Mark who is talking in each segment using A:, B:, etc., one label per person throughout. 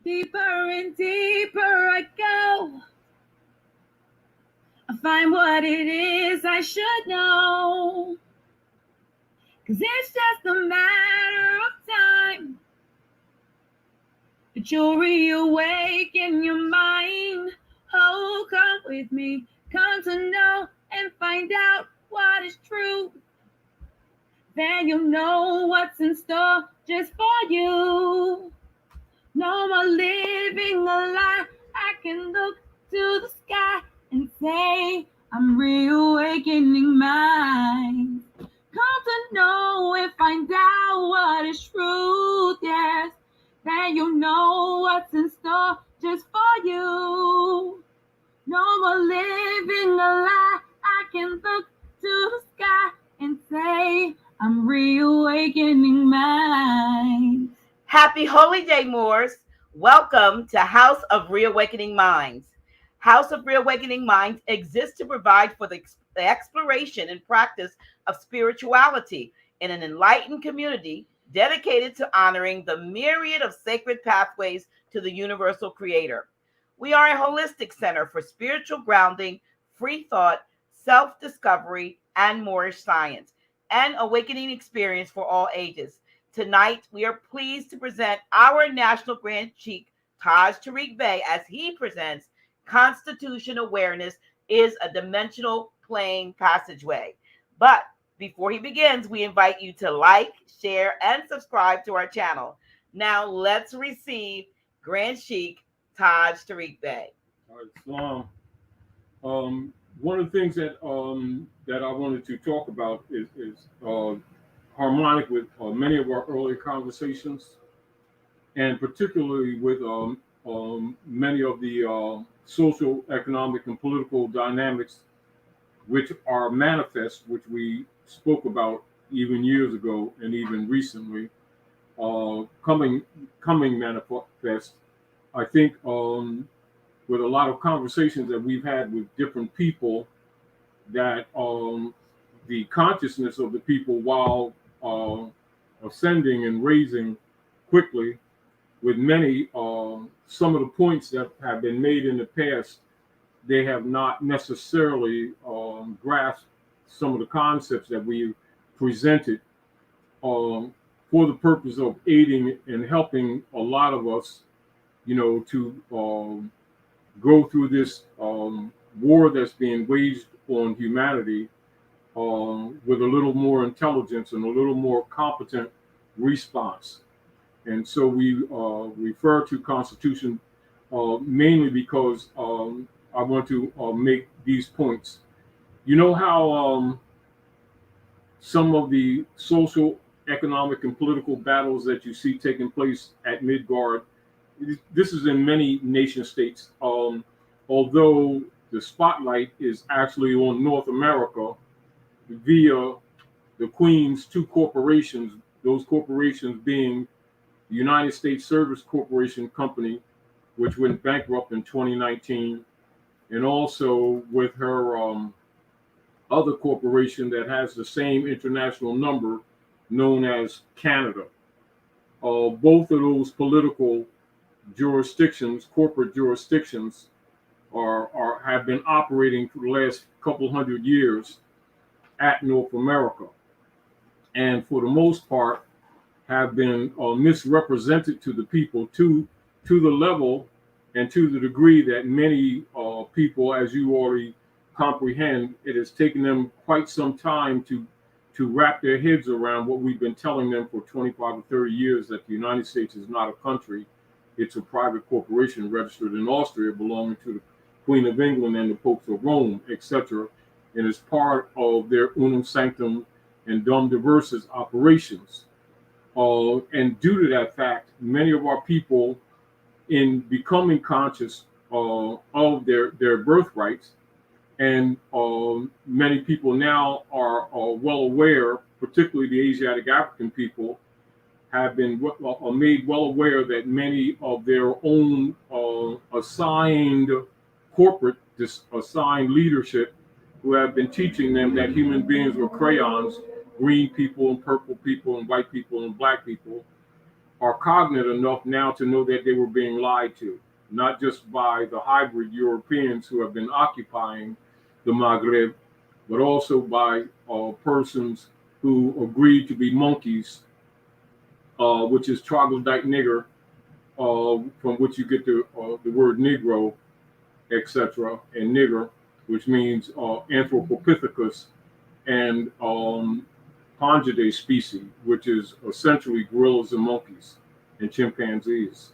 A: Deeper and deeper I go. I find what it is I should know. 'Cause it's just a matter of time that you'll reawaken your mind. Oh, come with me, come to know and find out what is true. Then you'll know what's in store just for you. No more living a lie. I can look to the sky and say, I'm reawakening mine. Come to know and find out what is truth, yes. Then you'll know what's in store just for you. No more living a lie. I can look to the sky and say, I'm reawakening mine.
B: Happy Holy Day, Moors. Welcome to House of Reawakening Minds. House of Reawakening Minds exists to provide for the exploration and practice of spirituality in an enlightened community dedicated to honoring the myriad of sacred pathways to the universal creator. We are a holistic center for spiritual grounding, free thought, self-discovery, and Moorish science, and awakening experience for all ages. Tonight, we are pleased to present our National Grand Sheik Taj Tarik Bey as he presents Constitution Awareness is a Dimensional Plane Passageway. But before he begins, we invite you to like, share, and subscribe to our channel. Now, let's receive Grand Sheik Taj Tarik Bey.
C: One of the things that I wanted to talk about is harmonic with many of our earlier conversations, and particularly with many of the social, economic, and political dynamics which are manifest, which we spoke about even years ago and even recently, coming manifest. I think with a lot of conversations that we've had with different people, that the consciousness of the people, while ascending and raising quickly, with many, some of the points that have been made in the past, they have not necessarily grasped some of the concepts that we presented for the purpose of aiding and helping a lot of us, to go through this war that's being waged on humanity with a little more intelligence and a little more competent response. And so we refer to Constitution mainly because I want to make these points. You know how some of the social, economic, and political battles that you see taking place at Midgard, this is in many nation states, although the spotlight is actually on North America via the Queen's two corporations, those corporations being the United States Service Corporation Company, which went bankrupt in 2019, and also with her other corporation that has the same international number, known as Canada. Both of those political jurisdictions, corporate jurisdictions, have been operating for the last couple hundred years at North America, and for the most part have been misrepresented to the people to the level and to the degree that many people, as you already comprehend, it has taken them quite some time to wrap their heads around what we've been telling them for 25 or 30 years, that the United States is not a country. It's a private corporation registered in Austria, belonging to the Queen of England and the Popes of Rome, etc., and is part of their unum sanctum and dum diversas operations. And due to that fact, many of our people, in becoming conscious of their birthrights, and many people now are well aware, particularly the Asiatic African people, have been made well aware that many of their own assigned leadership, who have been teaching them that human beings were crayons, green people and purple people and white people and black people, are cognate enough now to know that they were being lied to, not just by the hybrid Europeans who have been occupying the Maghreb, but also by persons who agreed to be monkeys, which is troglodyte nigger, from which you get the word Negro, etc., and nigger, which means Anthropopithecus, and Pongidae species, which is essentially gorillas and monkeys and chimpanzees.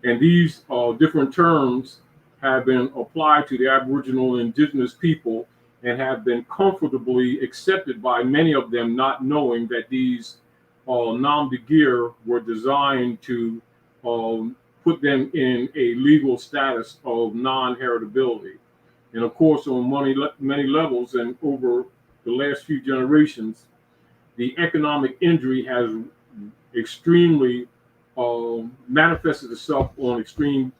C: And these different terms have been applied to the Aboriginal and indigenous people and have been comfortably accepted by many of them, not knowing that these nom de guerre were designed to put them in a legal status of non-heritability. And of course, on many levels and over the last few generations, the economic injury has extremely manifested itself on extreme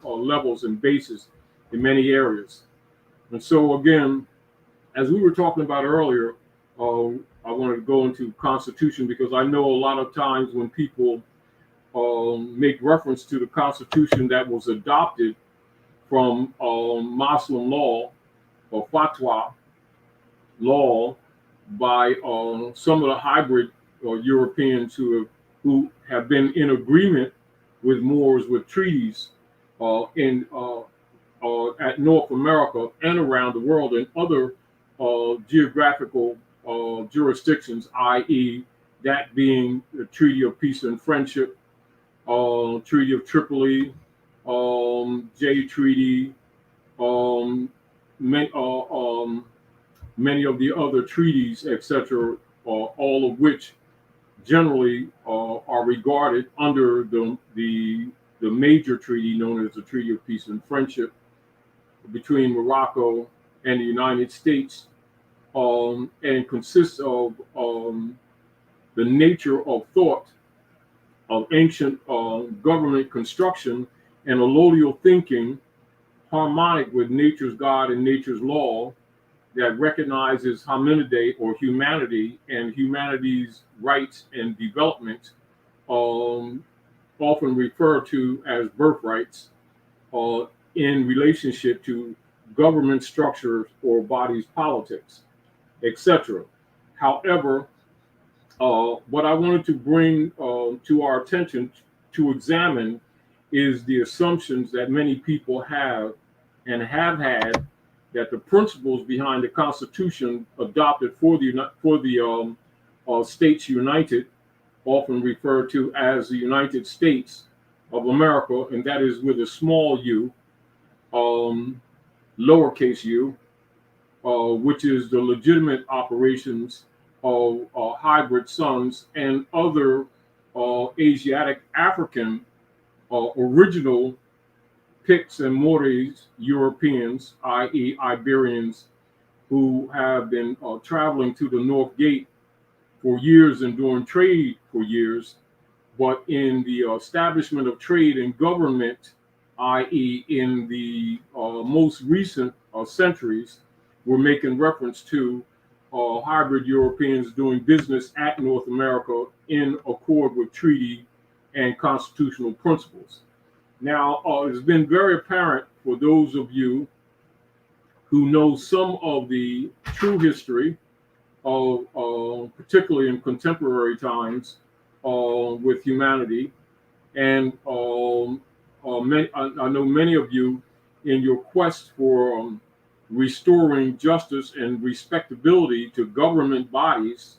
C: levels and bases in many areas. And so again, as we were talking about earlier, I wanted to go into Constitution because I know a lot of times when people make reference to the Constitution that was adopted from Muslim law or fatwa law by some of the hybrid Europeans who have been in agreement with Moors with treaties at North America and around the world and other geographical jurisdictions, i.e., that being the Treaty of Peace and Friendship, Treaty of Tripoli, Jay Treaty, many of the other treaties, etc., all of which generally are regarded under the major treaty known as the Treaty of Peace and Friendship between Morocco and the United States, and consists of the nature of thought of ancient government construction and allodial thinking harmonic with nature's God and nature's law that recognizes hominidae or humanity and humanity's rights and development, often referred to as birthrights, in relationship to government structures or bodies politics, etc. However, what I wanted to bring to our attention to examine is the assumptions that many people have and have had that the principles behind the Constitution adopted for the States United, often referred to as the United States of America, and that is with a small u, lowercase u, which is the legitimate operations of hybrid sons and other Asiatic African original Picts and Moors Europeans, i.e. Iberians, who have been traveling to the North Gate for years and doing trade for years, but in the establishment of trade and government, i.e. in the most recent centuries, we're making reference to hybrid Europeans doing business at North America in accord with treaty and constitutional principles. Now, it's been very apparent for those of you who know some of the true history of, particularly in contemporary times, with humanity, and I know many of you in your quest for restoring justice and respectability to government bodies,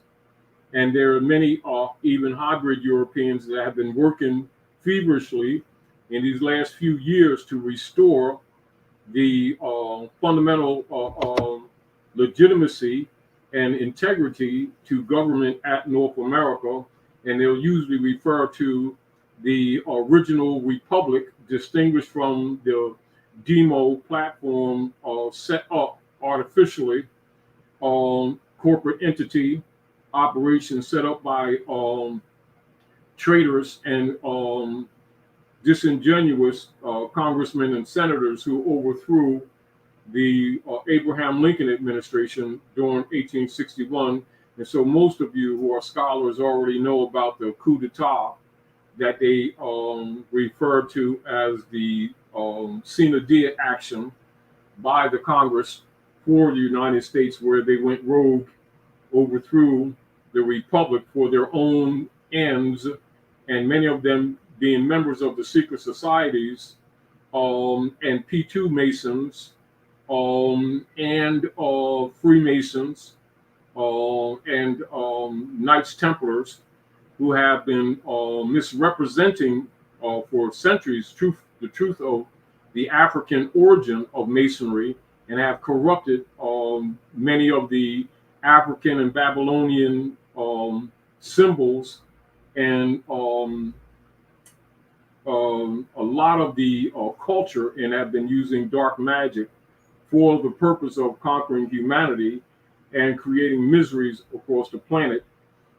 C: and there are many even hybrid Europeans that have been working feverishly in these last few years to restore the fundamental legitimacy and integrity to government at North America, and they'll usually refer to the original republic, distinguished from the demo platform set up artificially, corporate entity operation set up by traitors and disingenuous congressmen and senators who overthrew the Abraham Lincoln administration during 1861. And so most of you who are scholars already know about the coup d'etat that they refer to as the Sine Die action by the Congress for the United States, where they went rogue, overthrew the Republic for their own ends, and many of them being members of the secret societies and P2 Masons and Freemasons and Knights Templars, who have been misrepresenting for centuries the truth of the African origin of Masonry, and have corrupted many of the African and Babylonian symbols and a lot of the culture, and have been using dark magic for the purpose of conquering humanity and creating miseries across the planet.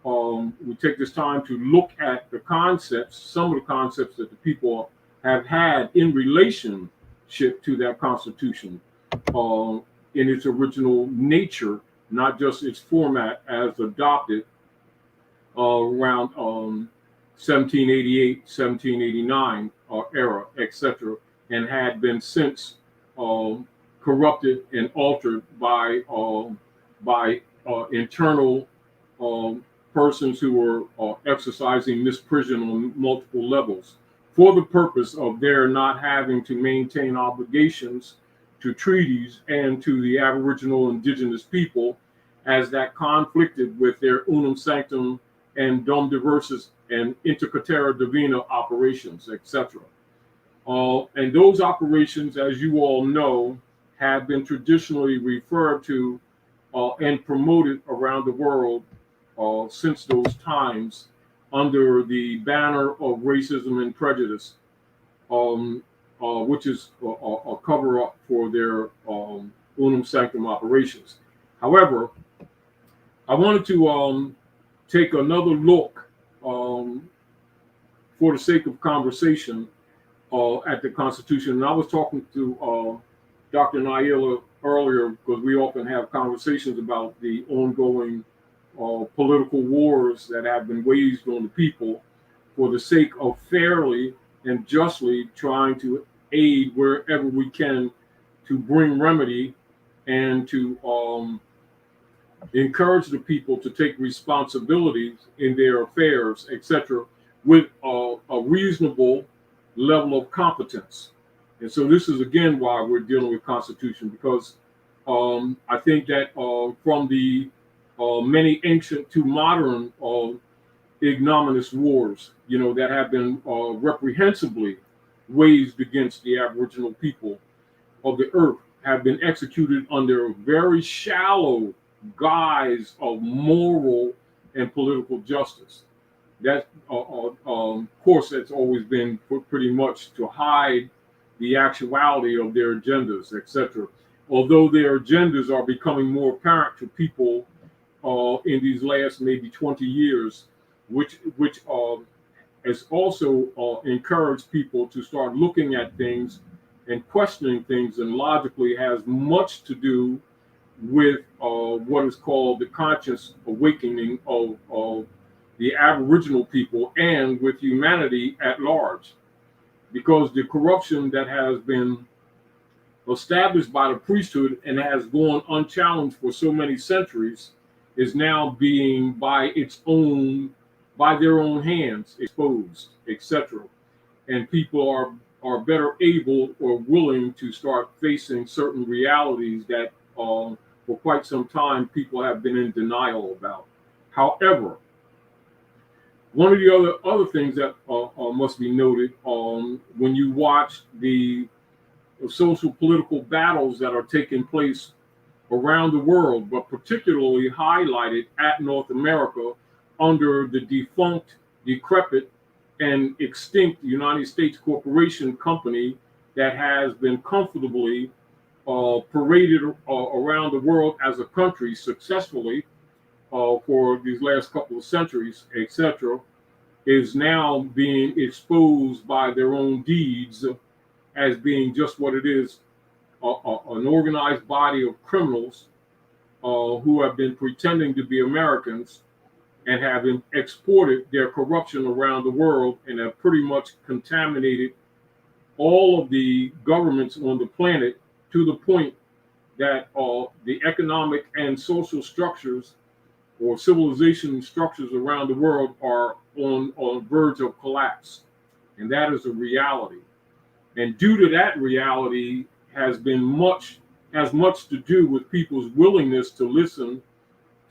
C: We take this time to look at the concepts, some of the concepts that the people have had in relationship to that Constitution in its original nature, not just its format as adopted around 1788, 1789 era, etc., and had been since corrupted and altered by internal persons who were exercising misprision on multiple levels for the purpose of their not having to maintain obligations to treaties and to the Aboriginal indigenous people, as that conflicted with their unum sanctum and dom diversus and intercatera divina operations, etc. And those operations, as you all know, have been traditionally referred to and promoted around the world since those times under the banner of racism and prejudice, which is a cover-up for their unum sanctum operations. However, I wanted to take another look, for the sake of conversation, at the Constitution. And I was talking to Dr. Naila earlier, because we often have conversations about the ongoing political wars that have been waged on the people for the sake of fairly and justly trying to aid wherever we can to bring remedy and to encourage the people to take responsibilities in their affairs, etc., with a reasonable level of competence. And so this is, again, why we're dealing with Constitution, because I think that from the many ancient to modern ignominious wars, that have been reprehensibly waged against the Aboriginal people of the earth, have been executed under a very shallow guise of moral and political justice. That, of course, that's always been pretty much to hide the actuality of their agendas, etc. Although their agendas are becoming more apparent to people in these last maybe 20 years, which has also encouraged people to start looking at things and questioning things, and logically has much to do with what is called the conscious awakening of the Aboriginal people and with humanity at large. Because the corruption that has been established by the priesthood and has gone unchallenged for so many centuries is now being by their own hands exposed, etc. And people are better able or willing to start facing certain realities that for quite some time people have been in denial about. However, one of the other things that must be noted when you watch the social political battles that are taking place around the world, but particularly highlighted at North America under the defunct, decrepit, and extinct United States Corporation Company that has been comfortably paraded around the world as a country successfully for these last couple of centuries, etc., is now being exposed by their own deeds as being just what it is, an organized body of criminals who have been pretending to be Americans and have exported their corruption around the world and have pretty much contaminated all of the governments on the planet to the point that the economic and social structures or civilization structures around the world are on verge of collapse. And that is a reality. And due to that reality has much to do with people's willingness to listen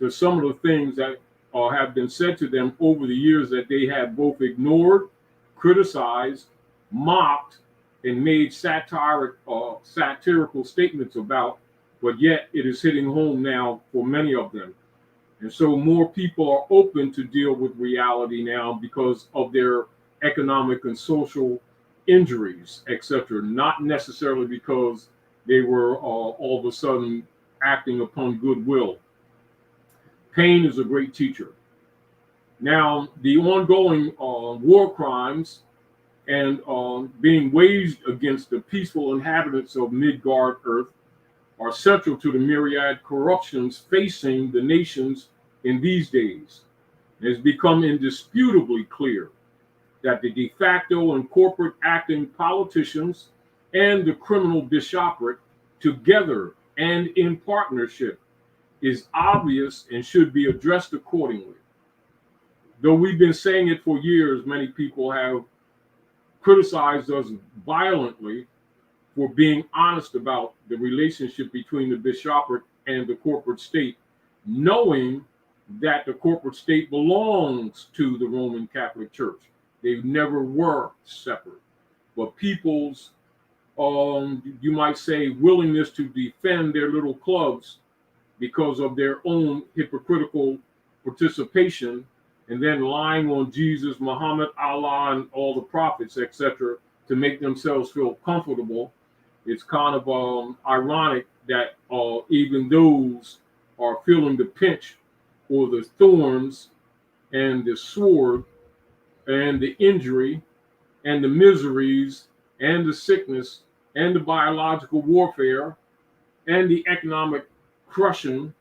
C: to some of the things that have been said to them over the years that they have both ignored, criticized, mocked, and made satirical statements about, but yet it is hitting home now for many of them. And so more people are open to deal with reality now because of their economic and social injuries, etc., not necessarily because they were all of a sudden acting upon goodwill. Pain is a great teacher. Now, the ongoing war crimes and being waged against the peaceful inhabitants of Midgard Earth are central to the myriad corruptions facing the nations in these days. It has become indisputably clear that the de facto and corporate acting politicians and the criminal bishopric, together and in partnership, is obvious and should be addressed accordingly. Though we've been saying it for years, many people have criticized us violently for being honest about the relationship between the bishopric and the corporate state, knowing that the corporate state belongs to the Roman Catholic Church. They never were separate. But people's, you might say, willingness to defend their little clubs because of their own hypocritical participation and then lying on Jesus, Muhammad, Allah, and all the prophets, etc., to make themselves feel comfortable. It's kind of ironic that even those are feeling the pinch or the thorns and the sword and the injury and the miseries and the sickness and the biological warfare and the economic crushing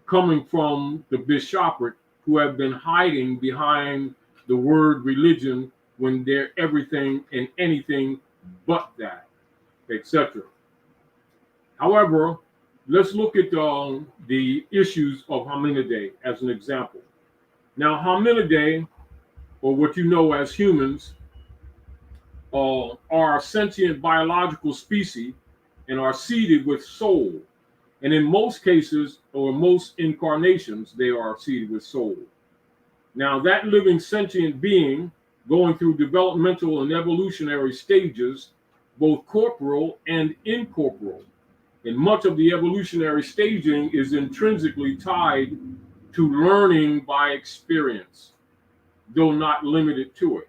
C: coming from the bishopric, who have been hiding behind the word religion when they're everything and anything but that, etc. However, let's look at the issues of hominidae as an example. Now, hominidae, or what you know as humans, are sentient biological species and are seeded with soul. And in most cases, or most incarnations, they are seeded with soul. Now, that living sentient being going through developmental and evolutionary stages, both corporal and incorporeal, and much of the evolutionary staging is intrinsically tied to learning by experience, though not limited to it.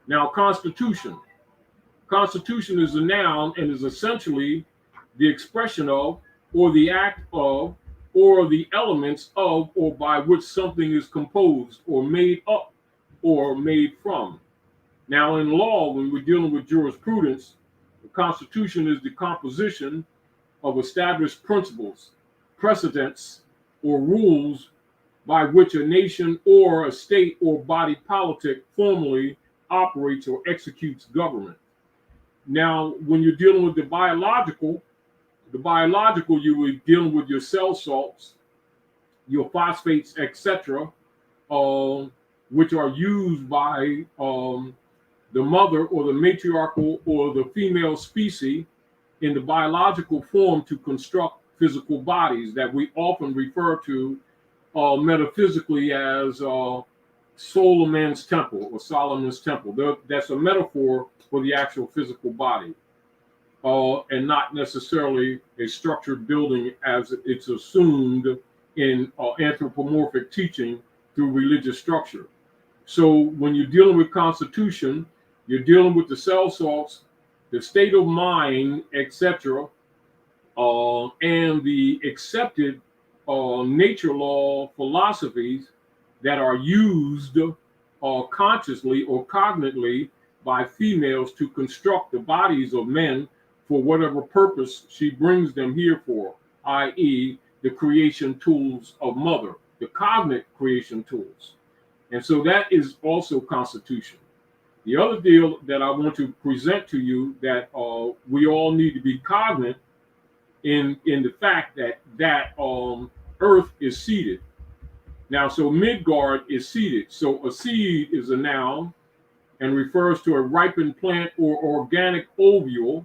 C: Now, constitution. Constitution is a noun and is essentially the expression of, or the act of, or the elements of, or by which something is composed, or made up, or made from. Now, in law, when we're dealing with jurisprudence, the Constitution is the composition of established principles, precedents, or rules by which a nation or a state or body politic formally operates or executes government. Now, when you're dealing with the biological, you were dealing with your cell salts, your phosphates, etc., which are used by the mother or the matriarchal or the female species in the biological form to construct physical bodies that we often refer to metaphysically as Solomon's temple or Solomon's temple. That's a metaphor for the actual physical body. And not necessarily a structured building as it's assumed in anthropomorphic teaching through religious structure. So when you're dealing with constitution, you're dealing with the cell salts, the state of mind, etc., and the accepted nature law philosophies that are used consciously or cognitively by females to construct the bodies of men for whatever purpose she brings them here for, i.e., the creation tools of mother, the cognate creation tools. And so that is also constitution. The other deal that I want to present to you that we all need to be cognate in the fact that Earth is seeded. Now, so Midgard is seeded. So a seed is a noun and refers to a ripened plant or organic ovule,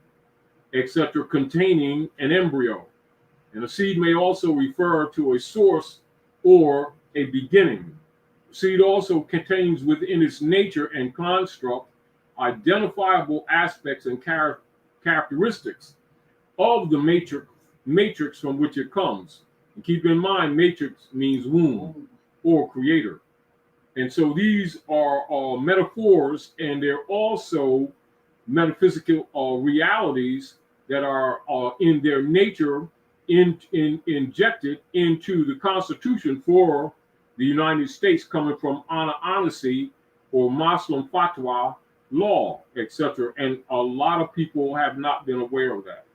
C: etc., containing an embryo. And a seed may also refer to a source or a beginning. Seed also contains within its nature and construct identifiable aspects and characteristics of the matrix from which it comes. And keep in mind, matrix means womb or creator. And so these are metaphors, and they're also metaphysical realities that are in their nature injected into the Constitution for the United States, coming from Anasi or Muslim fatwa law, etc. And a lot of people have not been aware of that.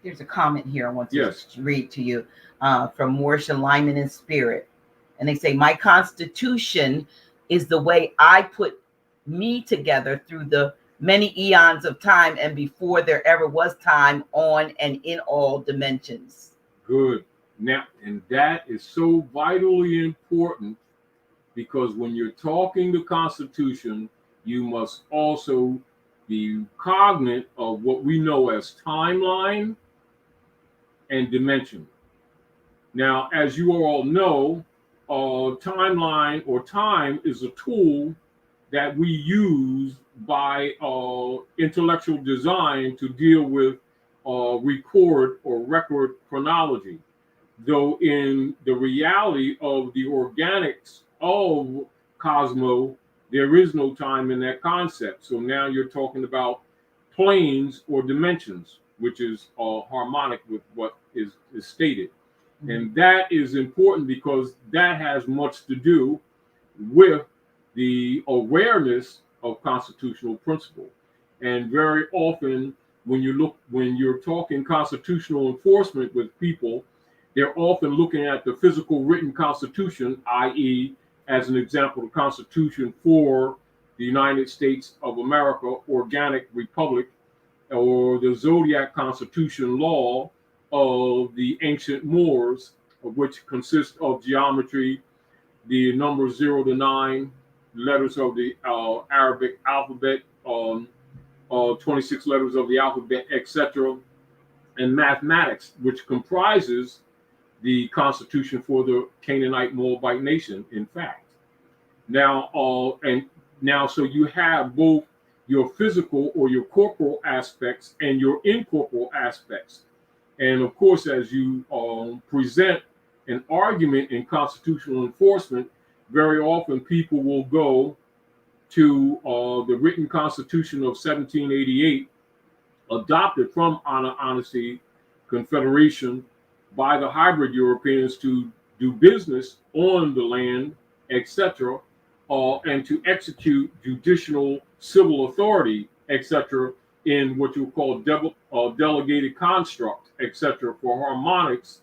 B: There's a comment here I want to read to you from Marsha Lyman in Spirit. And they say, my constitution is the way I put me together through the many eons of time and before there ever was time, on and in all dimensions.
C: Good. Now, and that is so vitally important, because when you're talking the Constitution, you must also be cognizant of what we know as timeline and dimension. Now, as you all know, timeline or time is a tool that we use by intellectual design to deal with record chronology. Though in the reality of the organics of Cosmo, there is no time in that concept. So now you're talking about planes or dimensions, which is harmonic with what is stated. Mm-hmm. And that is important because that has much to do with the awareness of constitutional principle. And very often when you're talking constitutional enforcement with people, they're often looking at the physical written constitution, i.e., as an example, the Constitution for the United States of America, Organic Republic, or the Zodiac Constitution law of the ancient Moors, which consists of geometry, the numbers 0 to 9, letters of the Arabic alphabet, 26 letters of the alphabet, etc., and mathematics, which comprises the Constitution for the Canaanite Moabite nation, in fact. Now, so you have both your physical or your corporal aspects and your incorporeal aspects. And of course, as you present an argument in constitutional enforcement, very often people will go to the written Constitution of 1788, adopted from Anasi Confederation by the hybrid Europeans to do business on the land, etc., and to execute judicial civil authority, etc., in what you call delegated construct, etc., for harmonics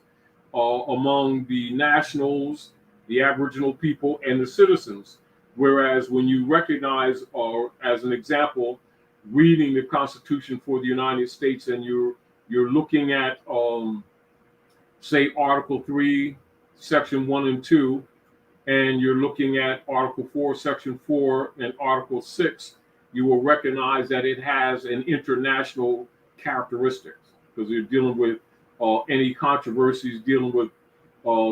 C: among the nationals, the Aboriginal people, and the citizens. Whereas when you recognize, as an example, reading the Constitution for the United States, and you're looking at, say, Article 3, Section 1 and 2, and you're looking at Article 4, Section 4, and Article 6, you will recognize that it has an international characteristics, because you're dealing with any controversies dealing with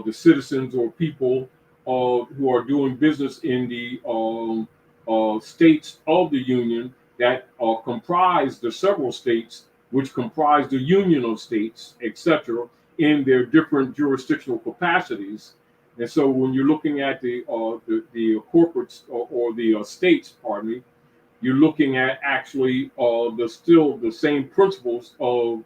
C: the citizens or people who are doing business in the states of the Union that comprise the several states, which comprise the Union of States, etc., in their different jurisdictional capacities. And so when you're looking at the corporates or the states, pardon me, you're looking at actually the same principles of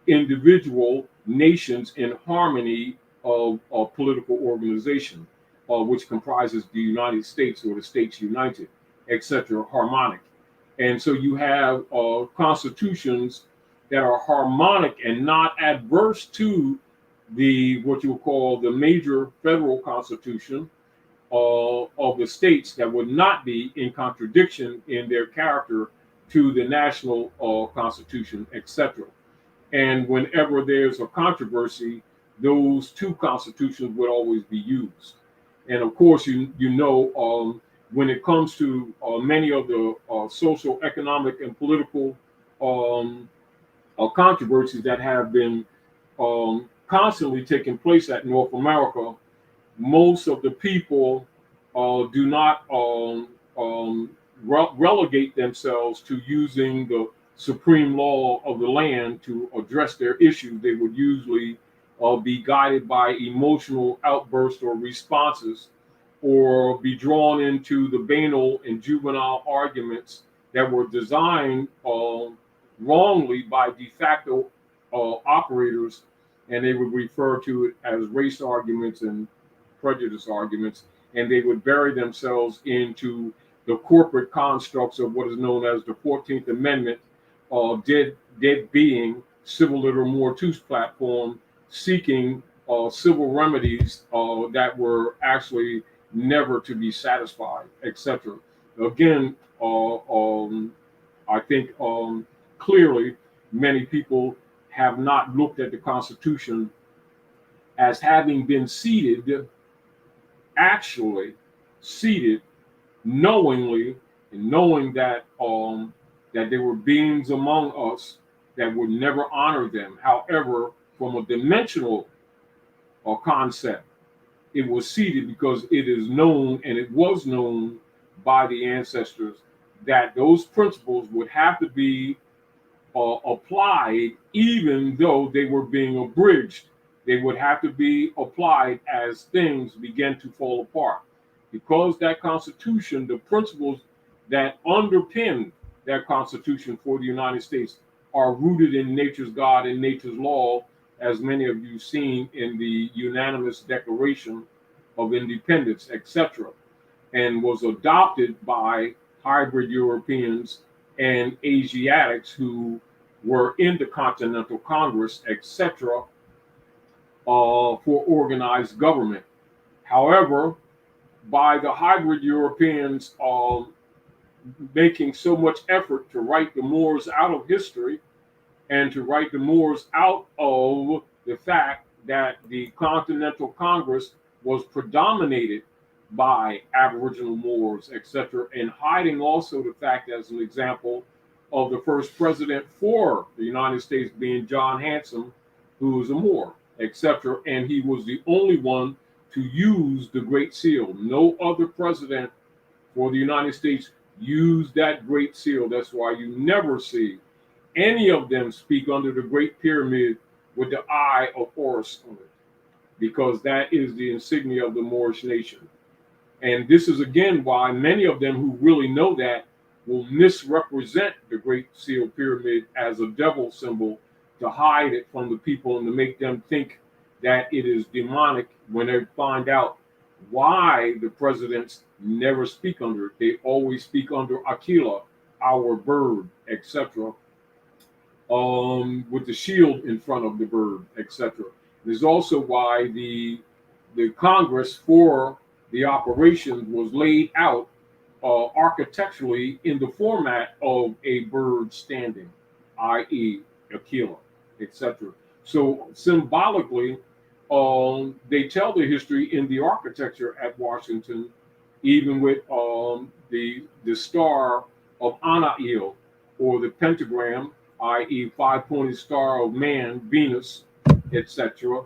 C: individual nations in harmony of political organization, which comprises the United States or the States United, etc., harmonic. And so you have constitutions that are harmonic and not adverse to the what you would call the major federal constitution of the states, that would not be in contradiction in their character to the national constitution, etc. And whenever there's a controversy, those two constitutions would always be used. And of course, when it comes to many of the social, economic, and political controversies that have been constantly taking place at North America, most of the people do not relegate themselves to using the supreme law of the land to address their issues. They would usually be guided by emotional outbursts or responses, or be drawn into the banal and juvenile arguments that were designed wrongly by de facto operators, and they would refer to it as race arguments and prejudice arguments, and they would bury themselves into the corporate constructs of what is known as the 14th Amendment, dead being, civil liter mortuus platform, seeking civil remedies that were actually never to be satisfied, etc. Again, I think clearly many people have not looked at the Constitution as having been actually seated knowingly, and knowing that that there were beings among us that would never honor them. However, from a dimensional concept, it was seated because it is known, and it was known by the ancestors, that those principles would have to be applied, even though they were being abridged. They would have to be applied as things began to fall apart. Because that Constitution, the principles that underpin that Constitution for the United States are rooted in nature's God and nature's law, as many of you seen in the unanimous Declaration of Independence, etc., and was adopted by hybrid Europeans and Asiatics who were in the Continental Congress, etc., for organized government. However, by the hybrid Europeans making so much effort to write the Moors out of history, and to write the Moors out of the fact that the Continental Congress was predominated by Aboriginal Moors, etc., and hiding also the fact, as an example, of the first president for the United States being John Hanson, who was a Moor, etc., and he was the only one to use the Great Seal. No other president for the United States used that Great Seal. That's why you never see any of them speak under the Great Pyramid with the Eye of Horus on it, because that is the insignia of the Moorish nation. And this is again why many of them who really know that will misrepresent the Great Seal Pyramid as a devil symbol to hide it from the people and to make them think that it is demonic, when they find out why the presidents never speak under it. They always speak under Aquila, our bird, etc., with the shield in front of the bird, etc. There's also why the Congress for the operation was laid out architecturally in the format of a bird standing, i.e. Aquila, etc. So symbolically, they tell the history in the architecture at Washington, even with the star of Anail, or the pentagram, i.e. five-pointed star of man, Venus, etc.,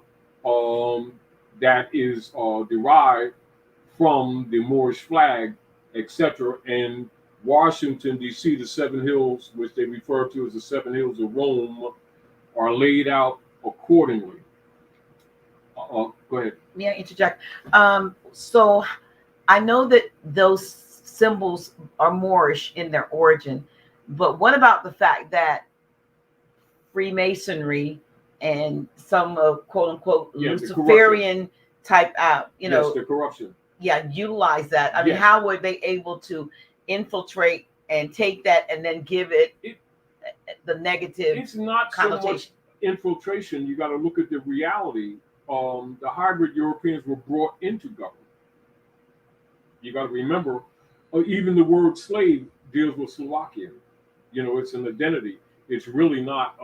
C: that is derived from the Moorish flag, etc. And Washington, D.C., the seven hills, which they refer to as the seven hills of Rome, are laid out accordingly. Go ahead.
B: May I interject? So I know that those symbols are Moorish in their origin, but what about the fact that Freemasonry and some quote unquote Luciferian type
C: the corruption.
B: Utilize that? I mean, how were they able to infiltrate and take that and then give it the negative
C: It's not so much
B: connotation.
C: infiltration. You got to look at the reality. The hybrid Europeans were brought into government. You got to remember, even the word slave deals with Slovakian. You know, it's an identity. It's really not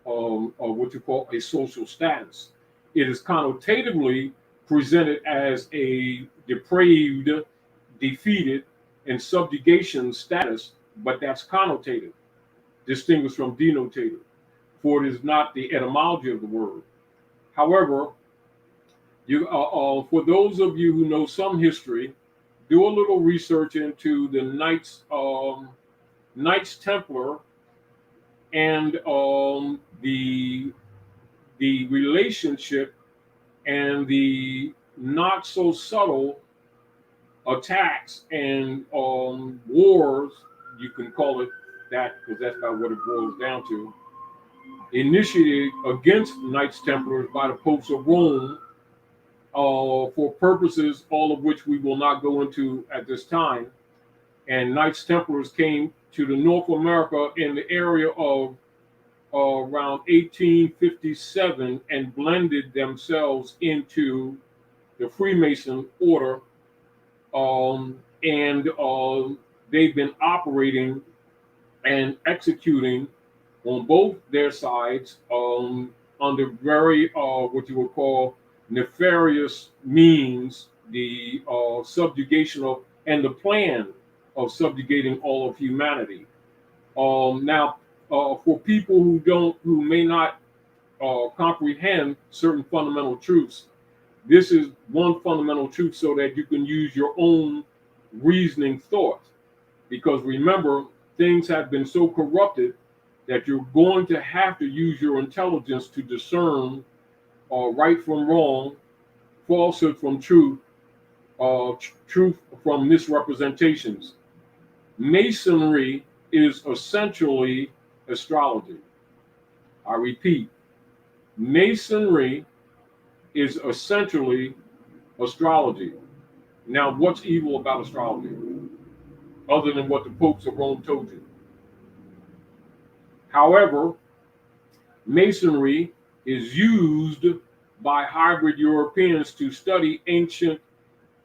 C: what you call a social status. It is connotatively presented as a depraved, defeated, and subjugation status, but that's connotative, distinguished from denotative, for it is not the etymology of the word. However, you, for those of you who know some history, do a little research into the Knights Templar and the relationship and the not so subtle attacks and wars, you can call it that because that's not what it boils down to, initiated against Knights Templars by the popes of Rome for purposes all of which we will not go into at this time. And Knights Templars came to the North America in the area of around 1857 and blended themselves into the Freemason order. They've been operating and executing on both their sides under very what you would call nefarious means, the subjugation of and the plan of subjugating all of humanity. Now, for people who may not comprehend certain fundamental truths, this is one fundamental truth so that you can use your own reasoning thought. Because remember, things have been so corrupted that you're going to have to use your intelligence to discern right from wrong, falsehood from truth, truth from misrepresentations. Masonry is essentially astrology. I repeat, Masonry is essentially astrology. Now, what's evil about astrology? Other than what the popes of Rome told you. However, Masonry is used by hybrid Europeans to study ancient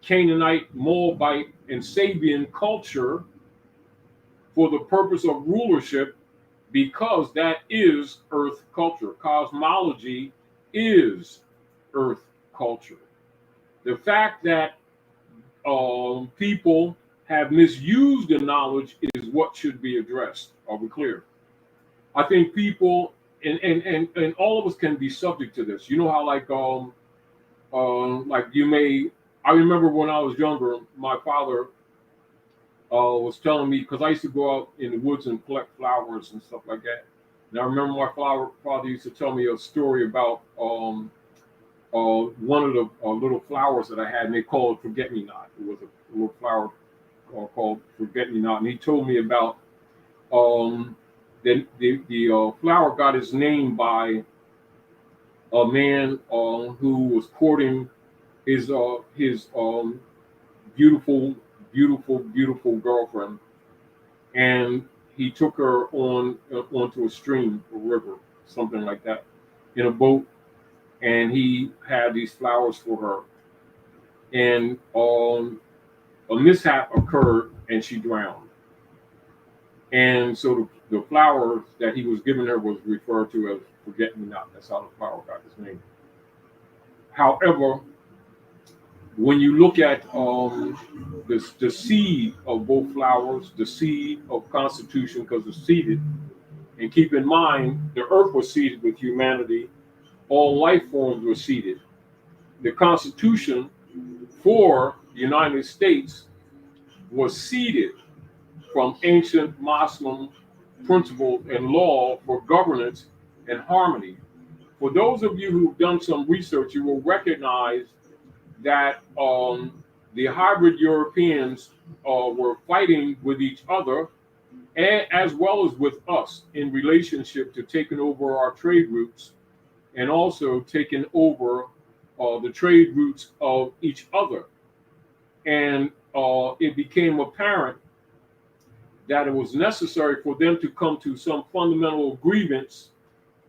C: Canaanite, Moabite, and Sabian culture for the purpose of rulership, because that is earth culture. Cosmology is earth culture. The fact that people have misused the knowledge is what should be addressed. Are we clear? I think people and all of us can be subject to this. You know how like you may. I remember when I was younger, my father was telling me, because I used to go out in the woods and collect flowers and stuff like that. And I remember my father used to tell me a story about one of the little flowers that I had, and they called it forget-me-not. It was a little flower called forget-me-not, and he told me about the flower got its name by a man who was courting his beautiful girlfriend, and he took her onto a stream or river, something like that, in a boat, and he had these flowers for her, and a mishap occurred and she drowned. And so the flower that he was giving her was referred to as forget-me-not. That's how the flower got its name. However, when you look at the seed of both flowers, the seed of Constitution, because it's seeded, and keep in mind, the earth was seeded with humanity, all life forms were seeded. The Constitution for the United States was seeded from ancient Muslim principles and law for governance and harmony. For those of you who've done some research, you will recognize that the hybrid Europeans were fighting with each other as well as with us in relationship to taking over our trade routes and also taking over the trade routes of each other. And it became apparent that it was necessary for them to come to some fundamental agreements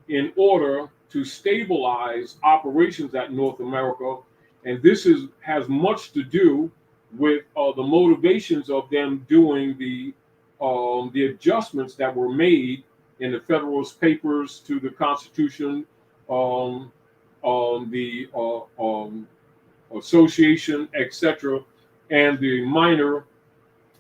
C: in order to stabilize operations at North America. And this has much to do with the motivations of them doing the adjustments that were made in the Federalist Papers to the Constitution, the Association, etc., and the minor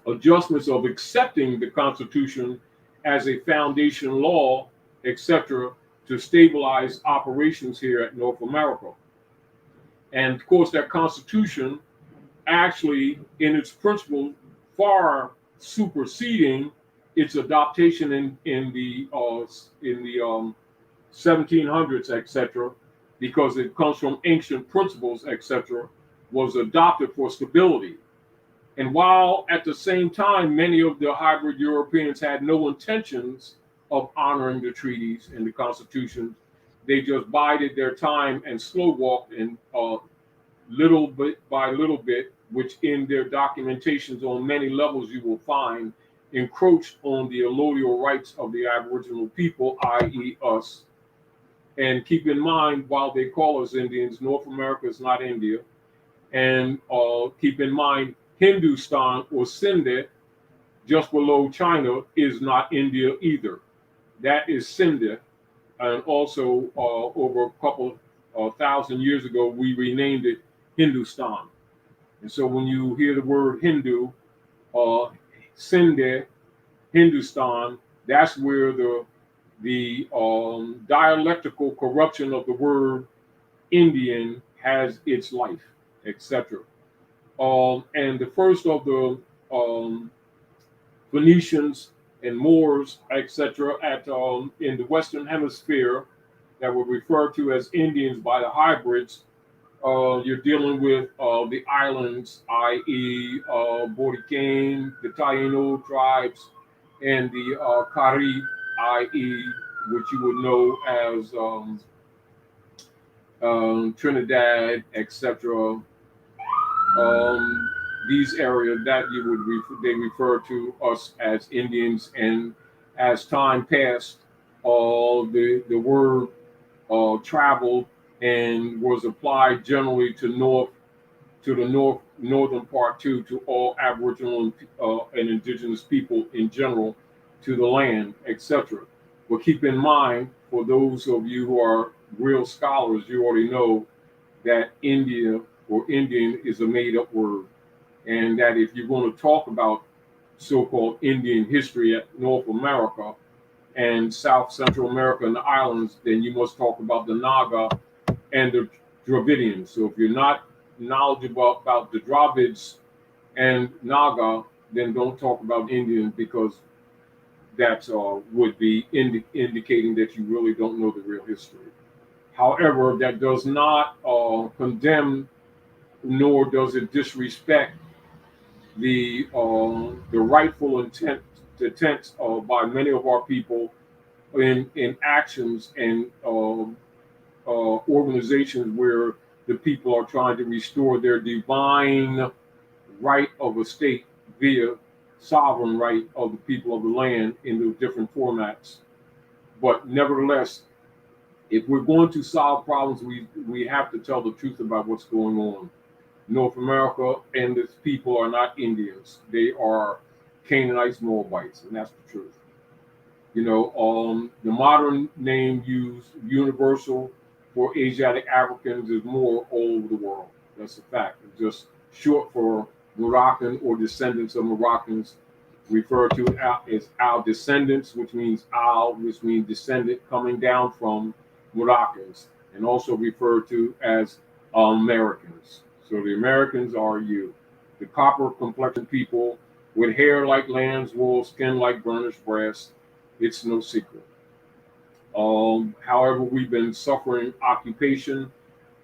C: adjustments of accepting the Constitution as a foundation law, etc., to stabilize operations here at North America. And of course, that Constitution actually, in its principles, far superseding its adoption in the 1700s, etc., because it comes from ancient principles, etc., was adopted for stability. And while at the same time, many of the hybrid Europeans had no intentions of honoring the treaties and the Constitution, they just bided their time and slow walked, and little bit by little bit, which in their documentations on many levels you will find, encroached on the allodial rights of the Aboriginal people, i.e. us. And keep in mind, while they call us Indians, North America is not India. And keep in mind, Hindustan or Sindh, just below China, is not India either. That is Sindh. And also, over a couple thousand years ago, we renamed it Hindustan. And so when you hear the word Hindu, Sindh, Hindustan, that's where the dialectical corruption of the word Indian has its life, etc. And the first of the Phoenicians and Moors, etc., in the Western Hemisphere that were referred to as Indians by the hybrids, you're dealing with the islands, i.e. Borican, the Taino tribes, and the Carib, i.e. what you would know as Trinidad, etc. These areas that they refer to us as Indians, and as time passed, the word traveled and was applied generally to the northern part too, to all Aboriginal and indigenous people in general, to the land, etc. But keep in mind, for those of you who are real scholars, you already know that India or Indian is a made-up word, and that if you're going to talk about so-called Indian history at North America and South Central America and the islands, then you must talk about the Naga and the Dravidians. So if you're not knowledgeable about the Dravids and Naga, then don't talk about Indians, because that would be indicating that you really don't know the real history. However, that does not condemn, nor does it disrespect the rightful intent by many of our people in actions and organizations where the people are trying to restore their divine right of a state via sovereign right of the people of the land in the different formats. But nevertheless, if we're going to solve problems, we have to tell the truth about what's going on. North America and its people are not Indians. They are Canaanites, Moabites, and that's the truth. You know, the modern name used, universal, for Asiatic Africans is more all over the world. That's a fact. It's just short for Moroccan or descendants of Moroccans, referred to as our descendants, which means descendant coming down from Moroccans, and also referred to as Americans. So the Americans are you, the copper complexioned people with hair like lamb's wool, skin like burnished brass. It's no secret. However, we've been suffering occupation,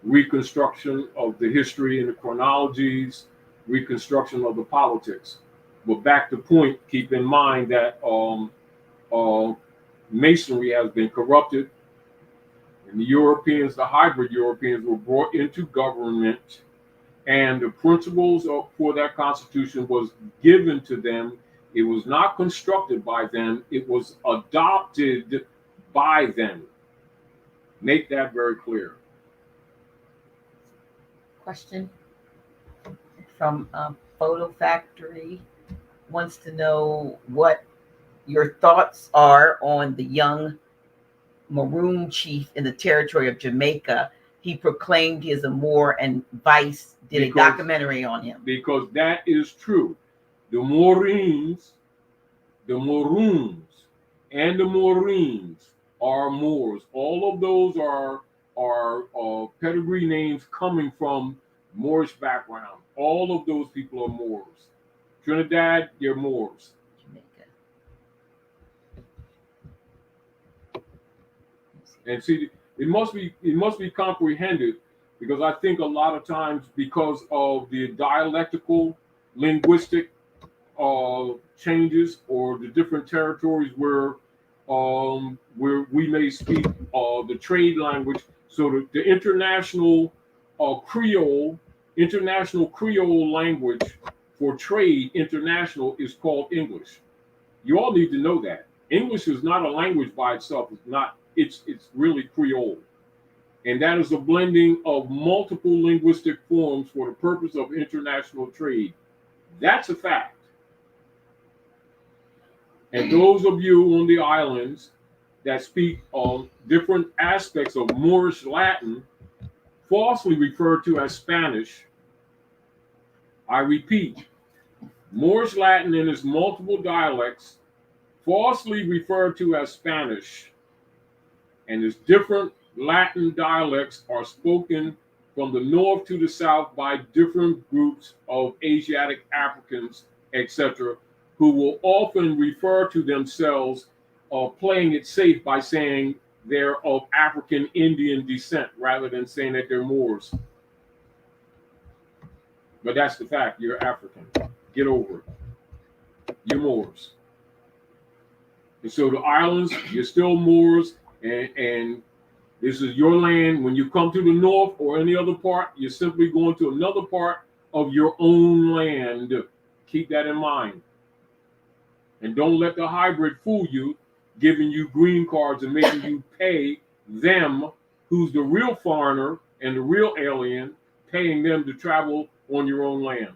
C: reconstruction of the history and the chronologies, reconstruction of the politics. But back to point, keep in mind that Masonry has been corrupted, and the Europeans, the hybrid Europeans, were brought into government, and the principles for that constitution was given to them It was not constructed by them. It was adopted by them. Make that very clear.
B: Question from Photo Factory wants to know what your thoughts are on the young Maroon chief in the territory of Jamaica. He proclaimed he is a Moor, and Vice did a documentary on him.
C: Because that is true. The Maroons, and the Maureenes are Moors. All of those are pedigree names coming from Moorish background. All of those people are Moors. Trinidad, they're Moors.
B: Jamaica.
C: And see, it must be comprehended, because I think a lot of times, because of the dialectical, linguistic changes, or the different territories where we may speak the trade language. So the international Creole language for trade international is called English. You all need to know that English is not a language by itself. It's really Creole, and that is a blending of multiple linguistic forms for the purpose of international trade. That's a fact. And those of you on the islands that speak different aspects of Moorish Latin, falsely referred to as Spanish. I repeat, Moorish Latin in its multiple dialects, falsely referred to as Spanish, and its different Latin dialects are spoken from the north to the south by different groups of Asiatic Africans, etc., who will often refer to themselves, playing it safe by saying they're of African Indian descent rather than saying that they're Moors. But that's the fact. You're African. Get over it. You're Moors. And so the islands, you're still Moors, and this is your land. When you come to the north or any other part, you're simply going to another part of your own land. Keep that in mind. And don't let the hybrid fool you, giving you green cards and making you pay them, who's the real foreigner and the real alien, paying them to travel on your own land.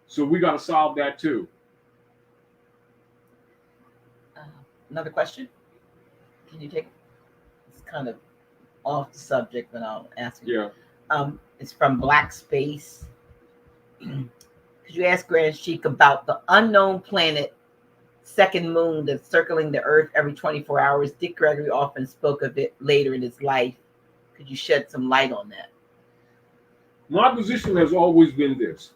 C: So we got to solve that too.
B: Another question? Can you take? It's kind of off the subject, but I'll ask you.
C: Yeah.
B: It's from Black Space. Could you ask Grand Sheik about the unknown planet, second moon that's circling the Earth every 24 hours? Dick Gregory often spoke of it later in his life. Could you shed some light on that?
C: My position has always been this.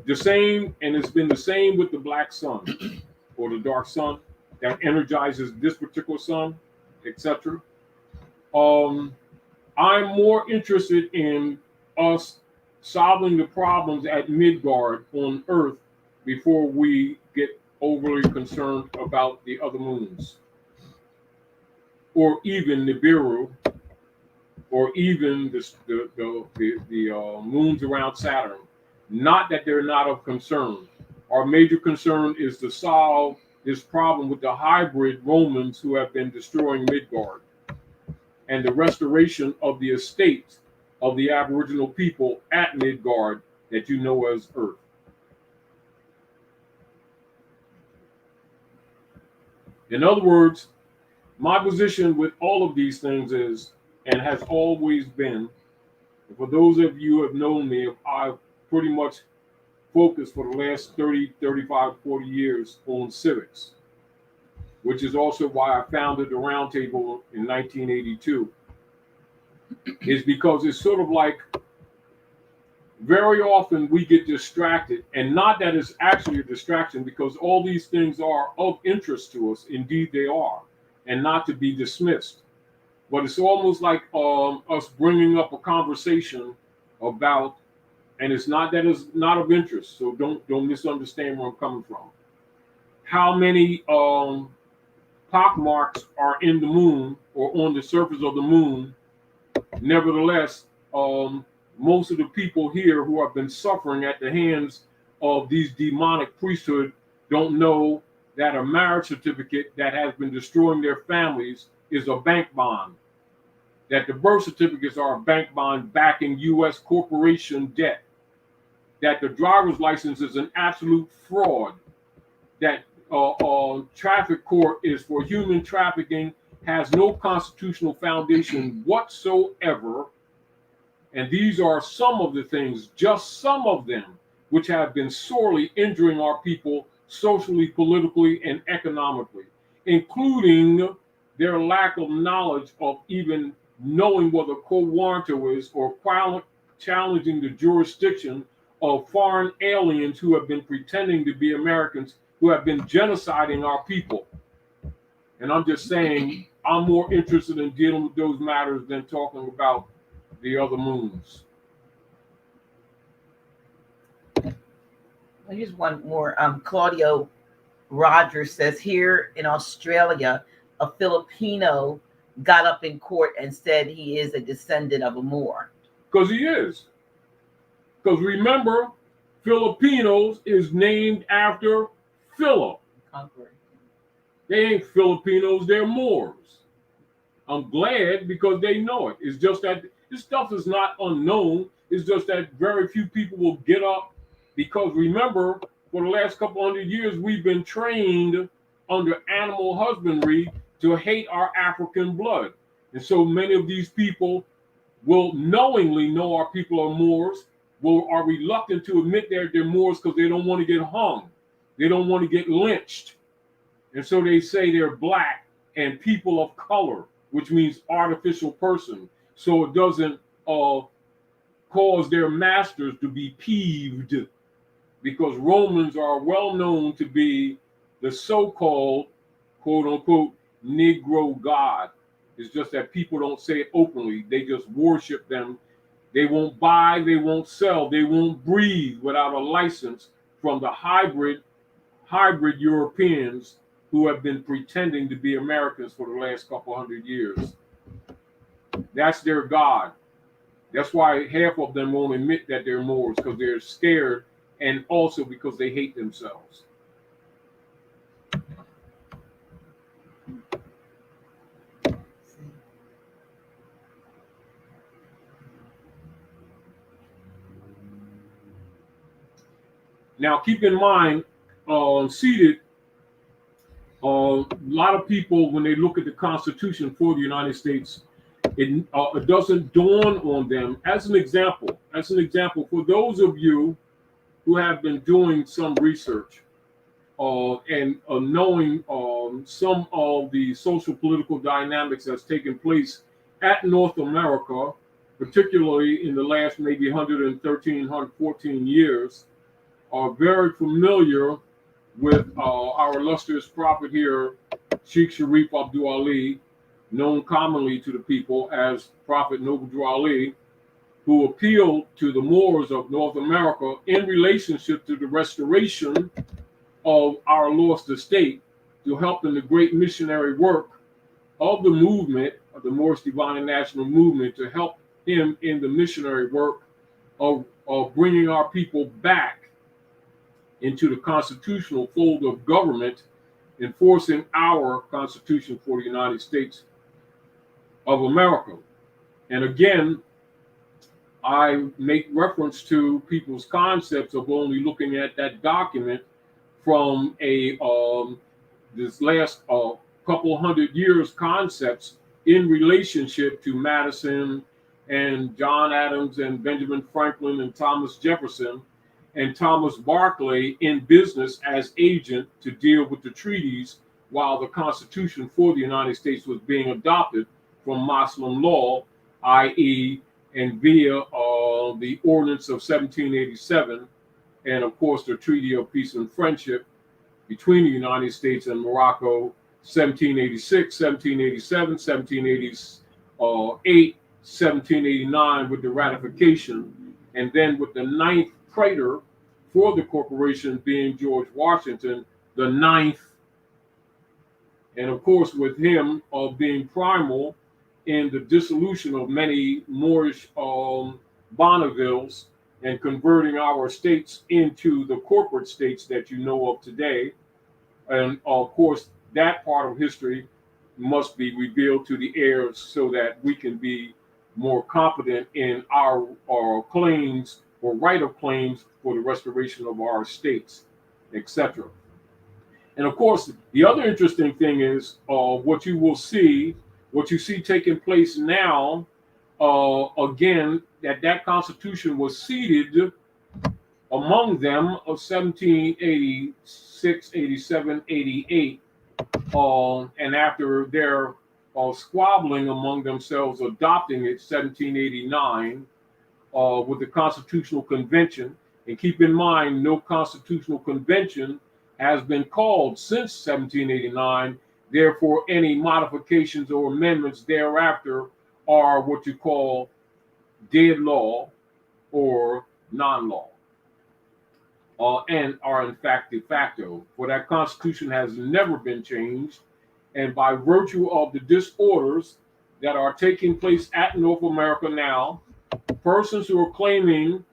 C: The same, and it's been the same with the black sun or the dark sun that energizes this particular sun, etc. I'm more interested in us solving the problems at Midgard on Earth before we get overly concerned about the other moons, or even Nibiru, or even the moons around Saturn. Not that they're not of concern. Our major concern is to solve this problem with the hybrid Romans who have been destroying Midgard, and the restoration of the estates of the Aboriginal people at Midgard that you know as Earth. In other words, my position with all of these things is, and has always been, for those of you who have known me, I've pretty much focused for the last 30, 35, 40 years on civics, which is also why I founded the Roundtable in 1982, is because it's sort of like very often we get distracted, and not that it's actually a distraction, because all these things are of interest to us. Indeed, they are, and not to be dismissed. But it's almost like us bringing up a conversation about, and it's not that it's not of interest, so don't misunderstand where I'm coming from. How many pockmarks are in the moon or on the surface of the moon? Nevertheless, most of the people here who have been suffering at the hands of these demonic priesthood don't know that a marriage certificate that has been destroying their families is a bank bond, that the birth certificates are a bank bond backing U.S. corporation debt, that the driver's license is an absolute fraud, that traffic court is for human trafficking, has no constitutional foundation whatsoever. And these are some of the things, just some of them, which have been sorely injuring our people socially, politically, and economically, including their lack of knowledge of even knowing what a quo warranto is, or challenging the jurisdiction of foreign aliens who have been pretending to be Americans, who have been genociding our people. And I'm just saying, I'm more interested in dealing with those matters than talking about the other moons.
B: Here's one more. Claudio Rogers says, here in Australia, a Filipino got up in court and said he is a descendant of a Moor.
C: Because he is. Because remember, Filipinos is named after Philip. They ain't Filipinos, they're Moors. I'm glad because they know it. It's just that this stuff is not unknown. It's just that very few people will get up, because remember, for the last couple hundred years, we've been trained under animal husbandry to hate our African blood. And so many of these people will knowingly know our people are Moors, are reluctant to admit they're Moors because they don't want to get hung. They don't want to get lynched. And so they say they're black and people of color, which means artificial person. So it doesn't cause their masters to be peeved, because Romans are well known to be the so-called, quote unquote, Negro God. It's just that people don't say it openly. They just worship them. They won't buy, they won't sell, they won't breathe without a license from the hybrid Europeans who have been pretending to be Americans for the last couple hundred years. That's their God. That's why half of them won't admit that they're Moors, because they're scared, and also because they hate themselves. Now, keep in mind, seated, a lot of people, when they look at the Constitution for the United States, it doesn't dawn on them. As an example, for those of you who have been doing some research and knowing some of the social political dynamics that's taken place at North America, particularly in the last maybe 113, 114 years, are very familiar with our illustrious prophet here, Sheikh Sharif Abdul Ali, known commonly to the people as Prophet Noble Ali, who appealed to the Moors of North America in relationship to the restoration of our lost estate, to help in the great missionary work of the movement, of the Moorish Divine and National Movement, to help him in the missionary work of bringing our people back into the constitutional fold of government, enforcing our Constitution for the United States of America. And again, I make reference to people's concepts of only looking at that document from a this last couple hundred years concepts in relationship to Madison and John Adams and Benjamin Franklin and Thomas Jefferson and Thomas Barclay in business as agent to deal with the treaties, while the Constitution for the United States was being adopted from Muslim law, i.e., and via the Ordinance of 1787, and of course the Treaty of Peace and Friendship between the United States and Morocco, 1786, 1787, 1788, 1789 with the ratification, and then with the ninth praetor for the corporation being George Washington, the ninth, and of course with him being primal in the dissolution of many Moorish Bonnevilles and converting our states into the corporate states that you know of today, And of course, that part of history must be revealed to the heirs so that we can be more competent in our claims or right of claims for the restoration of our estates, etc. And of course, the other interesting thing is what you see taking place now. Again, that Constitution was seeded among them of 1786, 87, 88, and after their squabbling among themselves, adopting it 1789 with the Constitutional Convention. And keep in mind, no Constitutional Convention has been called since 1789. Therefore, any modifications or amendments thereafter are what you call dead law or non-law, and are in fact de facto. For that Constitution has never been changed, and by virtue of the disorders that are taking place at North America now, persons who are claiming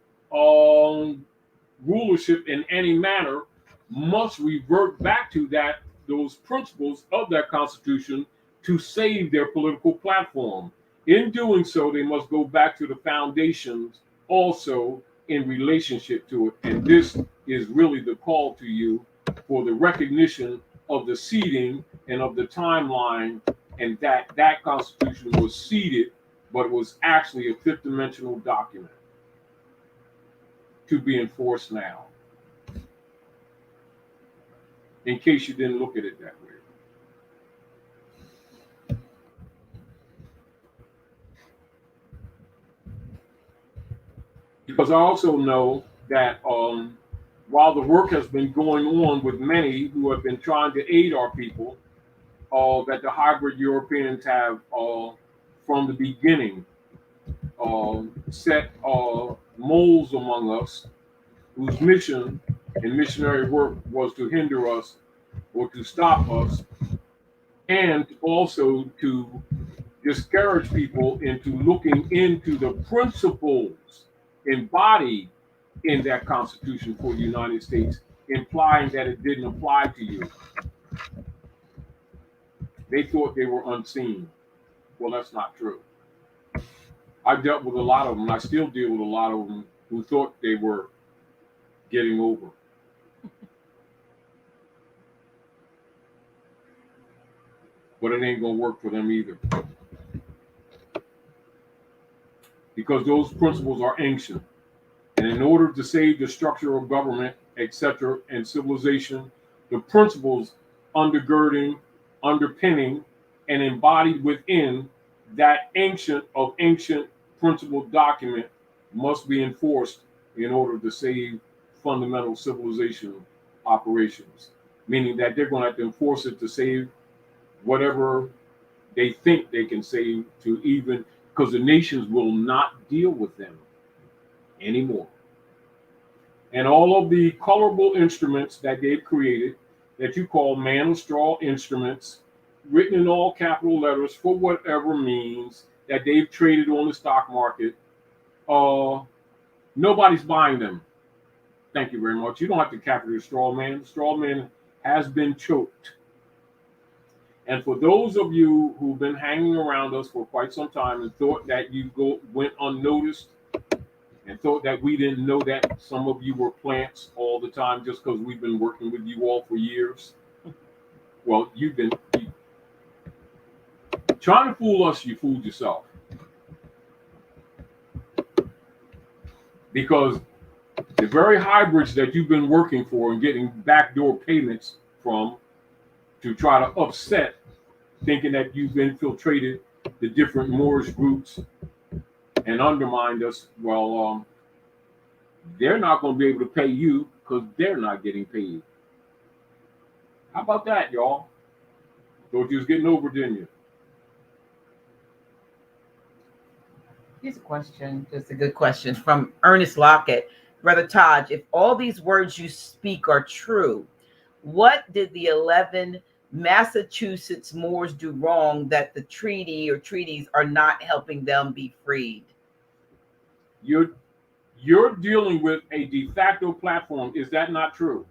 C: rulership in any manner must revert back to those principles of that Constitution to save their political platform. In doing so, they must go back to the foundations also in relationship to it. And this is really the call to you for the recognition of the seeding and of the timeline, and that Constitution was seeded, but it was actually a fifth dimensional document to be enforced now, in case you didn't look at it that way. Because I also know that while the work has been going on with many who have been trying to aid our people, that the hybrid Europeans have from the beginning set moles among us whose mission and missionary work was to hinder us or to stop us, and also to discourage people into looking into the principles embodied in that Constitution for the United States, implying that it didn't apply to you. They thought they were unseen. Well, that's not true. I dealt with a lot of them, and I still deal with a lot of them who thought they were getting over. But it ain't gonna work for them either. Because those principles are ancient. And in order to save the structure of government, etc., and civilization, the principles undergirding, underpinning, and embodied within that ancient principle document must be enforced in order to save fundamental civilization operations. Meaning that they're going to have to enforce it to save whatever they think they can save, to even because the nations will not deal with them anymore. And all of the colorable instruments that they've created, that you call man of straw instruments, written in all capital letters for whatever means, that they've traded on the stock market, nobody's buying them. Thank you very much. You don't have to capture the straw man. The straw man has been choked. And for those of you who've been hanging around us for quite some time and thought that you went unnoticed, and thought that we didn't know that some of you were plants all the time just because we've been working with you all for years. Well, you've been trying to fool us, you fooled yourself. Because the very hybrids that you've been working for and getting backdoor payments from to try to upset, thinking that you've infiltrated the different Moorish groups and undermined us, well, they're not going to be able to pay you because they're not getting paid. How about that, y'all? Thought you was getting over, didn't you?
B: Here's a question, just a good question from Ernest Lockett. Brother Taj, if all these words you speak are true, what did the 11 Massachusetts Moors do wrong that the treaty or treaties are not helping them be freed?
C: You're dealing with a de facto platform. Is that not true?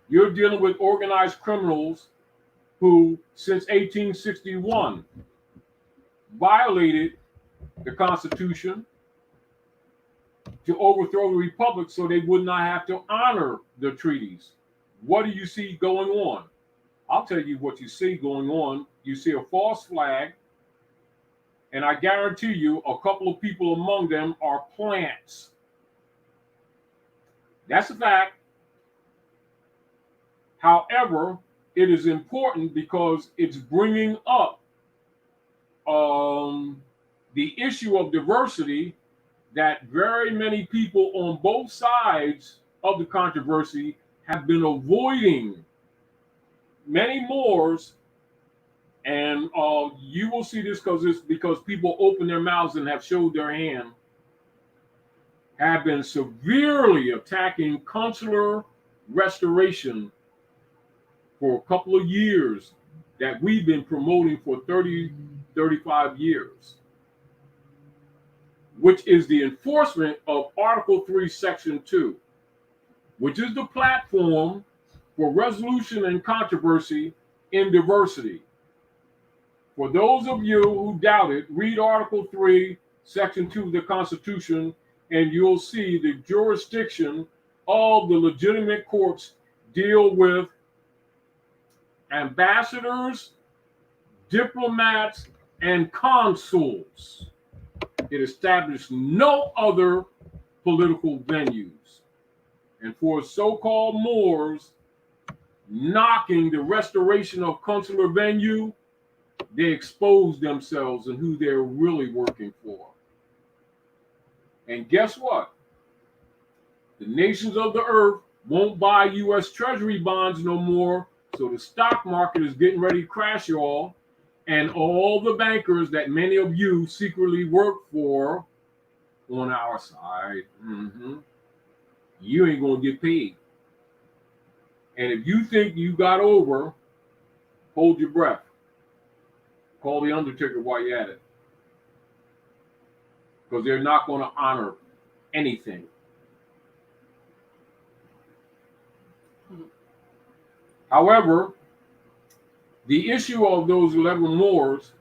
C: You're dealing with organized criminals who, since 1861, violated the Constitution to overthrow the Republic so they would not have to honor the treaties. What do you see going on? I'll tell you what you see going on. You see a false flag, and I guarantee you a couple of people among them are plants. That's a fact. However, it is important because it's bringing up the issue of diversity that very many people on both sides of the controversy have been avoiding. Many Moors, and you will see this because people open their mouths and have showed their hand, have been severely attacking consular restoration for a couple of years that we've been promoting for 30, 35 years, which is the enforcement of Article 3, Section 2, which is the platform for resolution and controversy in diversity. For those of you who doubt it, read Article 3, Section 2 of the Constitution, and you'll see the jurisdiction of the legitimate courts deal with ambassadors, diplomats, and consuls. It established no other political venues. And for so-called Moors knocking the restoration of consular venue, they expose themselves and who they're really working for. And guess what? The nations of the earth won't buy U.S. Treasury bonds no more, so the stock market is getting ready to crash, y'all. And all the bankers that many of you secretly work for on our side, you ain't gonna get paid. And if you think you got over, hold your breath. Call the Undertaker while you're at it. Because they're not going to honor anything. However, the issue of those 11 Moors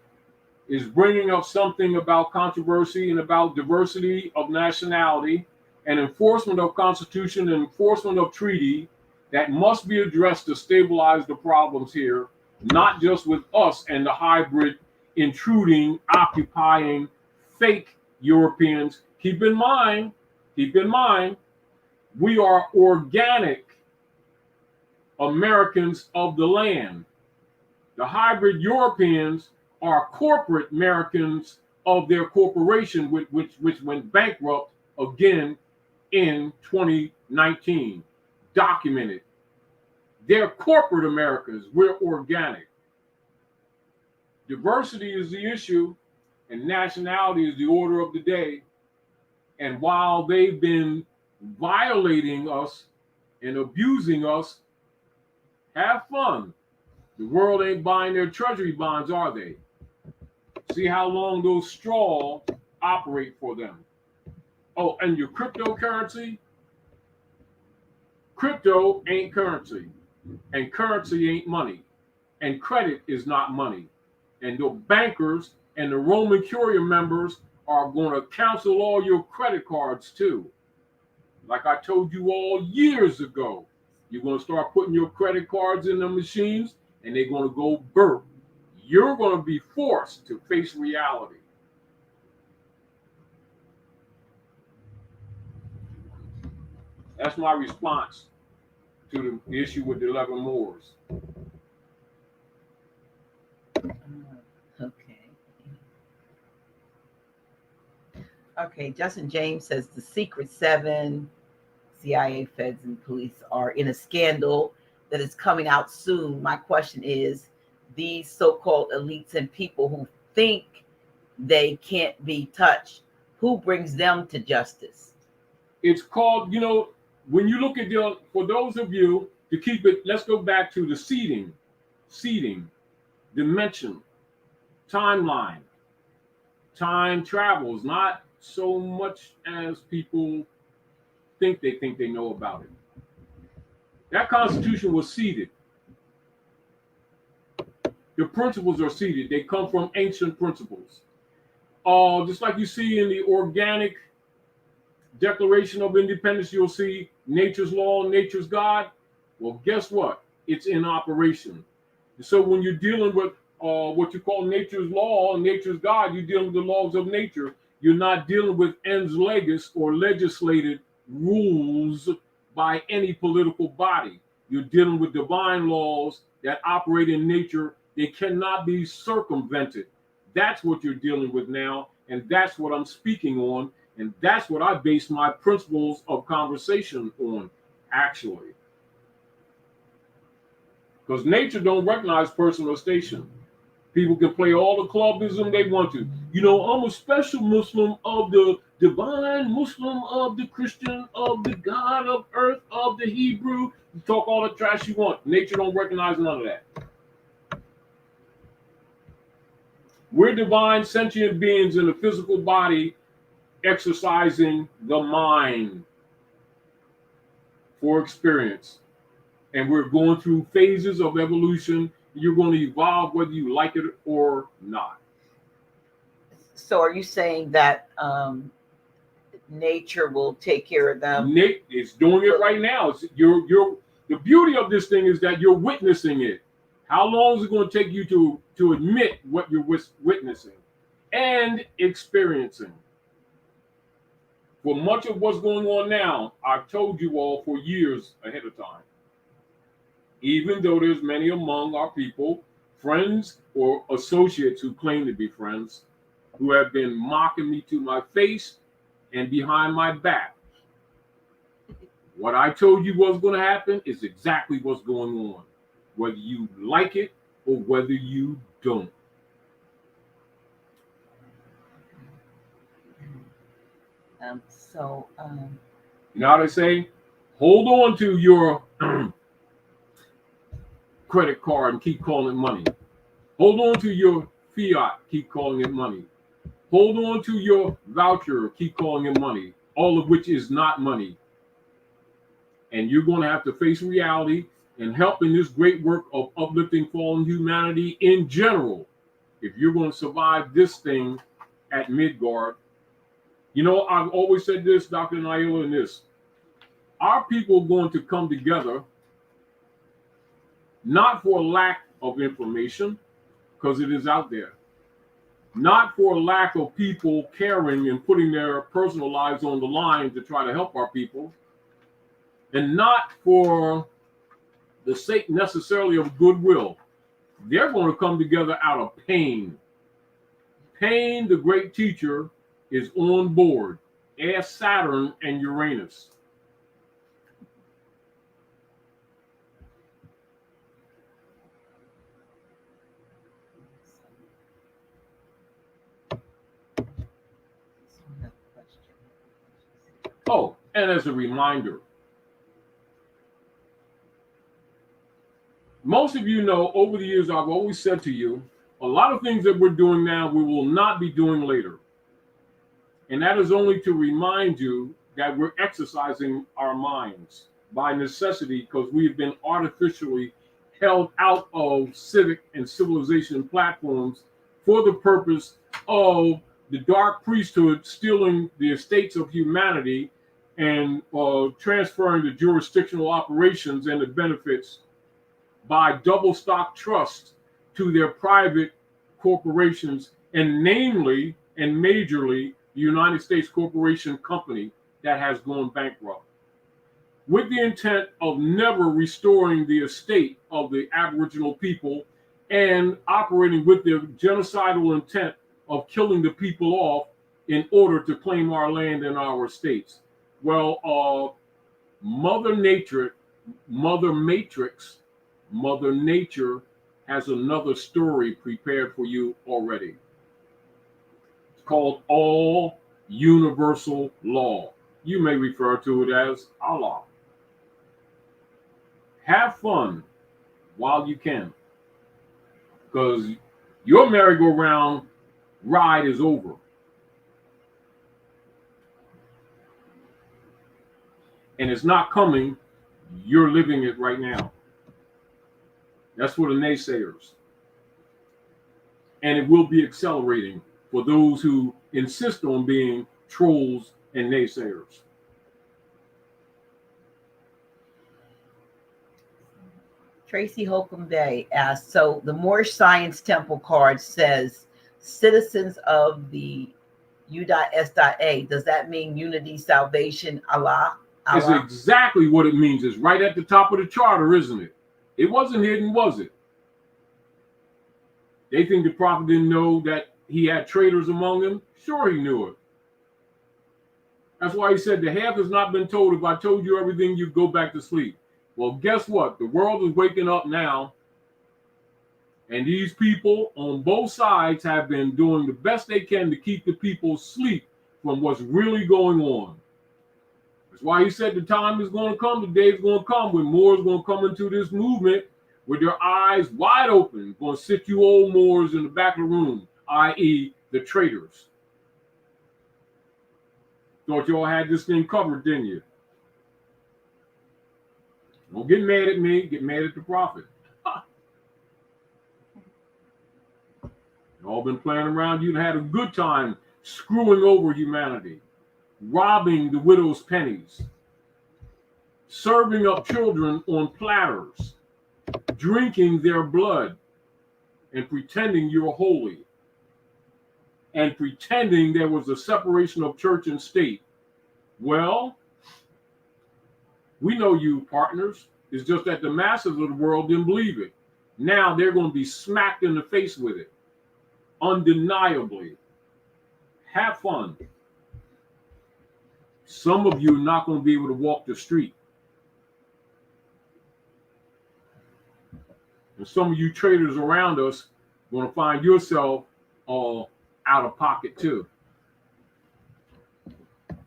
C: is bringing up something about controversy and about diversity of nationality and enforcement of Constitution and enforcement of treaty that must be addressed to stabilize the problems here, not just with us and the hybrid intruding, occupying fake Europeans. Keep in mind, we are organic Americans of the land. The hybrid Europeans are corporate Americans of their corporation, which went bankrupt again in 2019. Documented. They're corporate Americans. We're organic. Diversity is the issue, and nationality is the order of the day. And while they've been violating us and abusing us, have fun. The world ain't buying their treasury bonds, are they? See how long those straws operate for them. Oh, and your cryptocurrency? Crypto ain't currency, and currency ain't money, and credit is not money. And your bankers and the Roman Curia members are going to cancel all your credit cards too. Like I told you all years ago, you're going to start putting your credit cards in the machines and they're going to go burp. You're going to be forced to face reality. That's my response to the issue with the 11 Moors.
B: Okay, Justin James says the Secret Seven, CIA, feds, and police are in a scandal that is coming out soon. My question is, these so-called elites and people who think they can't be touched, who brings them to justice?
C: It's called, when you look at for those of you to keep it, let's go back to the seeding, dimension, timeline. Time travels, not so much as people think they know about it. That Constitution was seeded. The principles are seeded. They come from ancient principles. Just like you see in the organic Declaration of Independence, you'll see nature's law, nature's God. Well, guess what? It's in operation. And so when you're dealing with what you call nature's law, nature's God, you're dealing with the laws of nature. You're not dealing with ens legis or legislated rules by any political body. You're dealing with divine laws that operate in nature. They cannot be circumvented. That's what you're dealing with now, and that's what I'm speaking on, and that's what I base my principles of conversation on, actually. Because nature don't recognize person or station. People can play all the clubism they want to. You know, I'm a special Muslim of the divine, Muslim of the Christian, of the God of earth, of the Hebrew. You talk all the trash you want. Nature don't recognize none of that. We're divine, sentient beings in a physical body exercising the mind for experience. And we're going through phases of evolution. You're going to evolve whether you like it or not.
B: So are you saying that nature will take care of them?
C: It's doing it right now. The beauty of this thing is that you're witnessing it. How long is it going to take you to admit what you're witnessing and experiencing? For much of what's going on now, I've told you all for years ahead of time. Even though there's many among our people, friends or associates who claim to be friends, who have been mocking me to my face and behind my back. What I told you was going to happen is exactly what's going on, whether you like it or whether you don't. You know how they say, hold on to your credit card and keep calling it money. Hold on to your fiat, keep calling it money. Hold on to your voucher, keep calling it money, all of which is not money. And you're going to have to face reality and help in this great work of uplifting fallen humanity in general. If you're going to survive this thing at Midgard, you know, I've always said this, Dr. Naila, and this. Our people are going to come together not for lack of information, because it is out there. Not for lack of people caring and putting their personal lives on the line to try to help our people. And not for the sake necessarily of goodwill. They're going to come together out of pain. Pain, the great teacher, is on board. Ask Saturn and Uranus. Oh, and as a reminder, most of you know over the years I've always said to you, a lot of things that we're doing now we will not be doing later. And that is only to remind you that we're exercising our minds by necessity because we've been artificially held out of civic and civilization platforms for the purpose of the dark priesthood stealing the estates of humanity and transferring the jurisdictional operations and the benefits by double stock trust to their private corporations, and namely and majorly the United States Corporation Company that has gone bankrupt, with the intent of never restoring the estate of the Aboriginal people and operating with the genocidal intent of killing the people off in order to claim our land and our estates. Well, Mother Nature has another story prepared for you already. It's called All Universal Law. You may refer to it as Allah. Have fun while you can, because your merry-go-round ride is over. And it's not coming You're living it right now. That's for the naysayers. And it will be accelerating for those who insist on being trolls and naysayers.
B: Tracy Holcomb Day asked, so the Moorish Science Temple card says citizens of the U.S.A. Does that mean unity, salvation, Allah?
C: It's exactly what it means. It's right at the top of the charter, isn't it? It wasn't hidden, was it? They think the prophet didn't know that he had traitors among them? Sure, he knew it. That's why he said, the half has not been told. If I told you everything, you'd go back to sleep. Well, guess what? The world is waking up now. And these people on both sides have been doing the best they can to keep the people asleep from what's really going on. That's why he said the time is going to come, the day is going to come when Moors going to come into this movement with their eyes wide open, going to sit you old Moors in the back of the room, i.e. the traitors. Thought y'all had this thing covered, didn't you? Don't get mad at me, get mad at the prophet. Y'all been playing around, you'd had a good time screwing over humanity, robbing the widow's pennies, serving up children on platters, drinking their blood, and pretending you're holy, and pretending there was a separation of church and state. Well, we know you, partners. It's just that the masses of the world didn't believe it. Now they're going to be smacked in the face with it, undeniably. Have fun. Some of you are not going to be able to walk the street. And some of you traders around us are going to find yourself all out of pocket too.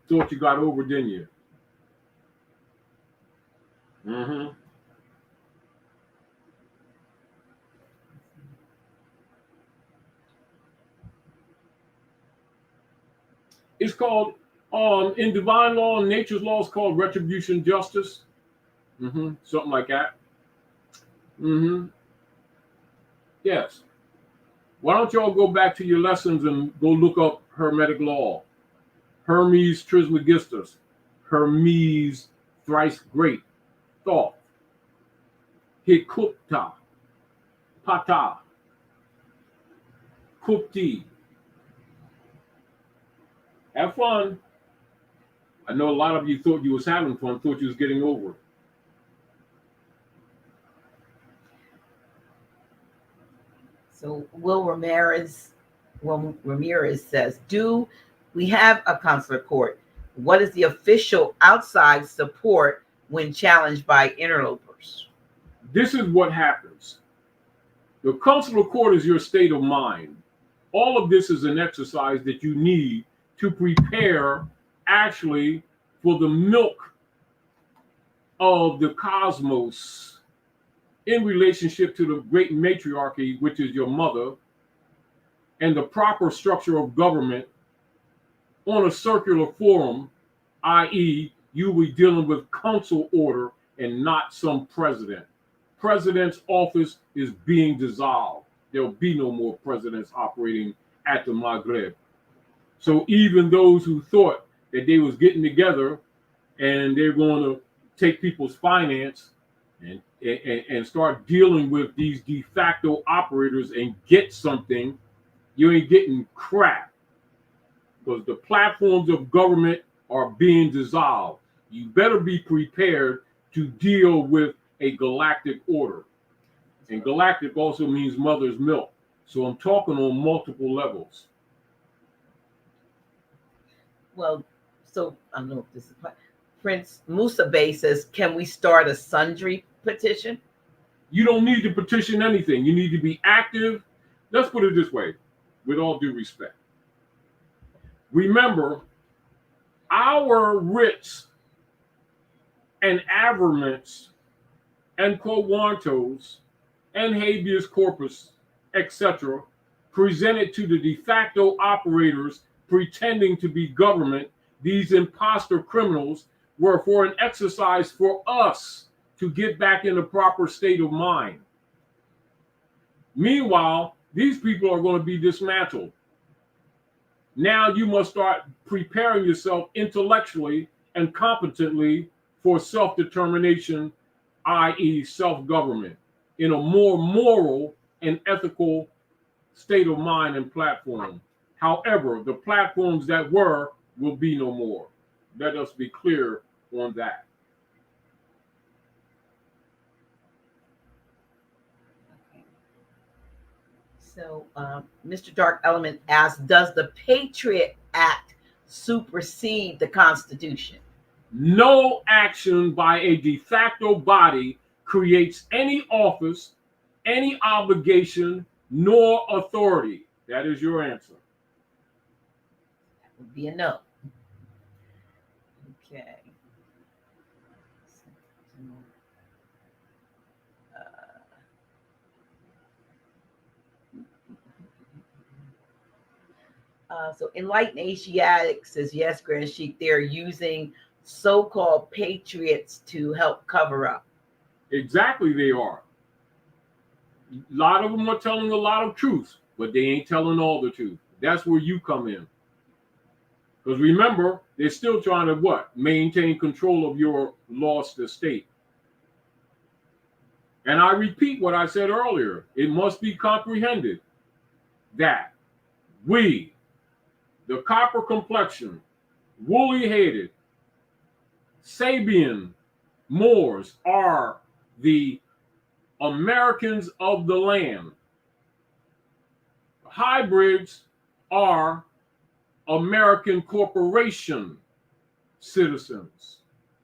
C: Thought you got over, didn't you? Mm-hmm. It's called, in divine law and nature's law, it's called retribution justice. Mm-hmm. Something like that. Mm-hmm. Yes. Why don't y'all go back to your lessons and go look up Hermetic law? Hermes Trismegistus. Hermes thrice great. Thoth. Hikupta. Pata. Kupti. Have fun. I know a lot of you thought you was having fun, thought you was getting over it.
B: So Will Ramirez says, do we have a consular court? What is the official outside support when challenged by interlopers?
C: This is what happens. The consular court is your state of mind. All of this is an exercise that you need to prepare actually for the milk of the cosmos in relationship to the great matriarchy, which is your mother, and the proper structure of government on a circular forum, i.e., you will be dealing with council order and not some president. President's office is being dissolved. There'll be no more presidents operating at the Maghreb. So even those who thought that they was getting together and they're going to take people's finance and start dealing with these de facto operators and get something, you ain't getting crap. Because the platforms of government are being dissolved. You better be prepared to deal with a galactic order. And galactic also means mother's milk. So I'm talking on multiple levels.
B: Well, so I don't know if this is Prince Musa Bey says, can we start a sundry petition?
C: You don't need to petition anything. You need to be active. Let's put it this way, with all due respect. Remember, our writs and averments and quo warrantos and habeas corpus, etc., presented to the de facto operators pretending to be government, these imposter criminals, were for an exercise for us to get back in a proper state of mind. Meanwhile, these people are going to be dismantled. Now you must start preparing yourself intellectually and competently for self-determination, i.e. self-government, in a more moral and ethical state of mind and platform. However, the platforms that were will be no more. Let us be clear on that.
B: So, Mr. Dark Element asks, does the Patriot Act supersede the Constitution?
C: No action by a de facto body creates any office, any obligation, nor authority. That is your answer.
B: That would be a no. Okay. So Enlightened Asiatic says, yes, Grand Sheik, they're using so-called patriots to help cover up.
C: Exactly, they are. A lot of them are telling a lot of truth, but they ain't telling all the truth. That's where you come in. Because remember, they're still trying to what? Maintain control of your lost estate. And I repeat what I said earlier. It must be comprehended that we, the copper complexion, woolly-headed, Sabian Moors are the Americans of the land. Hybrids are American corporation citizens,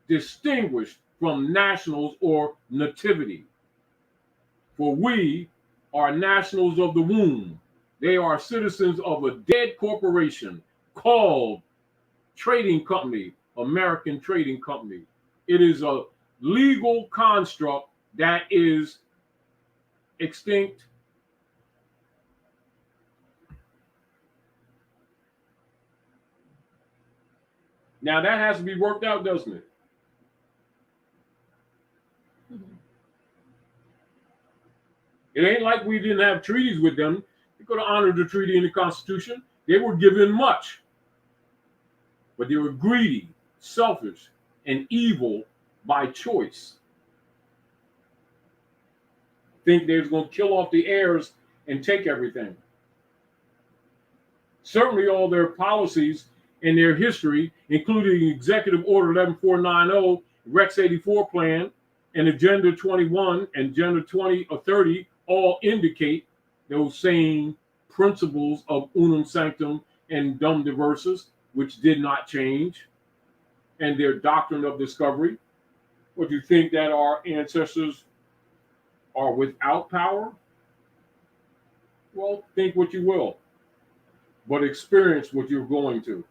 C: distinguished from nationals or nativity. For we are nationals of the womb. They are citizens of a dead corporation called Trading Company, American Trading Company. It is a legal construct that is extinct. Now that has to be worked out, doesn't it? It ain't like we didn't have treaties with them. They could have honored the treaty and the Constitution. They were given much. But they were greedy, selfish, and evil by choice. Think they was going to kill off the heirs and take everything. Certainly all their policies and their history, including Executive Order 11490, Rex 84 Plan, and Agenda 21 and Agenda 20 or 30 all indicate those same principles of unum sanctum and dum diversas, which did not change, and their doctrine of discovery. Would you think that our ancestors are without power? Well, think what you will, but experience what you're going to.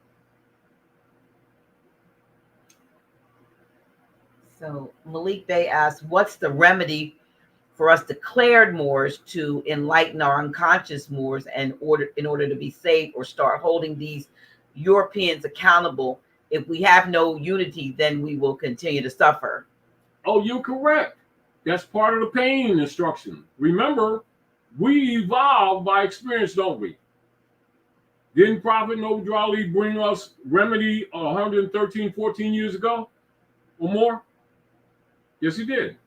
B: So Malik Bey asks, what's the remedy for us declared Moors to enlighten our unconscious Moors in order to be saved, or start holding these Europeans accountable? If we have no unity, then we will continue to suffer.
C: Oh, you're correct. That's part of the pain instruction. Remember, we evolve by experience, don't we? Didn't Prophet Noble Ali bring us remedy 113, 14 years ago or more? Yes, he did.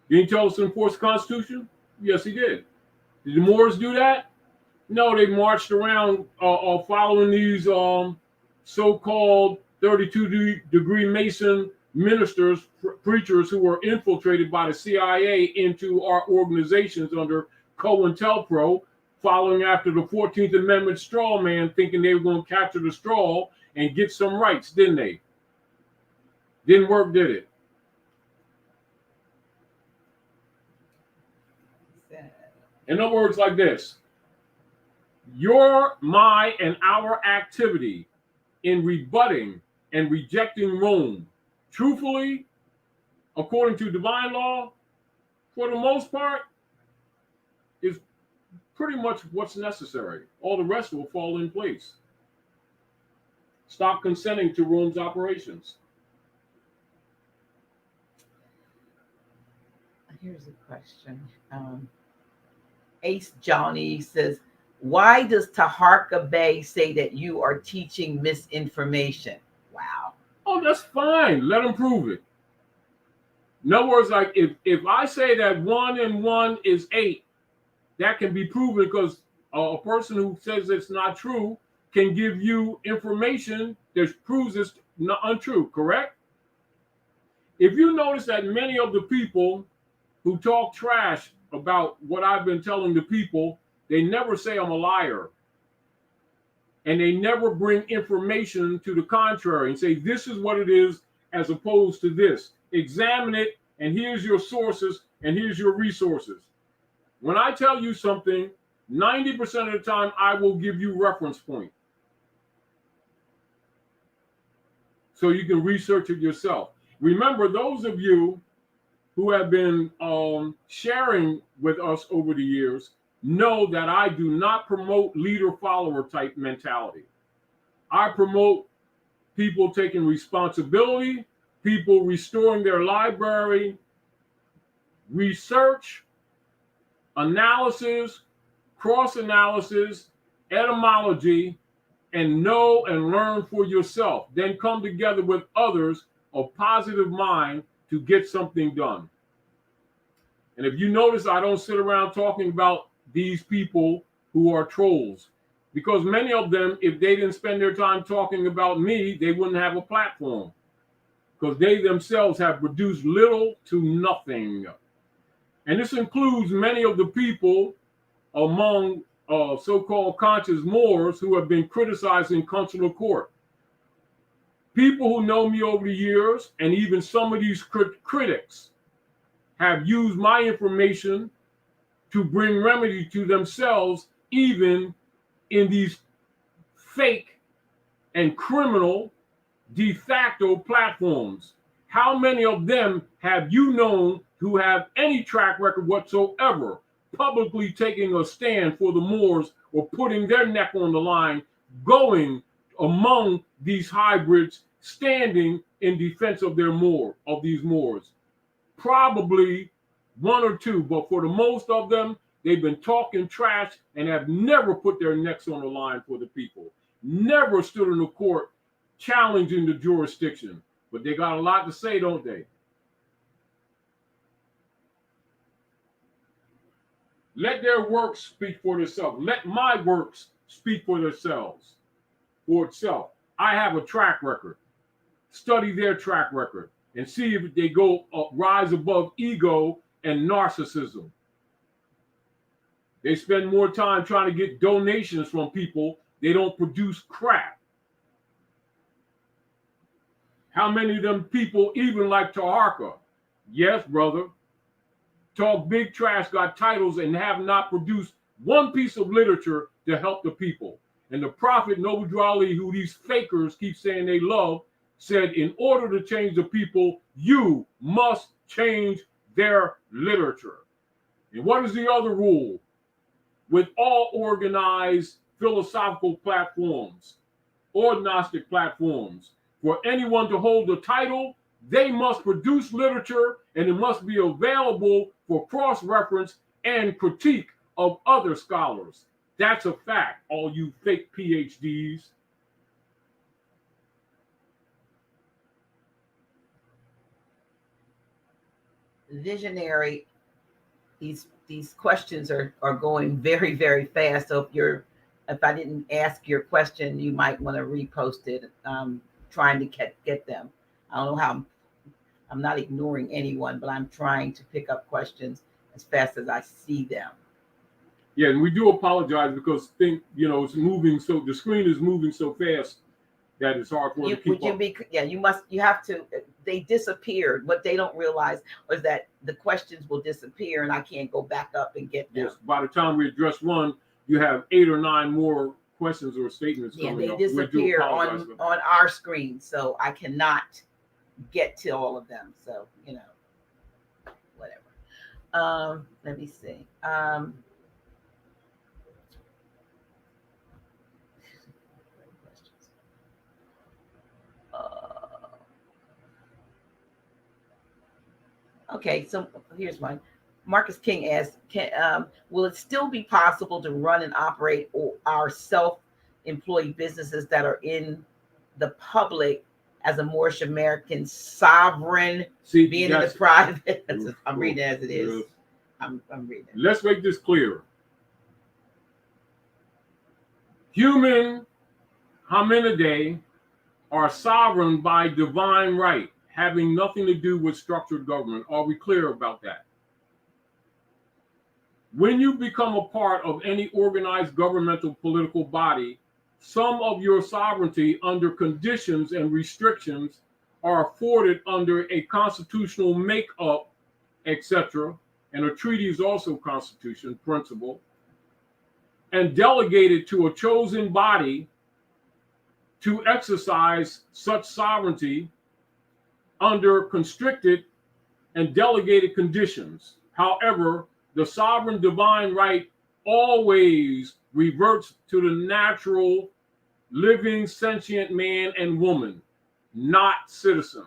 C: Didn't he tell us to enforce the Constitution? Yes, he did. Did the Moors do that? No, they marched around following these so-called 32-degree Mason ministers, preachers who were infiltrated by the CIA into our organizations under COINTELPRO, following after the 14th Amendment straw man, thinking they were going to capture the straw and get some rights, didn't they? Didn't work, did it? In other words, like this: your, my, and our activity in rebutting and rejecting Rome, truthfully, according to divine law, for the most part, is pretty much what's necessary. All the rest will fall in place. Stop consenting to Rome's operations.
B: Here's a question. Ace Johnny says, why does Taharka Bey say that you are teaching misinformation? Wow.
C: Oh, that's fine. Let them prove it. In other words, like if I say that 1 and 1 is 8, that can be proven because a person who says it's not true can give you information that proves it's not untrue, correct? If you notice that many of the people who talk trash about what I've been telling the people, they never say I'm a liar. And they never bring information to the contrary and say, this is what it is as opposed to this. Examine it, and here's your sources, and here's your resources. When I tell you something, 90% of the time, I will give you reference point. So you can research it yourself. Remember, those of you who have been sharing with us over the years know that I do not promote leader-follower type mentality. I promote people taking responsibility, people restoring their library, research, analysis, cross-analysis, etymology, and know and learn for yourself. Then come together with others of positive mind to get something done. And if you notice, I don't sit around talking about these people who are trolls, because many of them, if they didn't spend their time talking about me, they wouldn't have a platform, because they themselves have produced little to nothing. And this includes many of the people among so-called conscious Moors who have been criticized in consular court. People who know me over the years, and even some of these critics, have used my information to bring remedy to themselves, even in these fake and criminal de facto platforms. How many of them have you known who have any track record whatsoever, publicly taking a stand for the Moors or putting their neck on the line, going among these hybrids, standing in defense of these Moors? Probably one or two, but for the most of them, they've been talking trash and have never put their necks on the line for the people, never stood in the court challenging the jurisdiction. But they got a lot to say, don't they? Let their works speak for themselves. Let my works speak for themselves, for itself. I have a track record. Study their track record and see if they go rise above ego and narcissism. They spend more time trying to get donations from people. They don't produce crap. How many of them people even like Taharka? Yes, brother. Talk big trash, got titles, and have not produced one piece of literature to help the people. And the prophet Noble Drew Ali, who these fakers keep saying they love, said, in order to change the people, you must change their literature. And what is the other rule? With all organized philosophical platforms or Gnostic platforms, for anyone to hold the title, they must produce literature, and it must be available for cross-reference and critique of other scholars. That's a fact, all you fake PhDs.
B: Visionary, these questions are going very, very fast. So if I didn't ask your question, you might want to repost it. Trying to get them. I don't know how. I'm not ignoring anyone, but I'm trying to pick up questions as fast as I see them.
C: Yeah, and we do apologize because it's moving so, the screen is moving so fast that it's hard for it to keep up.
B: You have to. They disappeared. What they don't realize is that the questions will disappear, and I can't go back up and get them.
C: Yes, by the time we address one, you have 8 or 9 more questions or statements coming up.
B: They disappear on our screen, so I cannot get to all of them. So whatever. Let me see. Okay, so here's one. Marcus King asked, will it still be possible to run and operate our self-employed businesses that are in the public as a Moorish American sovereign, being in the private? I'm reading it as it is. I'm reading it.
C: Let's make this clear. Human hominidae are sovereign by divine right, having nothing to do with structured government. Are we clear about that? When you become a part of any organized governmental political body, some of your sovereignty under conditions and restrictions are afforded under a constitutional makeup, etc., and a treaty is also constitution principle, and delegated to a chosen body to exercise such sovereignty under constricted and delegated conditions. However, the sovereign divine right always reverts to the natural, living, sentient man and woman, not citizen.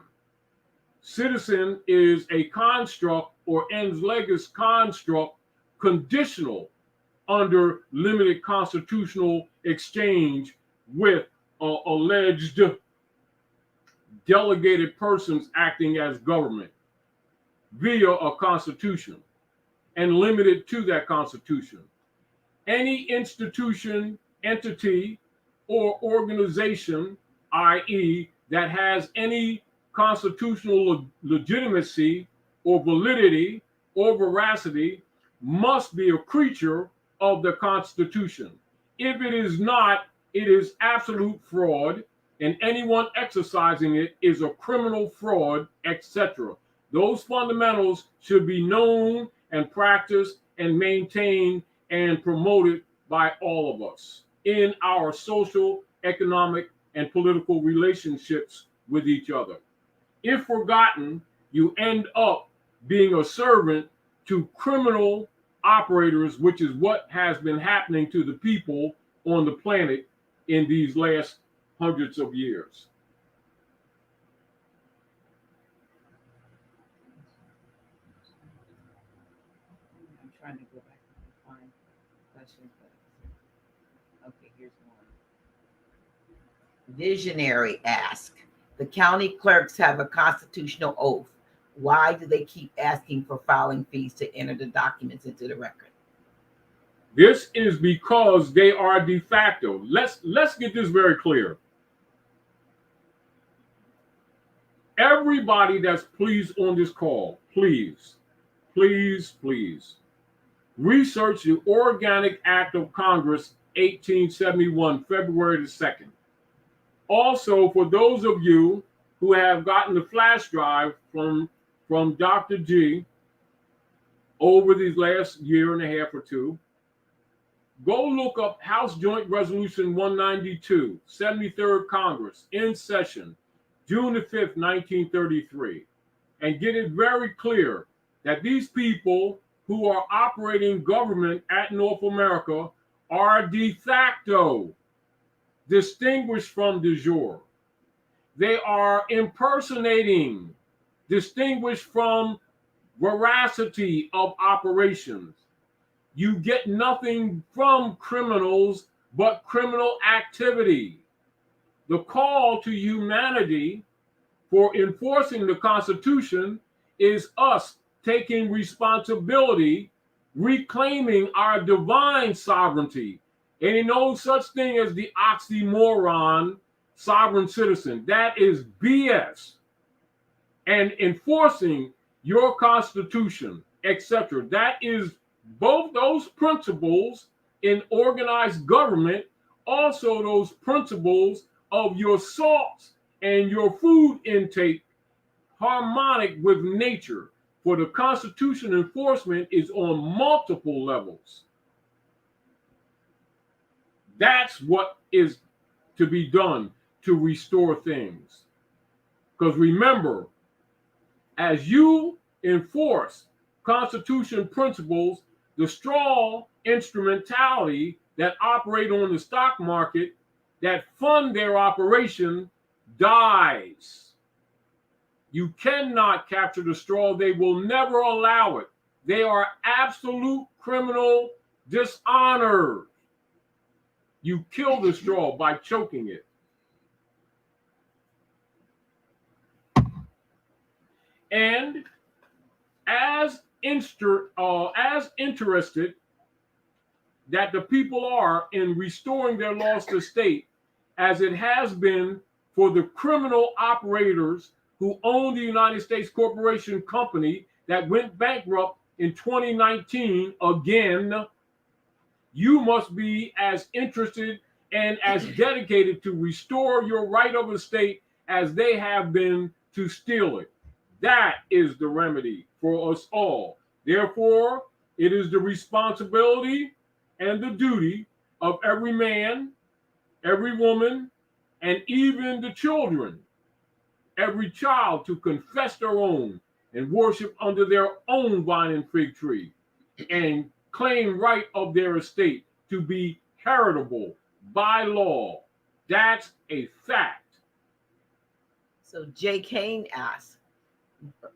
C: Citizen is a construct or ens legis construct conditional under limited constitutional exchange with alleged delegated persons acting as government via a constitution and limited to that constitution. Any institution, entity, or organization, i.e., that has any constitutional legitimacy or validity or veracity must be a creature of the Constitution. If it is not, it is absolute fraud, and anyone exercising it is a criminal fraud, etc. Those fundamentals should be known and practiced and maintained and promoted by all of us in our social, economic, and political relationships with each other. If forgotten, you end up being a servant to criminal operators, which is what has been happening to the people on the planet in these last hundreds of years.
B: I'm trying to go back and find questions. Okay, here's one. Visionary ask, the county clerks have a constitutional oath. Why do they keep asking for filing fees to enter the documents into the record?
C: This is because they are de facto. Let's get this very clear. Everybody that's pleased on this call, please research the Organic Act of Congress 1871, February the 2nd. Also, for those of you who have gotten the flash drive from Dr. G over these last year and a half or two, go look up House Joint Resolution 192, 73rd Congress, in session, June the 5th, 1933, and get it very clear that these people who are operating government at North America are de facto distinguished from de jure. They are impersonating, distinguished from veracity of operations. You get nothing from criminals but criminal activity. The call to humanity for enforcing the Constitution is us taking responsibility, reclaiming our divine sovereignty. And in no such thing as the oxymoron sovereign citizen. That is BS. And enforcing your Constitution, etc. That is both those principles in organized government, also those principles of your salts and your food intake harmonic with nature. For the Constitution enforcement is on multiple levels. That's what is to be done to restore things. Because remember, as you enforce Constitution principles, the straw instrumentality that operate on the stock market that fund their operation dies. You cannot capture the straw. They will never allow it. They are absolute criminal dishonor. You kill the straw by choking it. And as interested that the people are in restoring their lost estate, as it has been for the criminal operators who own the United States Corporation Company that went bankrupt in 2019 again, you must be as interested and as dedicated to restore your right of estate as they have been to steal it. That is the remedy for us all. Therefore, it is the responsibility and the duty of every man, every woman, and even the children, every child, to confess their own and worship under their own vine and fig tree, and claim right of their estate to be heritable by law. That's a fact.
B: So J. Kane asks,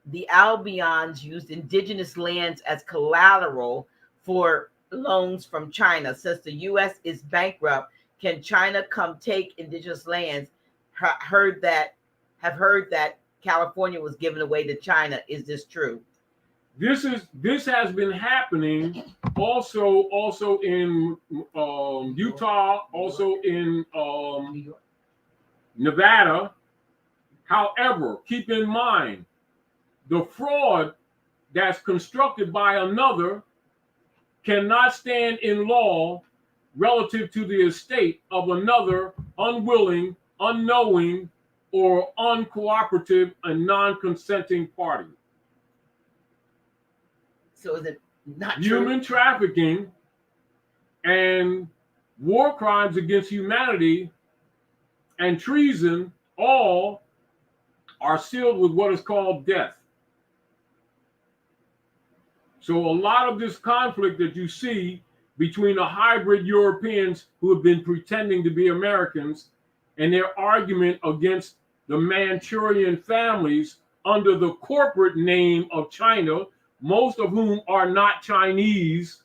B: the Albions used indigenous lands as collateral for loans from China. Since the U.S. is bankrupt, can China come take indigenous lands? Have heard that California was given away to China. Is this true?
C: This has been happening also in Utah, also in Nevada. However, keep in mind, the fraud that's constructed by another cannot stand in law relative to the estate of another unwilling, unknowing, or uncooperative and non-consenting party.
B: So is it not
C: human
B: true?
C: Trafficking and war crimes against humanity and treason all are sealed with what is called death. So a lot of this conflict that you see between the hybrid Europeans who have been pretending to be Americans and their argument against the Manchurian families under the corporate name of China, most of whom are not Chinese.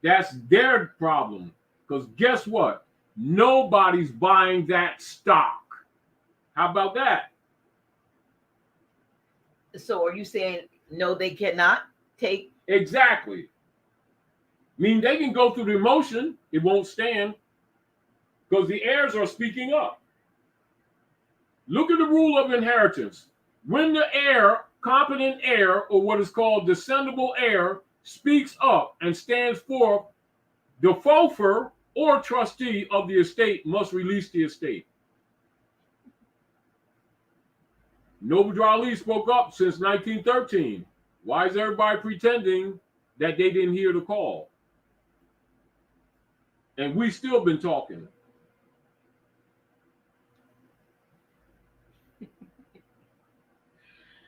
C: That's their problem. Because guess what? Nobody's buying that stock. How about that?
B: So are you saying no, they cannot take?
C: Exactly. I mean, they can go through the emotion. It won't stand because the heirs are speaking up. Look at the rule of inheritance. When the heir, competent heir, or what is called descendable heir, speaks up and stands forth, the FOFR or trustee of the estate must release the estate. Noble Ali spoke up since 1913. Why is everybody pretending that they didn't hear the call? And we still been talking.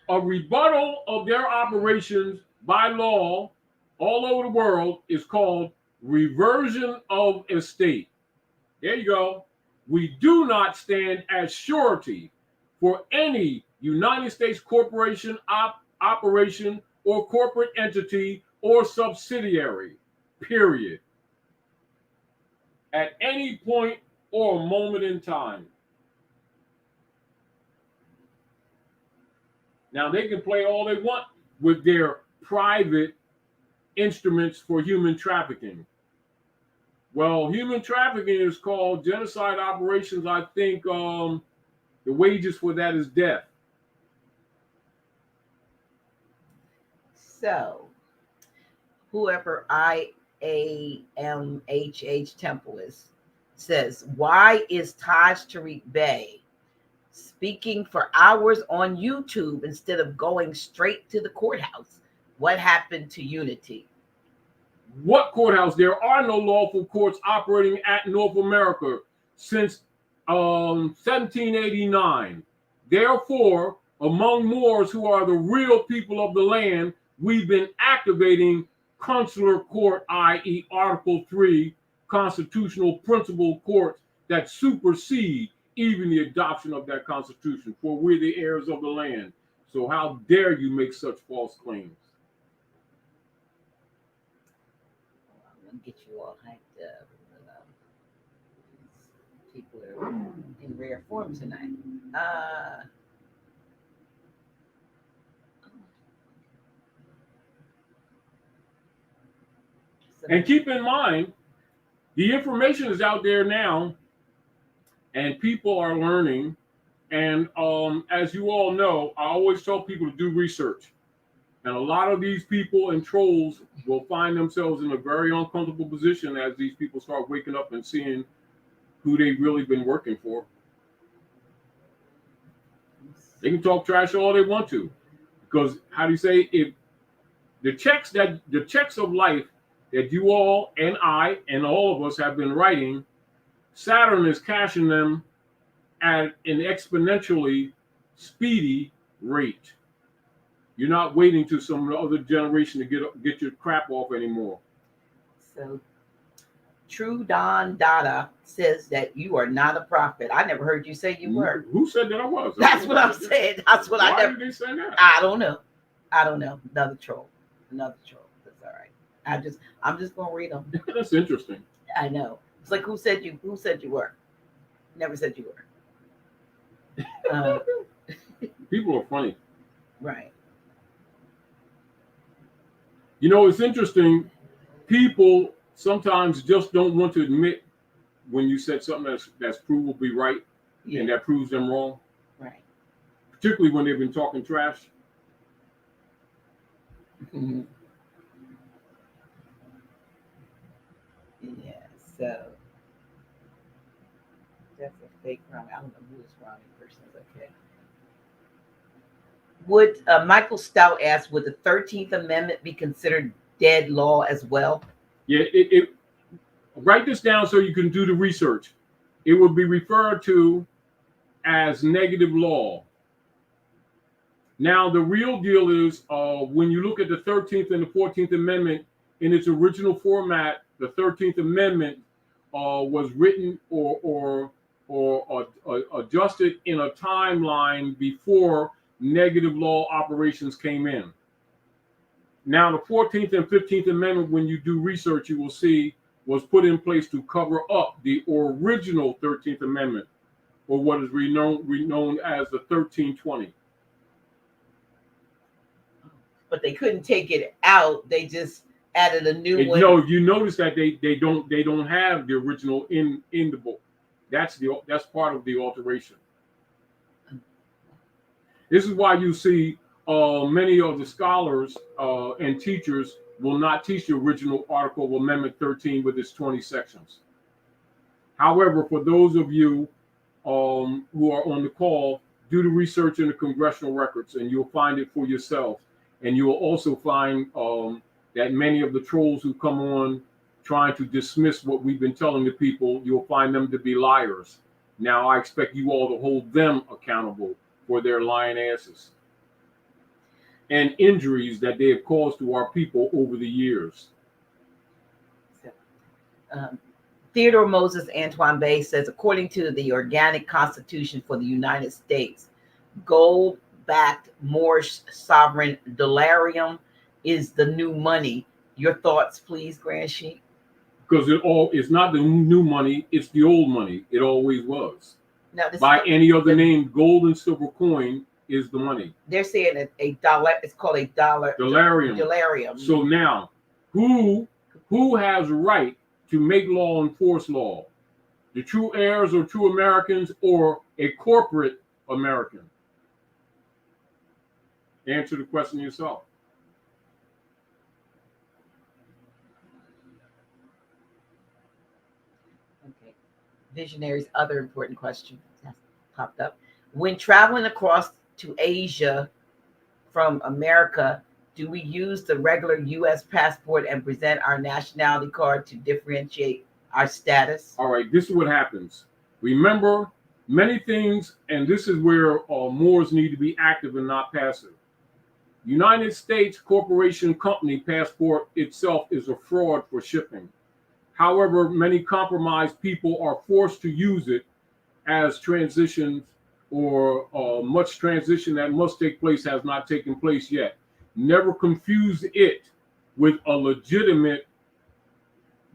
C: A rebuttal of their operations by law all over the world is called reversion of estate. There you go. We do not stand as surety for any United States corporation, operation, or corporate entity or subsidiary, period, at any point or moment in time. Now, they can play all they want with their private instruments for human trafficking. Well, human trafficking is called genocide operations. I think the wages for that is death.
B: So, whoever IAMHH Temple is says, why is Taj Tarik Bey speaking for hours on YouTube instead of going straight to the courthouse? What happened to unity?
C: What courthouse? There are no lawful courts operating at North America since 1789. Therefore, among Moors who are the real people of the land, we've been activating consular court, i.e. Article 3, constitutional principle courts that supersede even the adoption of that Constitution, for we're the heirs of the land. So how dare you make such false claims?
B: I'm gonna get you all hyped up. People are in rare form tonight.
C: And keep in mind, the information is out there now, and people are learning. And as you all know, I always tell people to do research. And a lot of these people and trolls will find themselves in a very uncomfortable position as these people start waking up and seeing who they've really been working for. They can talk trash all they want to, because how do you say, if the checks of life that you all and I and all of us have been writing, Saturn is cashing them at an exponentially speedy rate. You're not waiting to some other generation to get your crap off anymore.
B: So, True Don Dada says that you are not a prophet. I never heard you say you were.
C: Who said that I was?
B: That's what I'm saying. That's what I never.
C: Why did they say that?
B: I don't know. Another troll. That's all right. I'm just gonna read them.
C: That's interesting.
B: I know. It's like, who said you were? Never said you were.
C: People are funny.
B: Right.
C: You know, it's interesting. People sometimes just don't want to admit when you said something that's provably right, and that proves them wrong.
B: Right.
C: Particularly when they've been talking trash.
B: Mm-hmm. Yeah, so that's a fake Romney. I don't know who this Romney person is. Okay. Would Michael Stout ask, would the 13th Amendment be considered dead law as well?
C: Yeah, it write this down so you can do the research. It would be referred to as negative law. Now, the real deal is when you look at the 13th and the 14th Amendment in its original format, the 13th Amendment was written or adjusted in a timeline before negative law operations came in. Now, the 14th and 15th Amendment, when you do research, you will see was put in place to cover up the original 13th Amendment, or what is renowned as the 1320.
B: But they couldn't take it out. They just added a new one.
C: No, you notice that they don't have the original in the book. That's part of the alteration. This is why you see many of the scholars and teachers will not teach the original Article of Amendment 13 with its 20 sections. However, for those of you who are on the call, do the research in the congressional records and you'll find it for yourself. And you will also find that many of the trolls who come on trying to dismiss what we've been telling the people, you'll find them to be liars. Now, I expect you all to hold them accountable for their lying asses and injuries that they have caused to our people over the years.
B: Theodore Moses Antoine Bey says, according to the Organic Constitution for the United States, gold-backed Moorish sovereign dollarium is the new money. Your thoughts, please, Grand Sheik?
C: Because it's not the new money, it's the old money. It always was.
B: Now,
C: by any other name, gold and silver coin is the money.
B: They're saying a dollar. It's called a
C: dollarium.
B: Dollarium.
C: So now, who has right to make law and enforce law? The true heirs or true Americans, or a corporate American? Answer the question yourself.
B: Okay. Visionary's other important question has popped up. When traveling across to Asia from America, do we use the regular U.S. passport and present our nationality card to differentiate our status?
C: All right, this is what happens. Remember, many things, and this is where Moors need to be active and not passive. United States Corporation Company passport itself is a fraud for shipping. However, many compromised people are forced to use it as transitions or much transition that must take place has not taken place yet. Never confuse it with a legitimate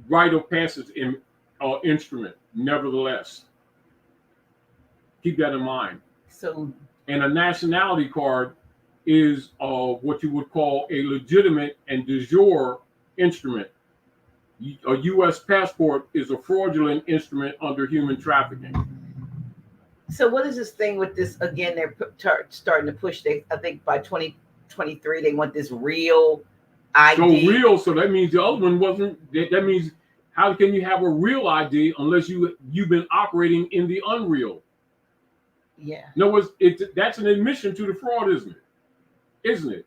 C: rite of passage instrument. Nevertheless, keep that in mind.
B: So,
C: and a nationality card is what you would call a legitimate and de jure instrument. A U.S. passport is a fraudulent instrument under human trafficking.
B: So what is this thing with this? Again, they're starting to push. I think by 2023, they want this real ID.
C: So real. So that means the other one wasn't. That means how can you have a real ID unless you've been operating in the unreal?
B: Yeah.
C: No, that's an admission to the fraud, isn't it? Isn't it?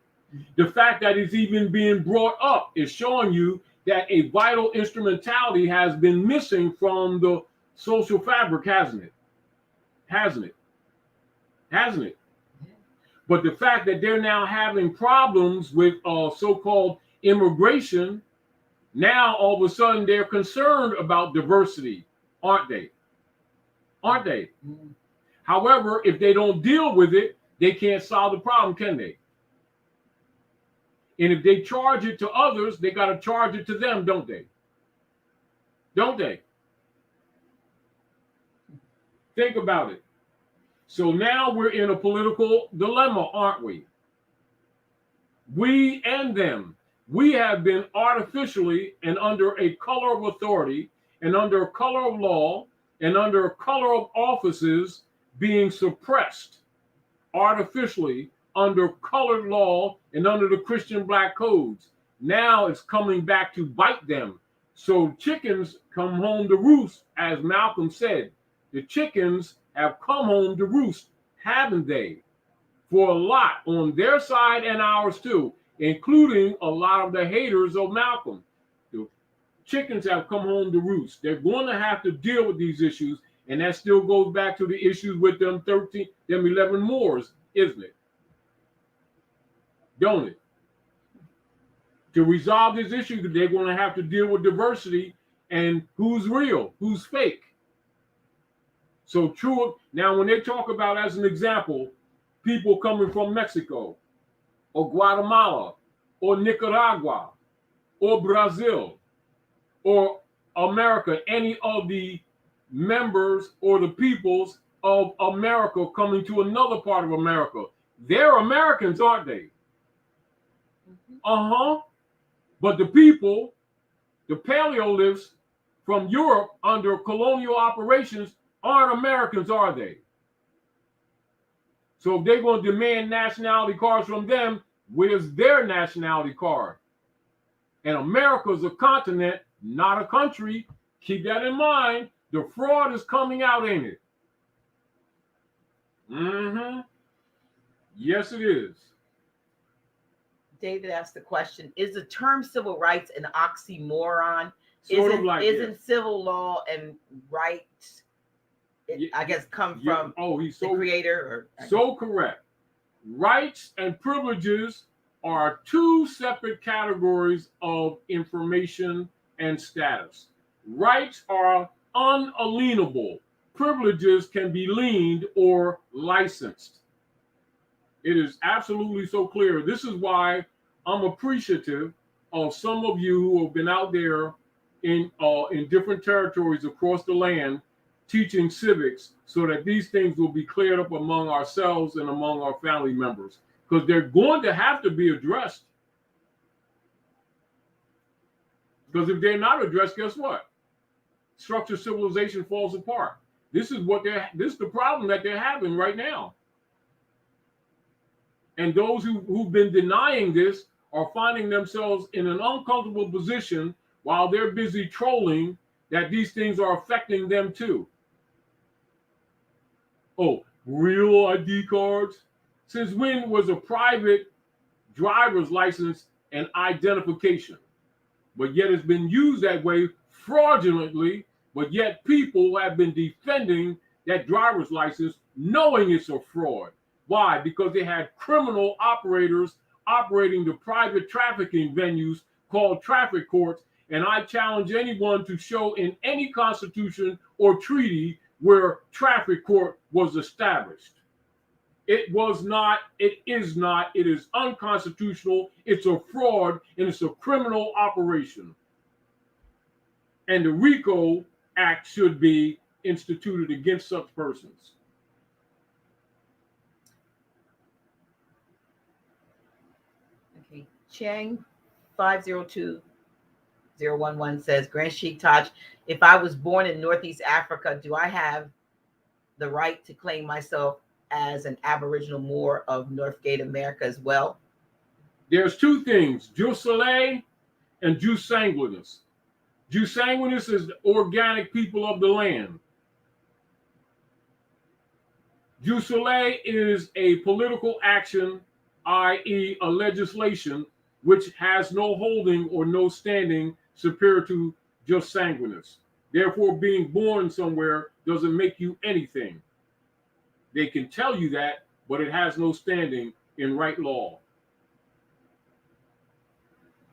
C: The fact that it's even being brought up is showing you that a vital instrumentality has been missing from the social fabric, hasn't it? Hasn't it? Hasn't it? But the fact that they're now having problems with so-called immigration, now all of a sudden they're concerned about diversity, aren't they? Aren't they? Mm-hmm. However, if they don't deal with it, they can't solve the problem, can they? And if they charge it to others, they got to charge it to them, don't they? Don't they? Think about it. So now we're in a political dilemma, aren't we? We and them. We have been artificially and under a color of authority and under a color of law and under a color of offices being suppressed artificially under colored law and under the Christian black codes. Now it's coming back to bite them. So chickens come home to roost, as Malcolm said. The chickens have come home to roost, haven't they? For a lot on their side and ours too, including a lot of the haters of Malcolm. The chickens have come home to roost. They're going to have to deal with these issues, and that still goes back to the issues with them 11 Moors, isn't it? Don't it? To resolve this issue, they're going to have to deal with diversity and who's real, who's fake. So true. Now, when they talk about, as an example, people coming from Mexico or Guatemala or Nicaragua or Brazil or America, any of the members or the peoples of America coming to another part of America, they're Americans, aren't they? But the people, the Paleoliths from Europe under colonial operations aren't Americans, are they? So if they're going to demand nationality cards from them, where's their nationality card? And America's a continent, not a country. Keep that in mind. The fraud is coming out, ain't it? Yes, it is.
B: David asked the question, is the term civil rights an oxymoron? Isn't civil law and rights, I guess, come from the creator?
C: So correct. Rights and privileges are two separate categories of information and status. Rights are unalienable. Privileges can be liened or licensed. It is absolutely so clear. This is why I'm appreciative of some of you who have been out there in different territories across the land teaching civics, so that these things will be cleared up among ourselves and among our family members, because they're going to have to be addressed. Because if they're not addressed, guess what? Structured civilization falls apart. This is the problem that they're having right now. And those who've been denying this are finding themselves in an uncomfortable position while they're busy trolling that these things are affecting them too. Oh, real ID cards? Since when was a private driver's license an identification? But yet it's been used that way fraudulently, but yet people have been defending that driver's license knowing it's a fraud. Why? Because they had criminal operators operating the private trafficking venues called traffic courts. And I challenge anyone to show in any constitution or treaty where traffic court was established. It was not, it is not, it is unconstitutional, it's a fraud, and it's a criminal operation. And the RICO Act should be instituted against such persons.
B: Okay. Chang 502011 says, Grand Sheik Taj, if I was born in Northeast Africa, do I have the right to claim myself as an Aboriginal Moor of Northgate America as well?
C: There's two things, jus soleil and jus sanguinis. Jus sanguinis is the organic people of the land. Jus soleil is a political action, i.e. a legislation, which has no holding or no standing superior to jus sanguinis. Therefore, being born somewhere doesn't make you anything. They can tell you that, but it has no standing in right law.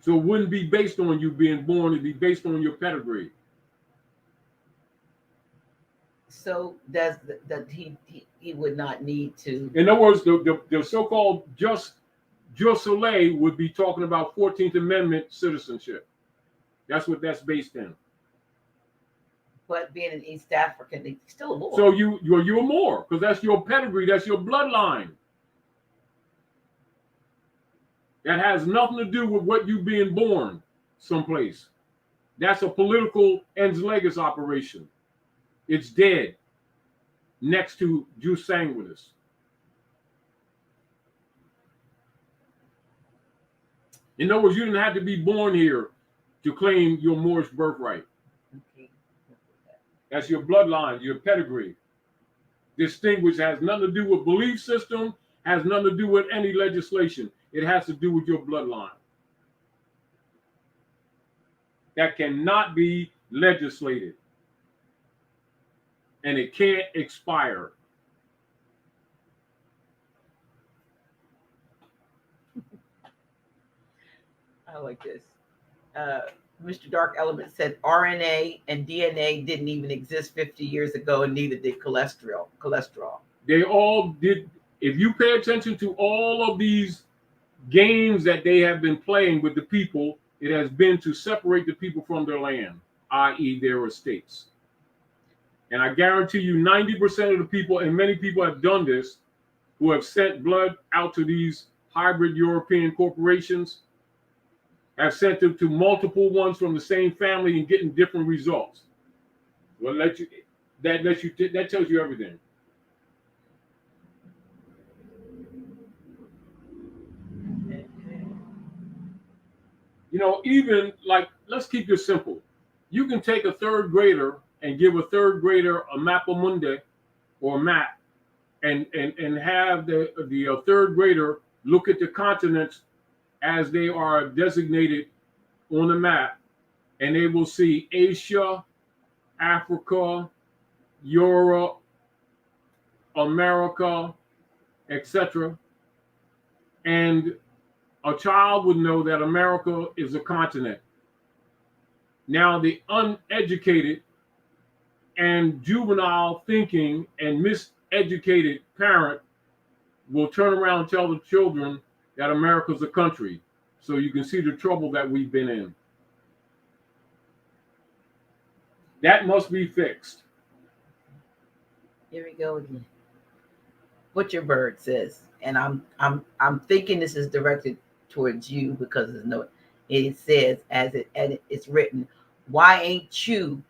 C: So it wouldn't be based on you being born, it'd be based on your pedigree.
B: So does that he would not need to.
C: In other words, the so-called jus soleil would be talking about 14th Amendment citizenship. That's what that's based in.
B: But being an East African, he's still a Moor.
C: So you're a Moor, because that's your pedigree, that's your bloodline. That has nothing to do with what you being born someplace. That's a political ens legis operation. It's dead next to jus sanguinis. In other words, you didn't have to be born here to claim your Moorish birthright.
B: Okay.
C: That's your bloodline, your pedigree. Distinguished, has nothing to do with belief system, has nothing to do with any legislation. It has to do with your bloodline. That cannot be legislated. And it can't expire.
B: I like this. Mr. Dark Element said RNA and DNA didn't even exist 50 years ago, and neither did cholesterol.
C: They all did. If you pay attention to all of these games that they have been playing with the people, it has been to separate the people from their land, i.e. their estates. And I guarantee you 90% of the people, and many people have done this, who have sent blood out to these hybrid European corporations, have sent them to multiple ones from the same family and getting different results. Well, that tells you everything. You know, even like, let's keep this simple. You can take a third grader and give a third grader a mappamundi or a map, and have the third grader look at the continents as they are designated on the map, and they will see Asia, Africa, Europe, America, etc. And a child would know that America is a continent. Now, the uneducated and juvenile thinking and miseducated parent will turn around and tell the children that America's a country. So you can see the trouble that we've been in. That must be fixed.
B: Here we go again. Butcher Bird says, and I'm thinking this is directed towards you because it says as it's written, why ain't you,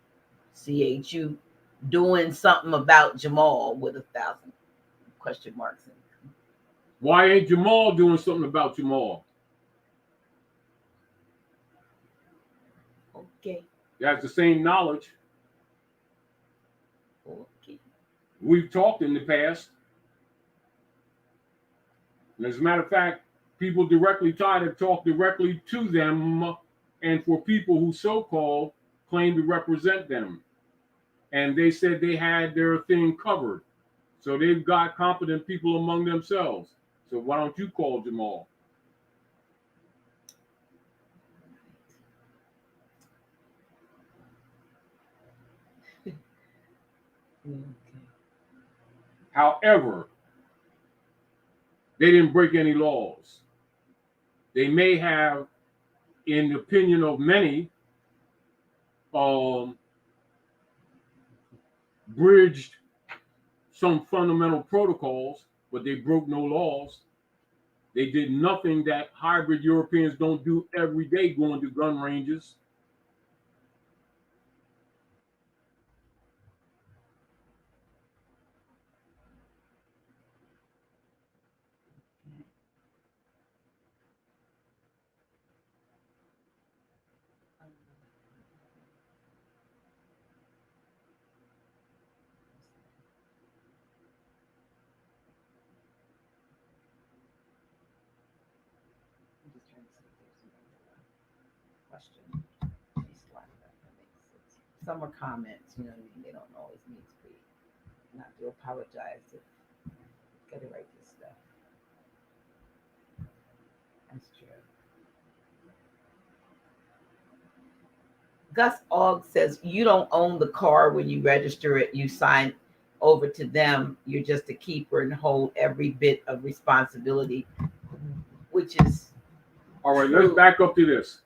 B: CHU, doing something about Jamal with 1,000 question marks?
C: Why ain't Jamal doing something about Jamal?
B: Okay.
C: That's the same knowledge.
B: Okay.
C: We've talked in the past. And as a matter of fact, people directly try to talk directly to them, and for people who so-called claim to represent them. And they said they had their thing covered. So they've got competent people among themselves. So why don't you call Jamal?
B: Okay.
C: However, they didn't break any laws. They may have, in the opinion of many, bridged some fundamental protocols, but they broke no laws. They did nothing that hybrid Europeans don't do every day, going to gun ranges.
B: I'm just trying to see if there's another question. That makes sense. Some are comments, you know what I mean? They don't always need to be. Not to apologize if gotta write this stuff. That's true. Gus Ogg says you don't own the car when you register it. You sign over to them. You're just a keeper and hold every bit of responsibility, which is
C: All right,
B: true.
C: let's back up to this.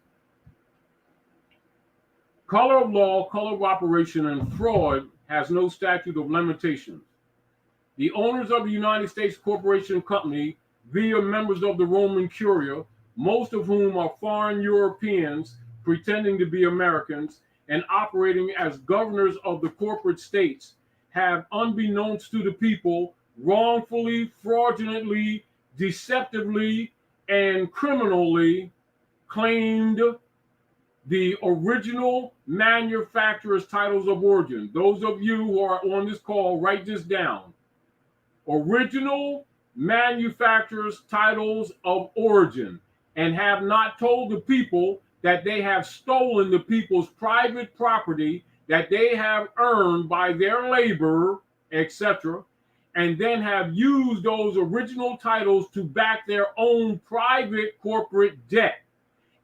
C: Color of law, color of operation, and fraud has no statute of limitations. The owners of the United States Corporation Company, via members of the Roman Curia, most of whom are foreign Europeans pretending to be Americans and operating as governors of the corporate states, have, unbeknownst to the people, wrongfully, fraudulently, deceptively, and criminally claimed the original manufacturer's titles of origin. Those of you who are on this call, write this down. Original manufacturer's titles of origin, and have not told the people that they have stolen the people's private property that they have earned by their labor, etc., and then have used those original titles to back their own private corporate debt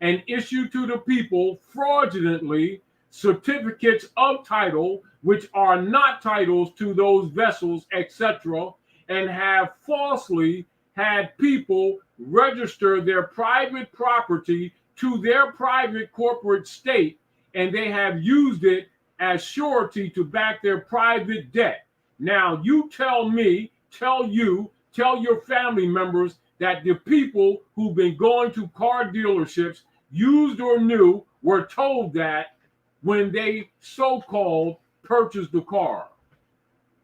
C: and issue to the people fraudulently certificates of title, which are not titles to those vessels, etc., and have falsely had people register their private property to their private corporate state, and they have used it as surety to back their private debt. Now, you tell me, tell you, tell your family members that the people who've been going to car dealerships, used or new, were told that when they so-called purchased the car.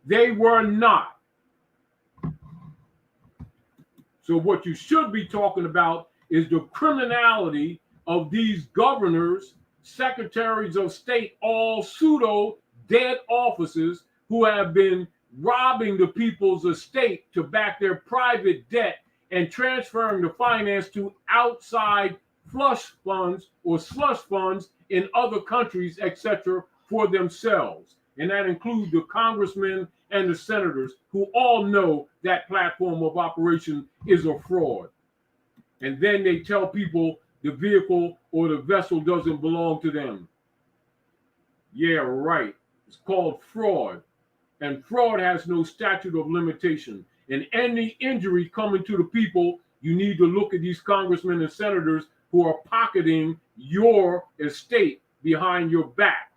C: They were not. So what you should be talking about is the criminality of these governors, secretaries of state, all pseudo dead offices who have been robbing the people's estate to back their private debt and transferring the finance to outside flush funds or slush funds in other countries, etc., for themselves. And that includes the congressmen and the senators, who all know that platform of operation is a fraud. And then they tell people the vehicle or the vessel doesn't belong to them. Yeah, right. It's called fraud. And fraud has no statute of limitation. And any injury coming to the people, you need to look at these congressmen and senators who are pocketing your estate behind your back.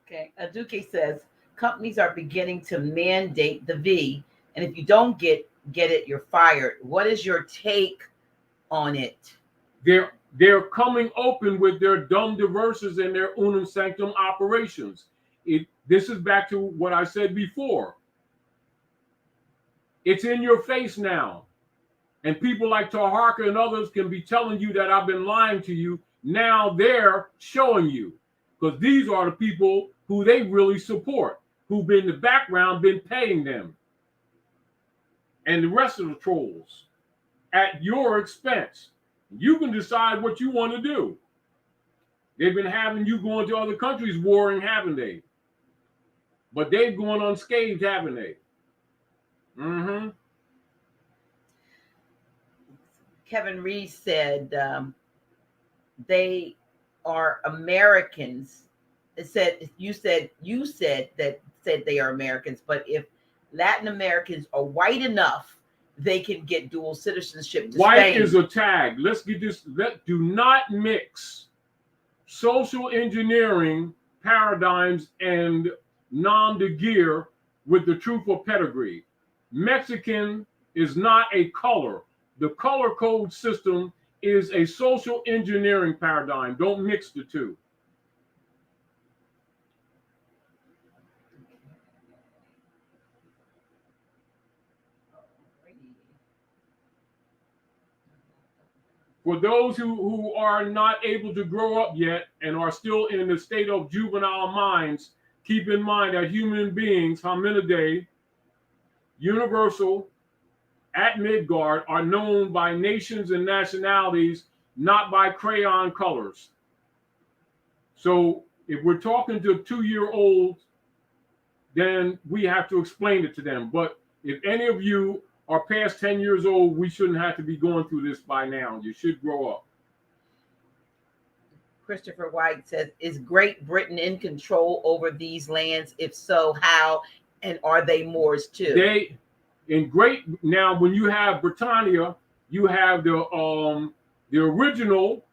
B: Okay, Aduke says companies are beginning to mandate the V, and if you don't get it, you're fired. What is your take on it?
C: They're coming open with their dumb diverses and their unum sanctum operations. This is back to what I said before. It's in your face now. And people like Taharka and others can be telling you that I've been lying to you. Now they're showing you. Because these are the people who they really support, who've been in the background, been paying them. And the rest of the trolls at your expense. You can decide what you want to do. They've been having you going to other countries warring, haven't they? But they've gone unscathed, haven't they? Mm-hmm.
B: Kevin Reese said they are Americans you said that said they are Americans, but if Latin Americans are white enough, they can get dual citizenship to
C: White
B: Spain.
C: is a tag. Let's get this. Do not mix social engineering paradigms and nom de guerre with the truth of pedigree. Mexican is not a color. The color code system is a social engineering paradigm. Don't mix the two. For those who are not able to grow up yet and are still in the state of juvenile minds, keep in mind that human beings, hominidae, universal, at Midgard, are known by nations and nationalities, not by crayon colors. So if we're talking to 2-year-olds, then we have to explain it to them. But if any of you are past 10 years old, we shouldn't have to be going through this by now. You should grow up.
B: Christopher White says, is Great Britain in control over these lands? If so, how? And are they Moors too?
C: Now when you have Britannia, you have the original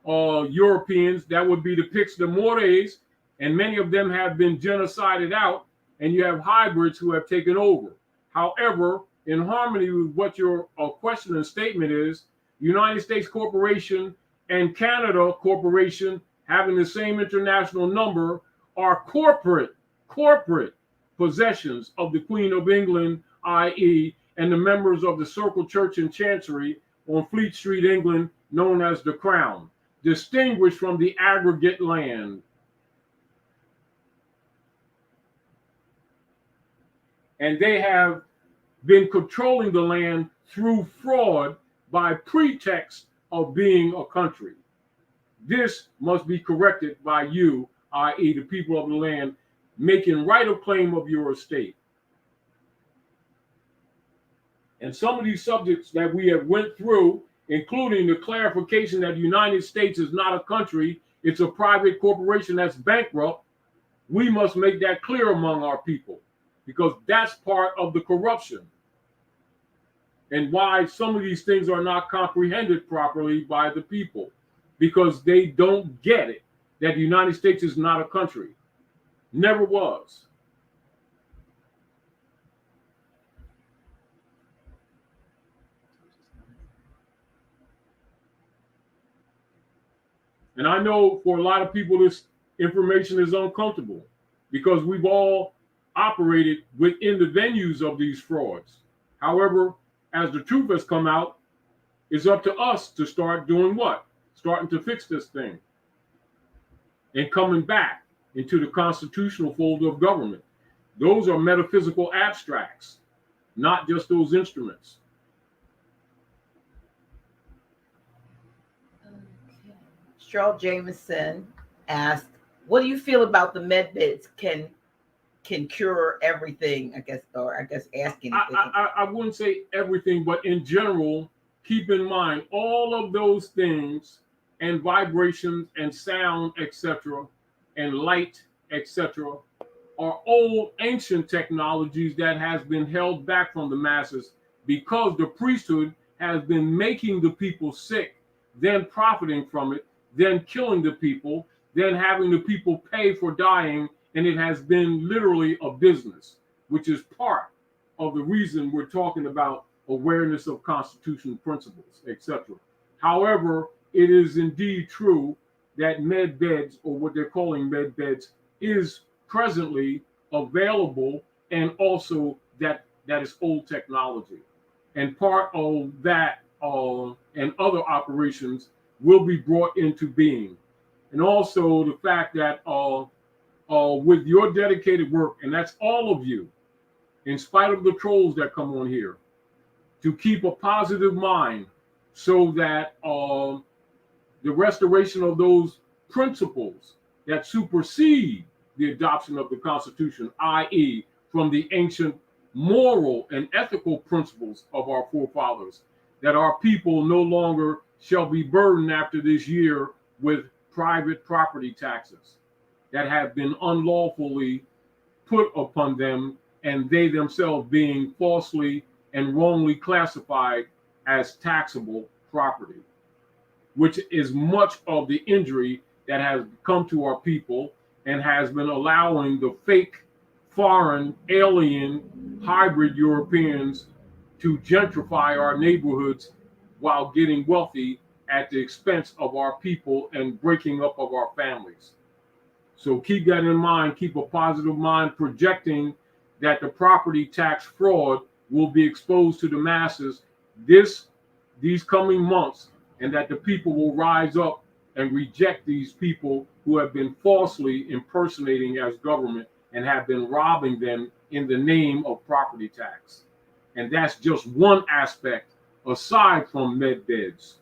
C: Europeans, that would be the Picts, the Moors, and many of them have been genocided out, and you have hybrids who have taken over. However, in harmony with what your question and statement is, United States Corporation and Canada Corporation, having the same international number, are corporate possessions of the Queen of England, i.e., and the members of the Circle Church and Chancery on Fleet Street, England, known as the Crown, distinguished from the aggregate land. And they have been controlling the land through fraud by pretext of being a country. This must be corrected by you, i.e., the people of the land, making right of claim of your estate. And some of these subjects that we have went through, including the clarification that the United States is not a country, it's a private corporation that's bankrupt, we must make that clear among our people, because that's part of the corruption and why some of these things are not comprehended properly by the people, because they don't get it, that the United States is not a country. Never was. And I know for a lot of people, this information is uncomfortable because we've all operated within the venues of these frauds. However, as the truth has come out, it's up to us to start doing what? Starting to fix this thing and coming back into the constitutional fold of government. Those are metaphysical abstracts, not just those instruments.
B: Okay. Cheryl Jameson asked, what do you feel about the med beds can cure everything, I guess asking.
C: I wouldn't say everything, but in general, keep in mind all of those things and vibrations and sound, etc., and light, etc., are old ancient technologies that has been held back from the masses because the priesthood has been making the people sick, then profiting from it, then killing the people, then having the people pay for dying. And it has been literally a business, which is part of the reason we're talking about awareness of constitutional principles, etc. However, it is indeed true that med beds, or what they're calling med beds, is presently available, and also that is old technology. And part of that and other operations will be brought into being. And also the fact that with your dedicated work, and that's all of you, in spite of the trolls that come on here, to keep a positive mind so that the restoration of those principles that supersede the adoption of the Constitution, i.e., from the ancient moral and ethical principles of our forefathers, that our people no longer shall be burdened after this year with private property taxes. that have been unlawfully put upon them, and they themselves being falsely and wrongly classified as taxable property, which is much of the injury that has come to our people and has been allowing the fake, foreign, alien, hybrid Europeans to gentrify our neighborhoods while getting wealthy at the expense of our people and breaking up of our families. So keep that in mind, keep a positive mind, projecting that the property tax fraud will be exposed to the masses these coming months, and that the people will rise up and reject these people who have been falsely impersonating as government and have been robbing them in the name of property tax. And that's just one aspect aside from med beds.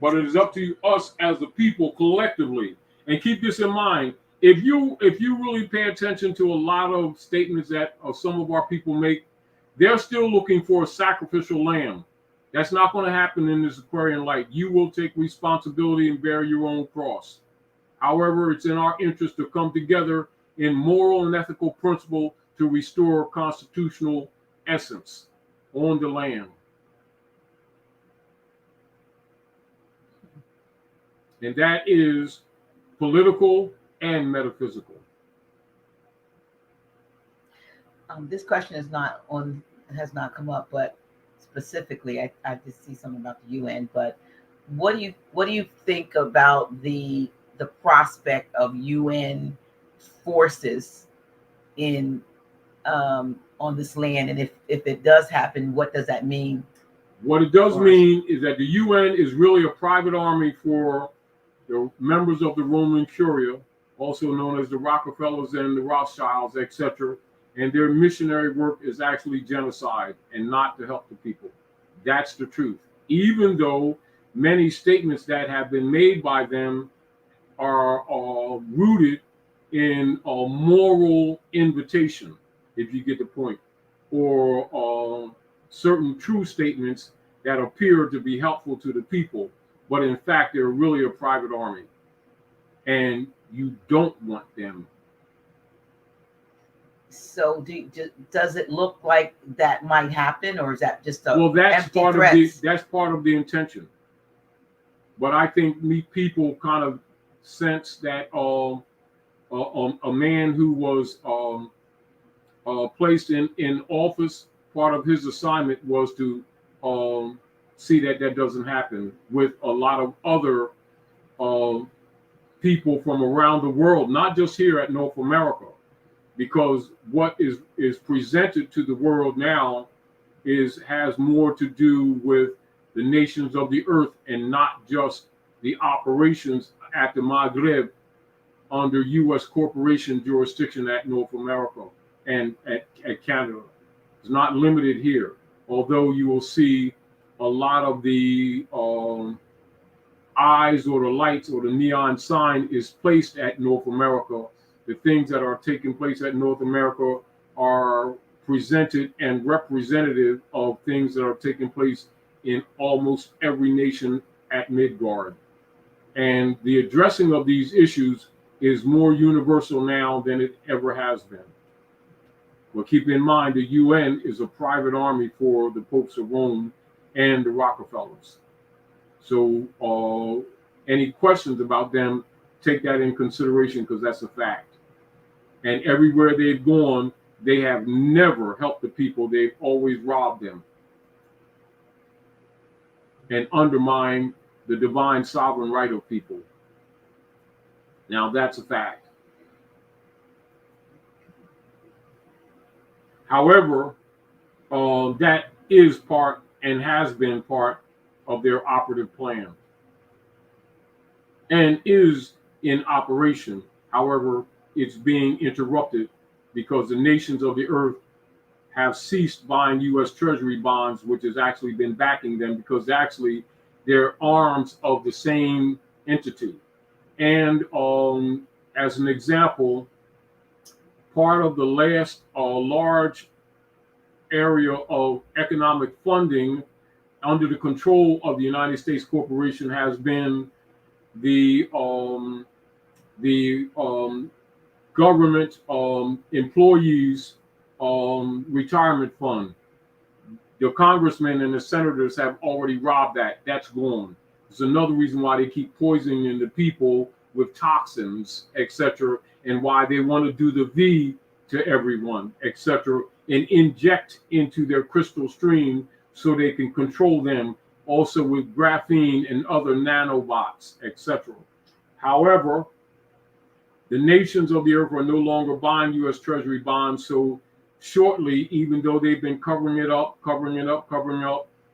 C: But it is up to us as the people collectively. And keep this in mind. If you really pay attention to a lot of statements that some of our people make, they're still looking for a sacrificial lamb. That's not going to happen in this Aquarian light. You will take responsibility and bear your own cross. However, it's in our interest to come together in moral and ethical principle to restore constitutional essence on the land. And that is political and metaphysical.
B: This question has not come up, but specifically, I just see something about the UN. But what do you think about the prospect of UN forces in on this land, and if it does happen, what does that mean?
C: What it does mean is that the UN is really a private army for the members of the Roman Curia, also known as the Rockefellers and the Rothschilds, etc. And their missionary work is actually genocide and not to help the people. That's the truth. Even though many statements that have been made by them are rooted in a moral invitation, if you get the point, or certain true statements that appear to be helpful to the people, but in fact, they're really a private army, and you don't want them.
B: So, does it look like that might happen, or is that just a
C: that's
B: empty
C: part
B: threats?
C: of that's part of the intention. But I think people kind of sense that a man who was placed in office, part of his assignment was to see that doesn't happen with a lot of other people from around the world, not just here at North America, because what is presented to the world now has more to do with the nations of the earth and not just the operations at the Maghreb under U.S. corporation jurisdiction at North America and at Canada. It's not limited here, although you will see a lot of the eyes or the lights or the neon sign is placed at North America. The things that are taking place at North America are presented and representative of things that are taking place in almost every nation at Midgard. And the addressing of these issues is more universal now than it ever has been. But keep in mind, the UN is a private army for the popes of Rome and the Rockefellers. So any questions about them, take that in consideration, because that's a fact. And everywhere they've gone, they have never helped the people. They've always robbed them and undermined the divine sovereign right of people. Now, that's a fact. However, that is part and has been part of their operative plan and is in operation. However, it's being interrupted because the nations of the earth have ceased buying U.S. Treasury bonds, which has actually been backing them, because actually they're arms of the same entity. And as an example, part of the last large area of economic funding under the control of the United States corporation has been the government employees retirement fund. The congressmen and the senators have already robbed that. That's gone. It's another reason why they keep poisoning the people with toxins, etc., and why they want to do the V to everyone, etc., and inject into their crystal stream so they can control them, also with graphene and other nanobots, etc. However, the nations of the earth are no longer buying U.S. Treasury bonds, so shortly, even though they've been covering it up,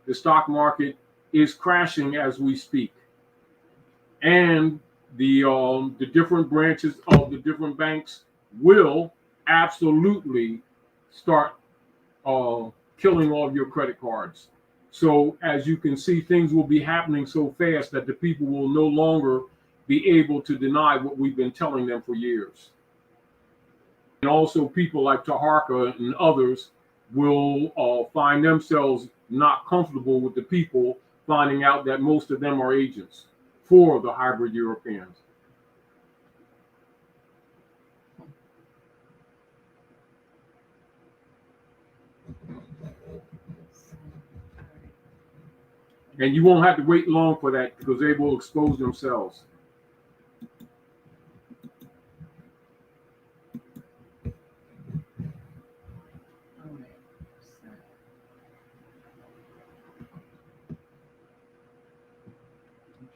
C: the stock market is crashing as we speak. And the different branches of the different banks will absolutely start killing all of your credit cards. So as you can see, things will be happening so fast that the people will no longer be able to deny what we've been telling them for years. And also people like Taharka and others will find themselves not comfortable with the people finding out that most of them are agents for the hybrid Europeans. And you won't have to wait long for that because they will expose themselves.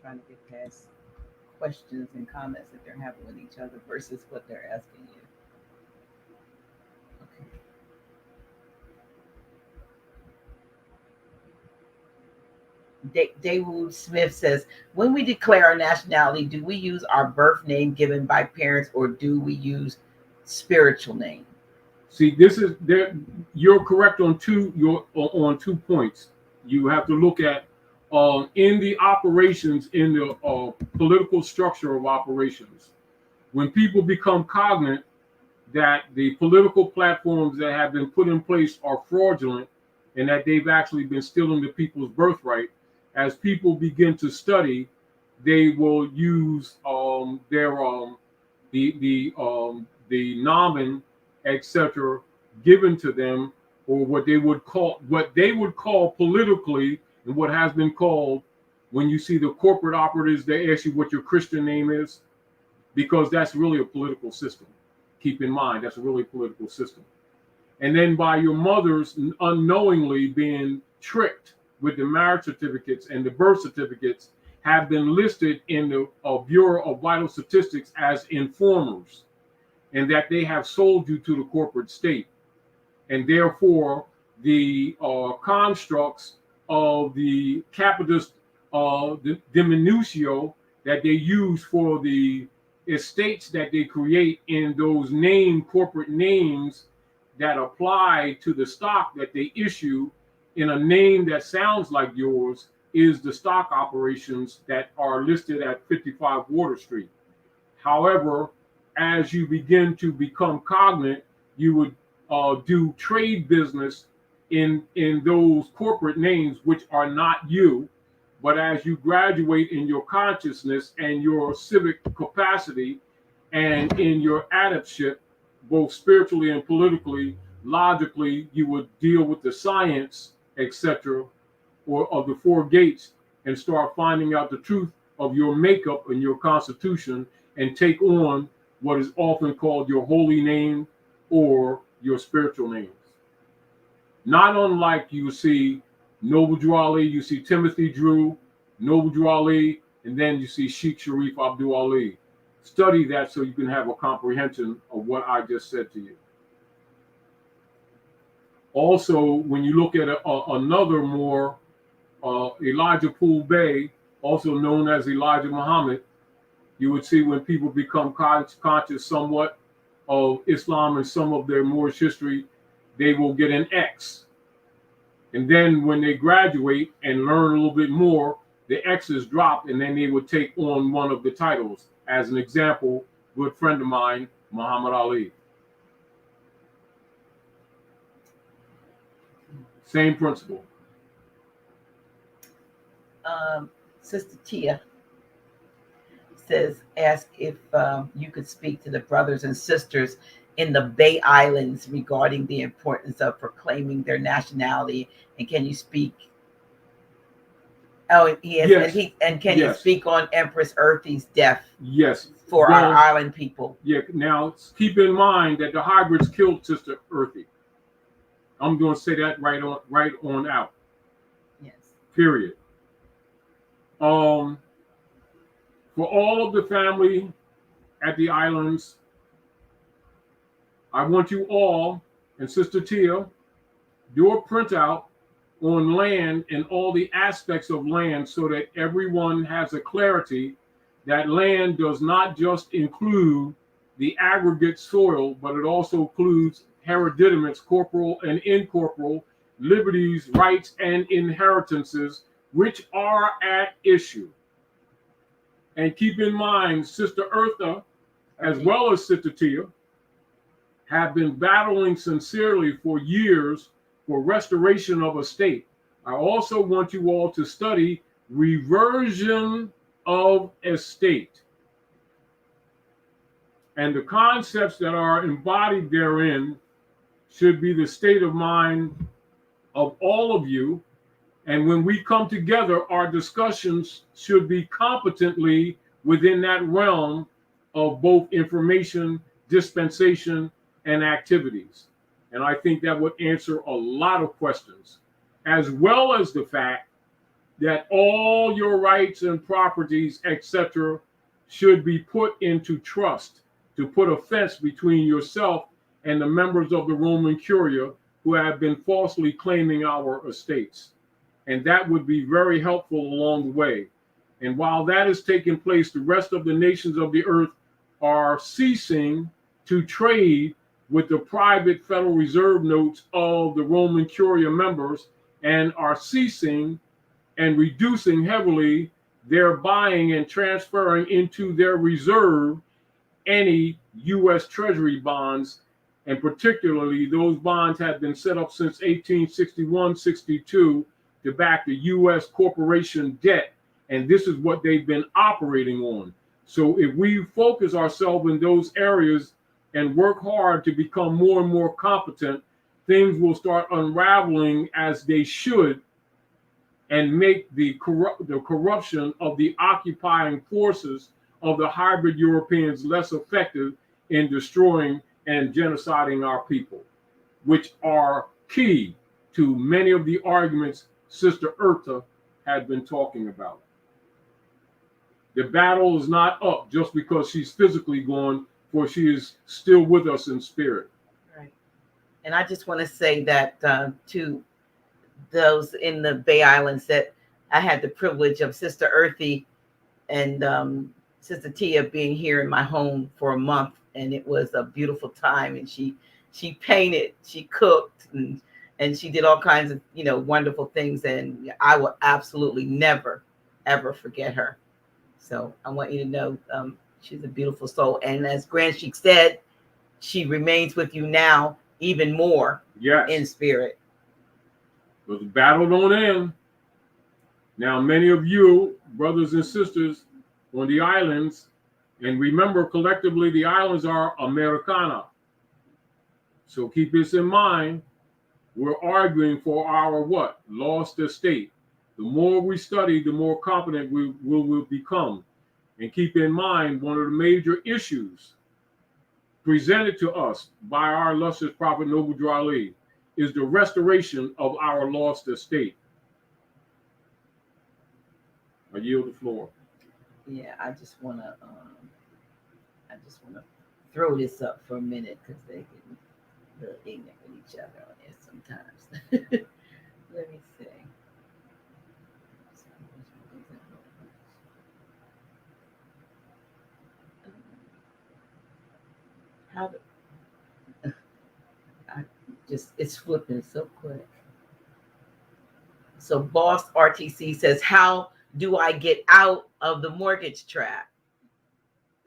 B: Trying to get past questions and comments that they're having with each other versus what they're asking you. Okay. Dawood Smith says, when we declare our nationality, do we use our birth name given by parents or do we use spiritual name?
C: See, this is there. You're correct on two points. You have to look at in the operations, in the political structure of operations, when people become cognizant that the political platforms that have been put in place are fraudulent and that they've actually been stealing the people's birthright, as people begin to study, they will use the nomen, etc., given to them, or what they would call politically, and what has been called, when you see the corporate operatives, they ask you what your Christian name is, because that's really a political system. Keep in mind, that's a really political system. And then by your mothers unknowingly being tricked with the marriage certificates and the birth certificates, have been listed in the Bureau of Vital Statistics as informers, and that they have sold you to the corporate state. And therefore, the constructs of the capitalist the diminutio that they use for the estates that they create in those corporate names that apply to the stock that they issue in a name that sounds like yours is the stock operations that are listed at 55 Water Street. However, as you begin to become cognate, you would do trade business in those corporate names, which are not you. But as you graduate in your consciousness and your civic capacity and in your adeptship, both spiritually and politically, logically, you would deal with the science, etc., or of the four gates, and start finding out the truth of your makeup and your constitution, and take on what is often called your holy name or your spiritual names. Not unlike you see Noble Drew Ali, you see Timothy Drew, Noble Drew Ali, and then you see Sheikh Sharif Abdul Ali. Study that so you can have a comprehension of what I just said to you. Also, when you look at another more Elijah Poole Bey, also known as Elijah Muhammad, you would see when people become conscious somewhat of Islam and some of their Moorish history, they will get an X. And then when they graduate and learn a little bit more, the X's drop, and then they would take on one of the titles. As an example, good friend of mine, Muhammad Ali. Same principle.
B: Sister Tia ask if you could speak to the brothers and sisters in the Bay Islands regarding the importance of proclaiming their nationality, and can you speak? Oh,
C: Yes.
B: and can you speak on Empress Earthy's death?
C: Yes.
B: For our island people.
C: Yeah. Now keep in mind that the hybrids killed Sister Earthy. I'm going to say that right on out.
B: Yes.
C: Period. For all of the family at the islands, I want you all, and Sister Tia, do a printout on land and all the aspects of land so that everyone has a clarity that land does not just include the aggregate soil, but it also includes hereditaments, corporal and incorporal, liberties, rights, and inheritances, which are at issue. And keep in mind, Sister Eartha, as well as Sister Tia, have been battling sincerely for years for restoration of a state. I also want you all to study reversion of estate. And the concepts that are embodied therein should be the state of mind of all of you. And when we come together, our discussions should be competently within that realm of both information, dispensation, and activities. And I think that would answer a lot of questions, as well as the fact that all your rights and properties, etc., should be put into trust to put a fence between yourself and the members of the Roman Curia who have been falsely claiming our estates. And that would be very helpful along the way. And while that is taking place, the rest of the nations of the earth are ceasing to trade with the private Federal Reserve notes of the Roman Curia members and are ceasing and reducing heavily their buying and transferring into their reserve any U.S. Treasury bonds. And particularly those bonds have been set up since 1861-62 to back the U.S. corporation debt. And this is what they've been operating on. So if we focus ourselves in those areas and work hard to become more and more competent, things will start unraveling as they should and make the corruption of the occupying forces of the hybrid Europeans less effective in destroying and genociding our people, which are key to many of the arguments Sister Eartha had been talking about. The battle is not up just because she's physically gone, for she is still with us in spirit.
B: Right. And I just want to say that to those in the Bay Islands, that I had the privilege of Sister Earthy and Sister Tia being here in my home for a month, and it was a beautiful time. And she painted, she cooked, and she did all kinds of wonderful things. And I will absolutely never ever forget her. So I want you to know she's a beautiful soul. And as Grand Sheik said, she remains with you now even more in spirit.
C: But the battle don't end. Now, many of you, brothers and sisters on the islands, and remember collectively the islands are Americana. So keep this in mind. We're arguing for our what? Lost estate. The more we study, the more competent we will become. And keep in mind, one of the major issues presented to us by our illustrious Prophet Noble Drew Ali is the restoration of our lost estate. I yield the floor.
B: Yeah, I just wanna throw this up for a minute because they get a little ignorant with each other on this sometimes. Let me see. It's flipping so quick. So Boss RTC says, how do I get out of the mortgage trap?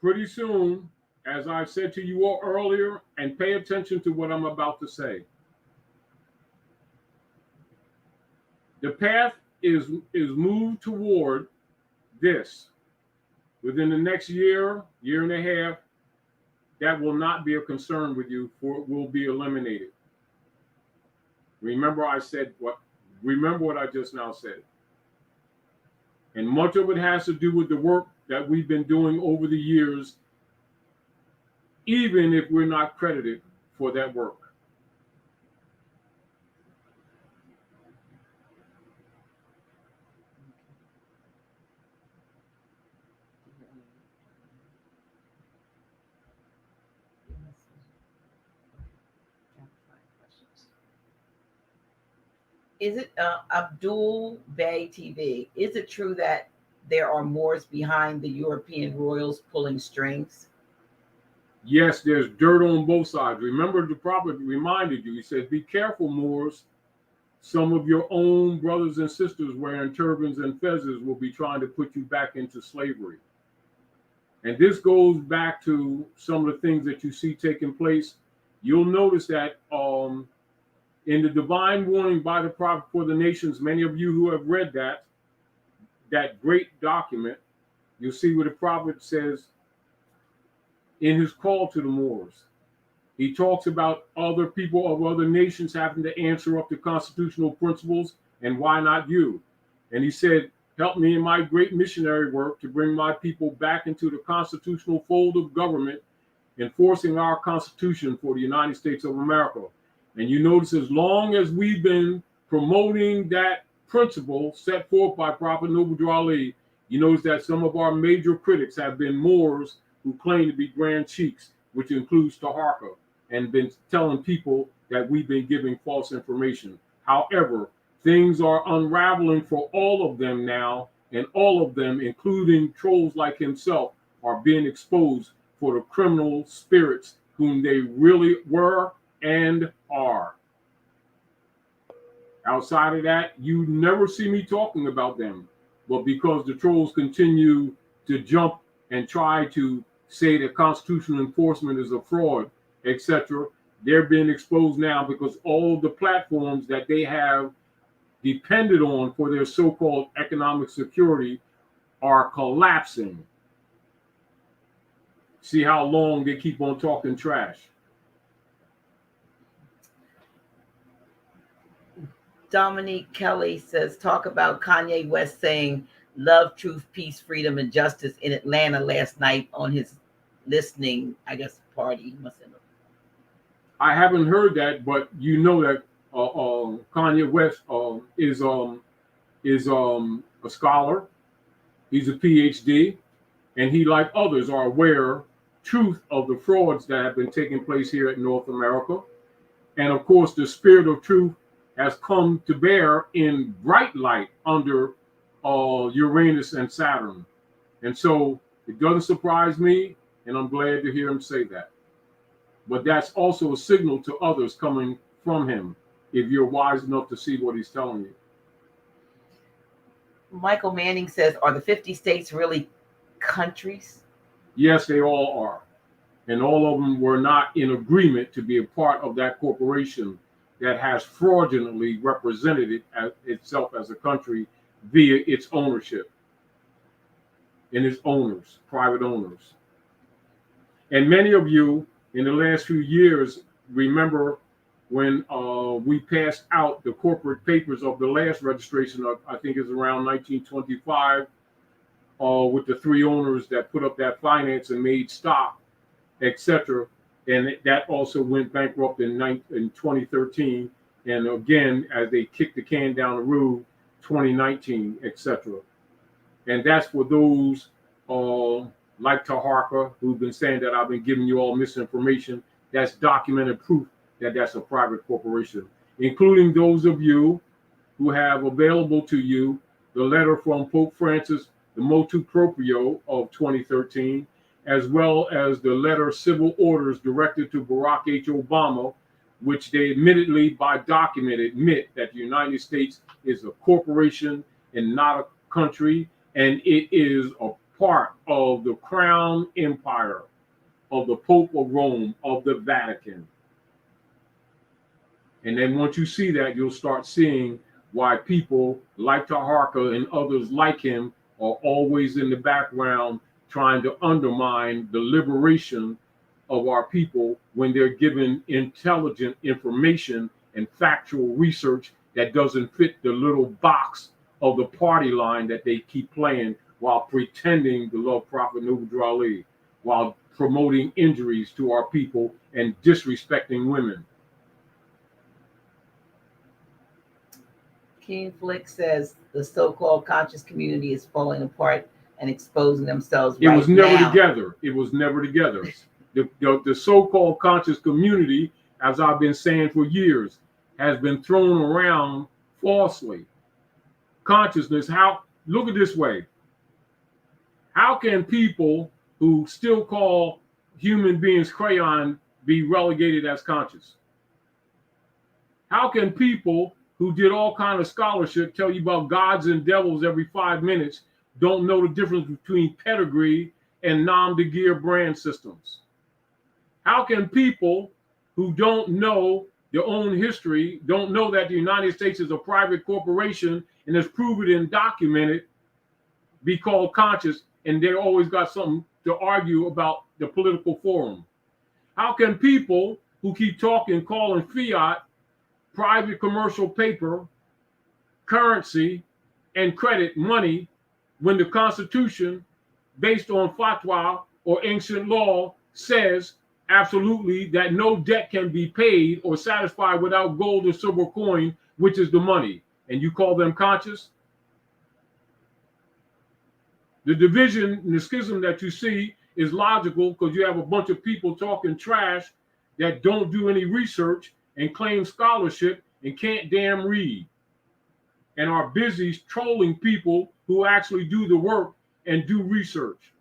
C: Pretty soon, as I said to you all earlier, and pay attention to what I'm about to say. The path is moved toward this. Within the next year and a half, that will not be a concern with you, for it will be eliminated. Remember what I just now said. And much of it has to do with the work that we've been doing over the years, even if we're not credited for that work.
B: Is it Abdul Bey TV? Is it true that there are Moors behind the European royals pulling strings?
C: Yes, there's dirt on both sides. Remember, the prophet reminded you, he said, be careful, Moors. Some of your own brothers and sisters wearing turbans and fezzes will be trying to put you back into slavery. And this goes back to some of the things that you see taking place. You'll notice that in the divine warning by the prophet for the nations, many of you who have read that great document, you'll see what the prophet says in his call to the Moors. He talks about other people of other nations having to answer up to constitutional principles, and why not you? And he said, help me in my great missionary work to bring my people back into the constitutional fold of government, enforcing our Constitution for the United States of America. And you notice, as long as we've been promoting that principle set forth by Prophet Noble Ali, you notice that some of our major critics have been Moors who claim to be Grand Sheiks, which includes Taharqa, and been telling people that we've been giving false information. However, things are unraveling for all of them now, and all of them, including trolls like himself, are being exposed for the criminal spirits whom they really were and are. Outside of that, you never see me talking about them. But because the trolls continue to jump and try to say that constitutional enforcement is a fraud, etc., they're being exposed now because all the platforms that they have depended on for their so-called economic security are collapsing. See how long they keep on talking trash.
B: Dominique Kelly says, talk about Kanye West saying love, truth, peace, freedom, and justice in Atlanta last night on his listening, I guess, party.
C: I haven't heard that, but you know that Kanye West is a scholar. He's a PhD, and he, like others, are aware truth of the frauds that have been taking place here in North America. And of course, the spirit of truth has come to bear in bright light under Uranus and Saturn. And so it doesn't surprise me, and I'm glad to hear him say that. But that's also a signal to others coming from him, if you're wise enough to see what he's telling you.
B: Michael Manning says, are the 50 states really countries?
C: Yes, they all are. And all of them were not in agreement to be a part of that corporation that has fraudulently represented itself as a country via its ownership and its owners, private owners. And many of you in the last few years remember when we passed out the corporate papers of the last registration of, I think it's around 1925, with the three owners that put up that finance and made stock, etc. And that also went bankrupt in 2013. And again, as they kicked the can down the road, 2019, etc. And that's for those like Taharqa, who've been saying that I've been giving you all misinformation. That's documented proof that that's a private corporation, including those of you who have available to you the letter from Pope Francis, the motu proprio of 2013, as well as the letter civil orders directed to Barack H. Obama, which they admittedly by document admit that the United States is a corporation and not a country, and it is a part of the crown empire of the Pope of Rome, of the Vatican. And then once you see that, you'll start seeing why people like Taharka and others like him are always in the background trying to undermine the liberation of our people when they're given intelligent information and factual research that doesn't fit the little box of the party line that they keep playing while pretending to love Prophet Nubu Ali, while promoting injuries to our people and disrespecting women.
B: King Flick says the so-called conscious community is falling apart and exposing themselves
C: It was never
B: now.
C: together. It was never together. The so-called conscious community, as I've been saying for years, has been thrown around falsely. Consciousness, look at it this way. How can people who still call human beings crayon be relegated as conscious? How can people who did all kind of scholarship tell you about gods and devils every 5 minutes don't know the difference between pedigree and nom de guerre brand systems? How can people who don't know their own history, don't know that the United States is a private corporation and is proven and documented, be called conscious, and they always got something to argue about the political forum? How can people who keep talking, calling fiat private commercial paper, currency, and credit money when the Constitution, based on fatwa or ancient law, says absolutely that no debt can be paid or satisfied without gold or silver coin, which is the money, and you call them conscious? The division and the schism that you see is logical because you have a bunch of people talking trash that don't do any research and claim scholarship and can't damn read and are busy trolling people who actually do the work and do research.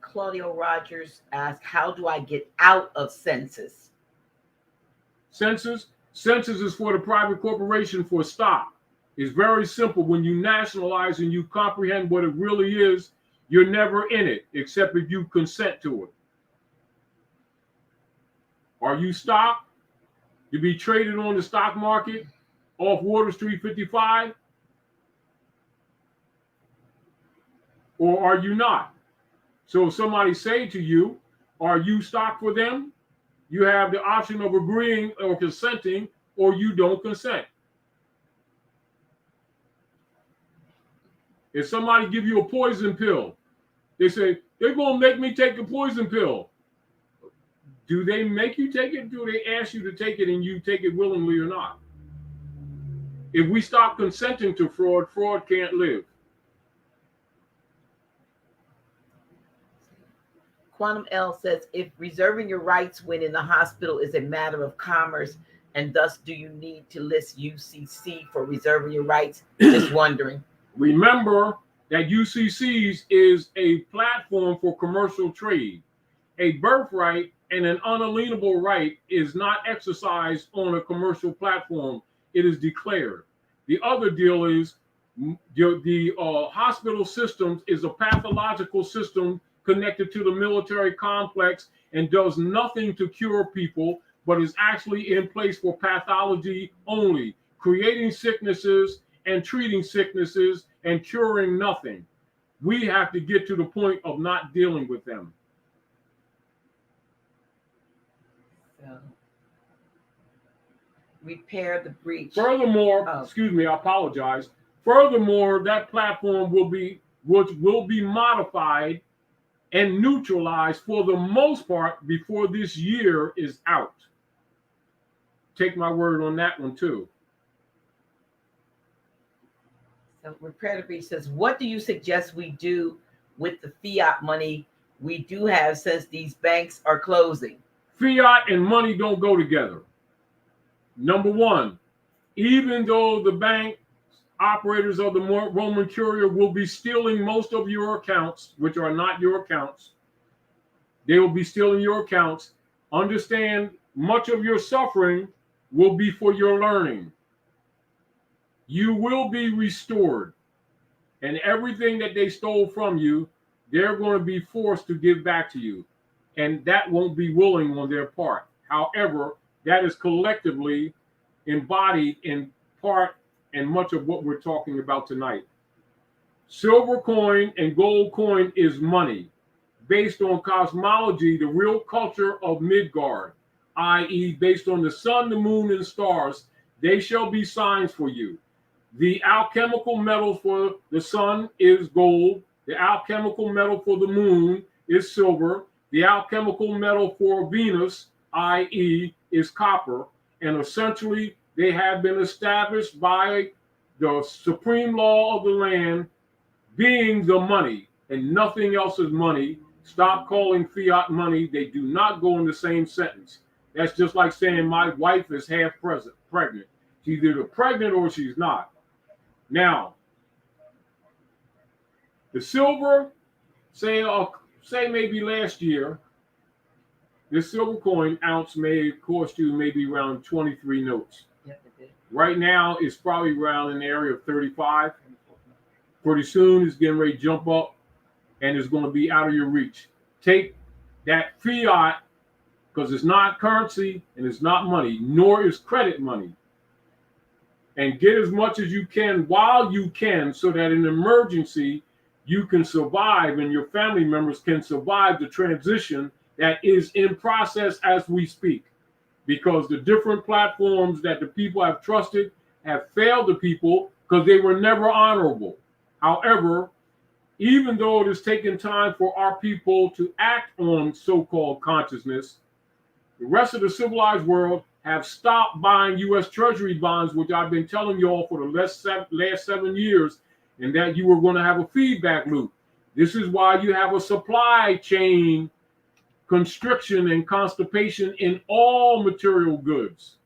B: Claudio Rogers asked, how do I get out of census?
C: Census is for the private corporation for stock. It's very simple. When you nationalize and you comprehend what it really is, you're never in it except if you consent to it. Are you stock to be traded on the stock market off Water Street 55? Or are you not? So if somebody say to you, are you stock for them? You have the option of agreeing or consenting, or you don't consent. If somebody give you a poison pill, they say, they're going to make me take the poison pill. Do they make you take it? Do they ask you to take it and you take it willingly or not? If we stop consenting to fraud, fraud can't live.
B: Quantum L says, if reserving your rights when in the hospital is a matter of commerce, and thus do you need to list UCC for reserving your rights? Just wondering.
C: Remember that UCCs is a platform for commercial trade. A birthright and an unalienable right is not exercised on a commercial platform. It is declared. The other deal is the hospital systems is a pathological system connected to the military complex and does nothing to cure people, but is actually in place for pathology only, creating sicknesses and treating sicknesses and curing nothing. We have to get to the point of not dealing with them.
B: So, repair the breach.
C: Furthermore, excuse me, I apologize. Furthermore, that platform will be modified and neutralized for the most part before this year is out. Take my word on that one too.
B: So Repair the Breach says, what do you suggest we do with the fiat money we do have since these banks are closing?
C: Fiat and money don't go together. Number one, even though the bank operators of the Roman Curia will be stealing most of your accounts, which are not your accounts, they will be stealing your accounts. Understand, much of your suffering will be for your learning. You will be restored, and everything that they stole from you, they're going to be forced to give back to you, and that won't be willing on their part. However, that is collectively embodied in part and much of what we're talking about tonight. Silver coin and gold coin is money. Based on cosmology, the real culture of Midgard, i.e., based on the sun, the moon, and stars, they shall be signs for you. The alchemical metal for the sun is gold. The alchemical metal for the moon is silver. The alchemical metal for Venus, i.e., is copper. And essentially, they have been established by the supreme law of the land being the money, and nothing else is money. Stop calling fiat money. They do not go in the same sentence. That's just like saying my wife is half pregnant. She's either pregnant or she's not. Now, the silver, say maybe last year, this silver coin ounce may cost you maybe around 23 notes. Right now, it's probably around in the area of 35. Pretty soon, it's getting ready to jump up, and it's going to be out of your reach. Take that fiat, because it's not currency and it's not money, nor is credit money, and get as much as you can while you can, so that in an emergency, you can survive and your family members can survive the transition that is in process as we speak. Because the different platforms that the people have trusted have failed the people because they were never honorable. However, even though it has taken time for our people to act on so-called consciousness, the rest of the civilized world have stopped buying U.S. Treasury bonds, which I've been telling you all for the last 7 years, and that you were going to have a feedback loop. This is why you have a supply chain constriction and constipation in all material goods.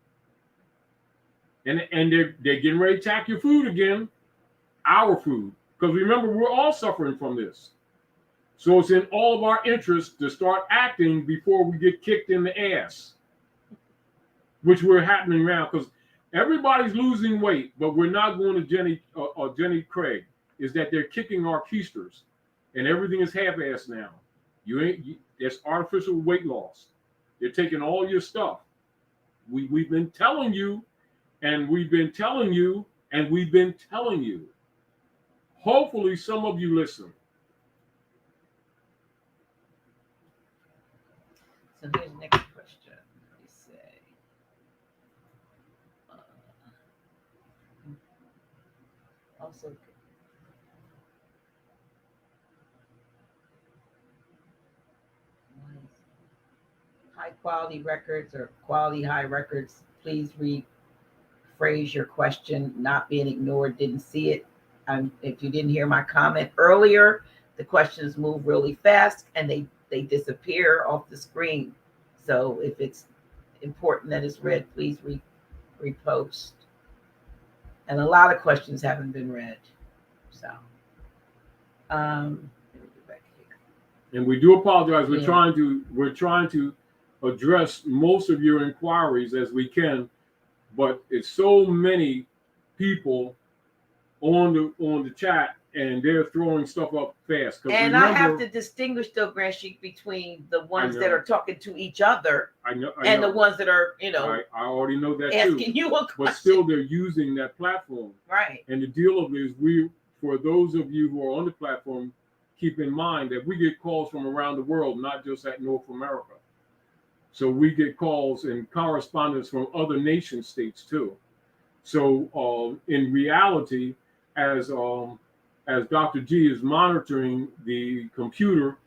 C: And they're getting ready to attack your food again, our food. Because remember, we're all suffering from this. So it's in all of our interest to start acting before we get kicked in the ass, which we're happening now. Because everybody's losing weight, but we're not going to Jenny Craig, is that they're kicking our keisters. And everything is half-assed now. It's artificial weight loss. They're taking all your stuff. We've been telling you, and we've been telling you, and we've been telling you. Hopefully, some of you listen.
B: So here's the next question. Let me say. Also, high quality records or quality high records. Please rephrase your question. Not being ignored. Didn't see it. If you didn't hear my comment earlier, the questions move really fast and they disappear off the screen. So if it's important that it's read, please repost. And a lot of questions haven't been read. So let me get back here.
C: And we do apologize. We're trying to address most of your inquiries as we can, but it's so many people on the chat, and they're throwing stuff up fast.
B: And remember, I have to distinguish, though, Grand Sheik, between the ones that are talking to each other and the ones that are,
C: I already know that
B: asking you a question.
C: But still, they're using that platform.
B: Right.
C: And the deal of it is, for those of you who are on the platform, keep in mind that we get calls from around the world, not just at North America. So we get calls and correspondence from other nation states too. So in reality, as Dr. G is monitoring the computer,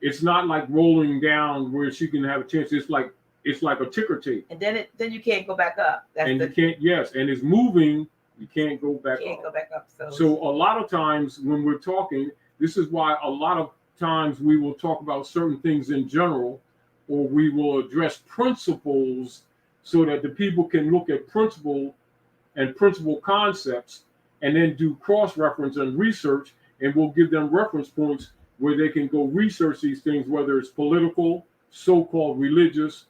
C: it's not like rolling down where she can have a chance. It's like a ticker tape.
B: And then you can't go back up.
C: You can't. Yes, and it's moving. You can't go back up.
B: You can't go back up.
C: So a lot of times when we're talking, this is why a lot of times we will talk about certain things in general, or we will address principles so that the people can look at principle concepts and then do cross-reference and research, and we'll give them reference points where they can go research these things, whether it's political, so-called religious,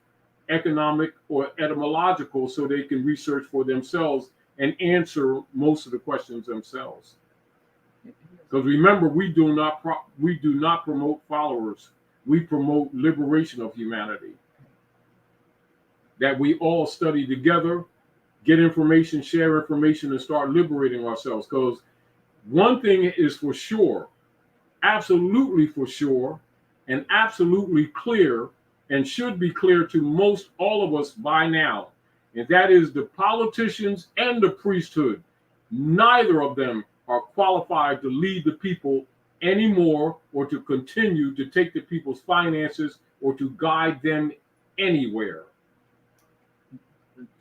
C: economic, or etymological, so they can research for themselves and answer most of the questions themselves. Because remember, we do not promote followers. We promote liberation of humanity. that we all study together, get information, share information, and start liberating ourselves. Because one thing is for sure, absolutely for sure, and absolutely clear, and should be clear to most all of us by now, and that is the politicians and the priesthood. Neither of them are qualified to lead the people anymore, or to continue to take the people's finances, or to guide them anywhere.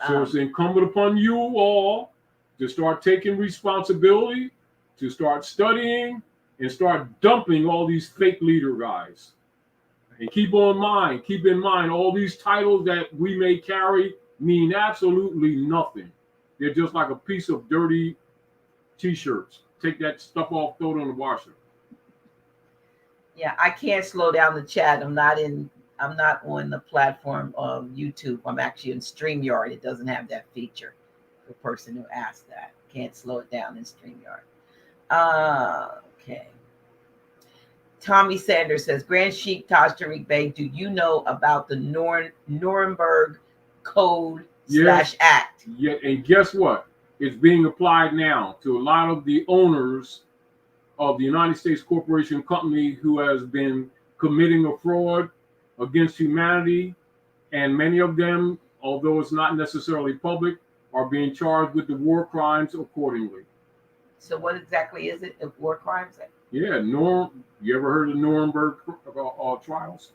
C: So it's incumbent upon you all to start taking responsibility, to start studying, and start dumping all these fake leader guys. And keep in mind, all these titles that we may carry mean absolutely nothing. They're just like a piece of dirty t-shirts. Take that stuff off, throw it in the washer.
B: Yeah, I can't slow down the chat. I'm not on the platform of YouTube. I'm actually in StreamYard. It doesn't have that feature. The person who asked that can't slow it down in StreamYard. Okay. Tommy Sanders says, Grand Sheik Taj Tarik Bey, do you know about the Nuremberg Code / Act?
C: Yeah, and guess what? It's being applied now to a lot of the owners of the United States Corporation Company who has been committing a fraud against humanity, and many of them, although it's not necessarily public, are being charged with the war crimes accordingly.
B: So what exactly is it? War crimes?
C: Yeah, you ever heard of Nuremberg trials?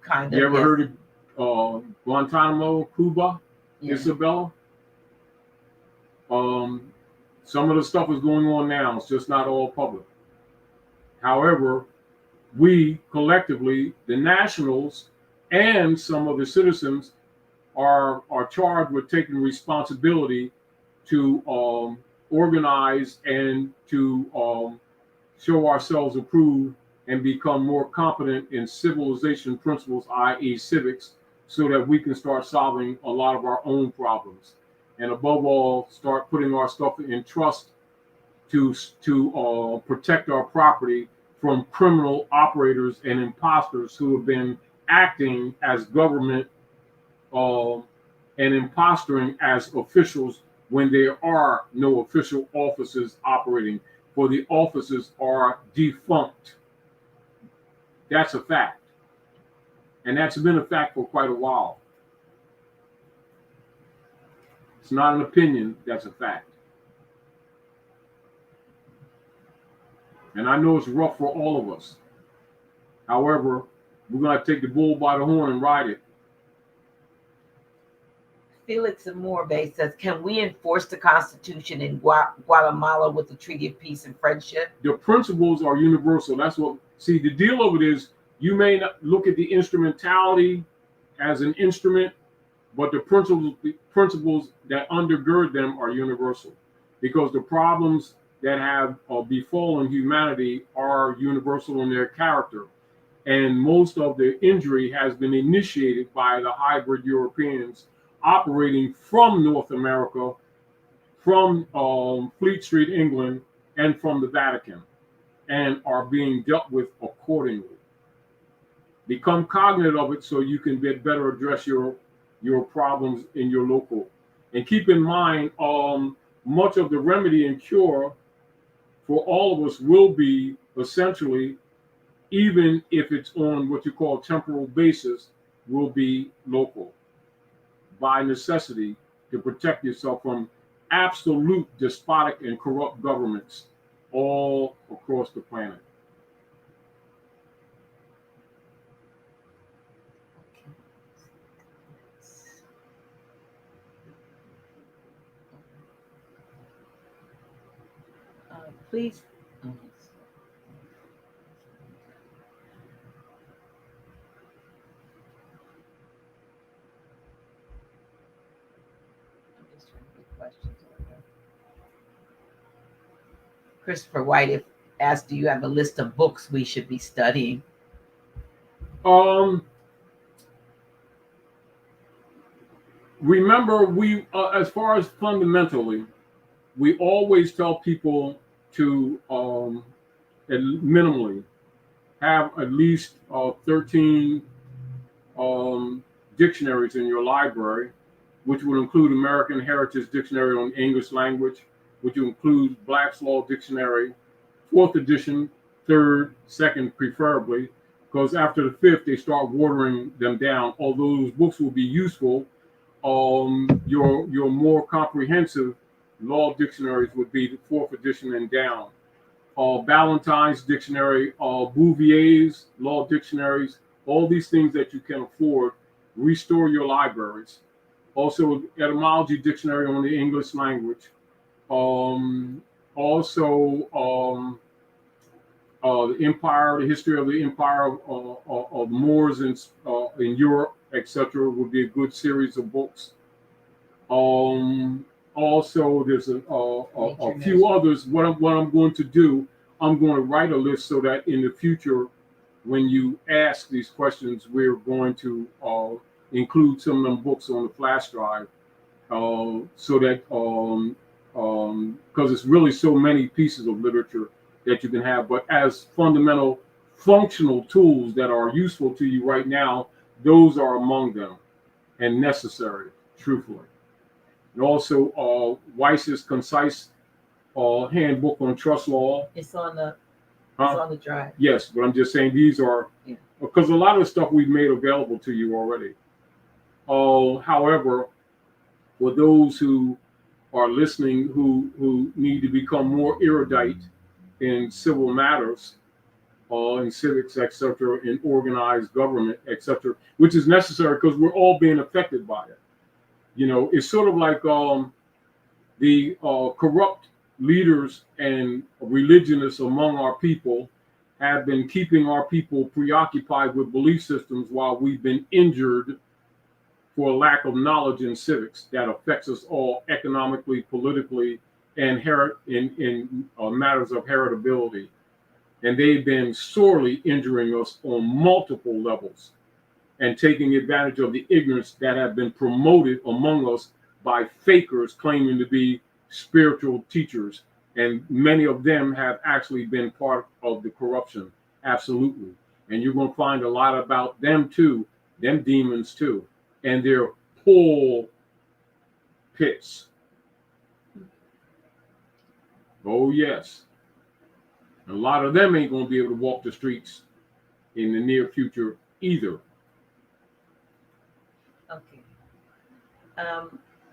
B: Kind of.
C: You ever heard of Guantanamo, Cuba, Isabella? Some of the stuff is going on now. It's just not all public. However, we collectively, the nationals and some of the citizens, are charged with taking responsibility to organize and to show ourselves approved and become more competent in civilization principles, i.e. civics, so that we can start solving a lot of our own problems. And above all, start putting our stuff in trust to protect our property from criminal operators and imposters who have been acting as government and impostoring as officials when there are no official offices operating, for the offices are defunct. That's a fact. And that's been a fact for quite a while. It's not an opinion, that's a fact. And I know it's rough for all of us. However, we're going to take the bull by the horn and ride it.
B: Felix Amorbe says, can we enforce the Constitution in Guatemala with the Treaty of Peace and Friendship?
C: The principles are universal. That's what, see, the deal of it is, you may not look at the instrumentality as an instrument, but the principles that undergird them are universal, because the problems that have befallen humanity are universal in their character. And most of the injury has been initiated by the hybrid Europeans operating from North America, from Fleet Street, England, and from the Vatican, and are being dealt with accordingly. Become cognizant of it so you can better address your problems in your local. And keep in mind, much of the remedy and cure for all of us will be essentially, even if it's on what you call temporal basis, will be local, by necessity, to protect yourself from absolute despotic and corrupt governments all across the planet.
B: Please. Christopher White asked, do you have a list of books we should be studying?
C: Remember, we, as far as fundamentally, we always tell people to minimally have at least 13 dictionaries in your library, which will include American Heritage Dictionary on English language, which will include Black's Law Dictionary, 4th edition, 3rd, 2nd preferably, because after the 5th, they start watering them down. Although those books will be useful, your more comprehensive law dictionaries would be the 4th edition and down. Ballantyne's dictionary, Bouvier's law dictionaries, all these things that you can afford, restore your libraries. Also, etymology dictionary on the English language. The empire, the history of the empire of Moors in Europe, etc., would be a good series of books. Also, there's a few others. What I'm going to do, I'm going to write a list so that in the future, when you ask these questions, we're going to include some of them books on the flash drive, so that because it's really so many pieces of literature that you can have, but as fundamental functional tools that are useful to you right now, those are among them and necessary, truthfully. And also Weiss's concise handbook on trust law.
B: It's on the it's on the drive.
C: Yes, but I'm just saying these are, because a lot of the stuff we've made available to you already. However, for those who are listening who need to become more erudite in civil matters, in civics, etc., in organized government, etc., which is necessary because we're all being affected by it. You know, it's sort of like the corrupt leaders and religionists among our people have been keeping our people preoccupied with belief systems while we've been injured for lack of knowledge in civics that affects us all economically, politically, and in matters of heritability. And they've been sorely injuring us on multiple levels and taking advantage of the ignorance that have been promoted among us by fakers claiming to be spiritual teachers. And many of them have actually been part of the corruption. Absolutely. And you're going to find a lot about them too, them demons too, and their whole pits. Oh, yes. A lot of them ain't going to be able to walk the streets in the near future either.
B: Okay.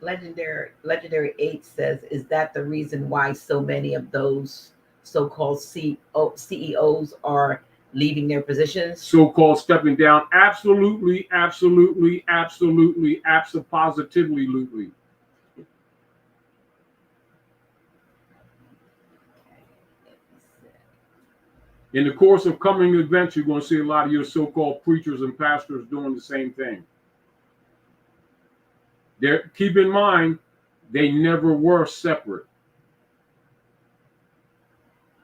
B: Legendary 8 says, is that the reason why so many of those so-called CEOs are leaving their positions?
C: So-called stepping down? Absolutely, absolutely, absolutely, absolutely. In the course of coming events, you're going to see a lot of your so-called preachers and pastors doing the same thing. Keep in mind, they never were separate.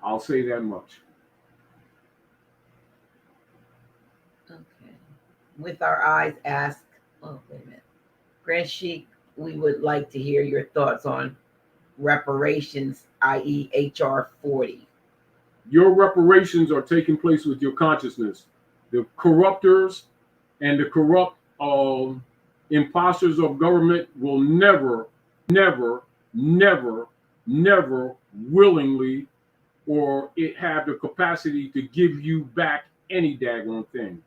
C: I'll say that much.
B: Okay. With our eyes ask, oh, wait a minute. Grand Sheik, we would like to hear your thoughts on reparations, i.e. HR 40.
C: Your reparations are taking place with your consciousness. The corruptors and the corrupt imposters of government will never willingly or it have the capacity to give you back any daggone thing.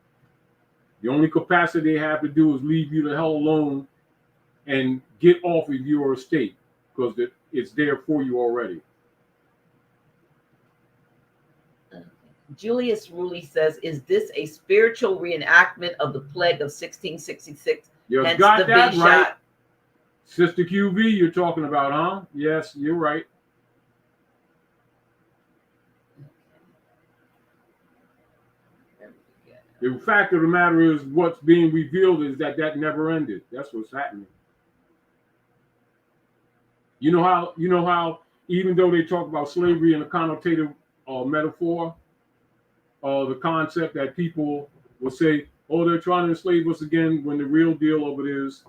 C: The only capacity they have to do is leave you the hell alone and get off of your estate because it's there for you already.
B: Julius Rulli says, is this a spiritual reenactment of the plague of 1666?
C: You got that right. Sister QV, you're talking about, huh? Yes, you're right. The fact of the matter is, what's being revealed is that never ended. That's what's happening. You know how even though they talk about slavery in a connotative metaphor, the concept that people will say, oh, they're trying to enslave us again, when the real deal of it is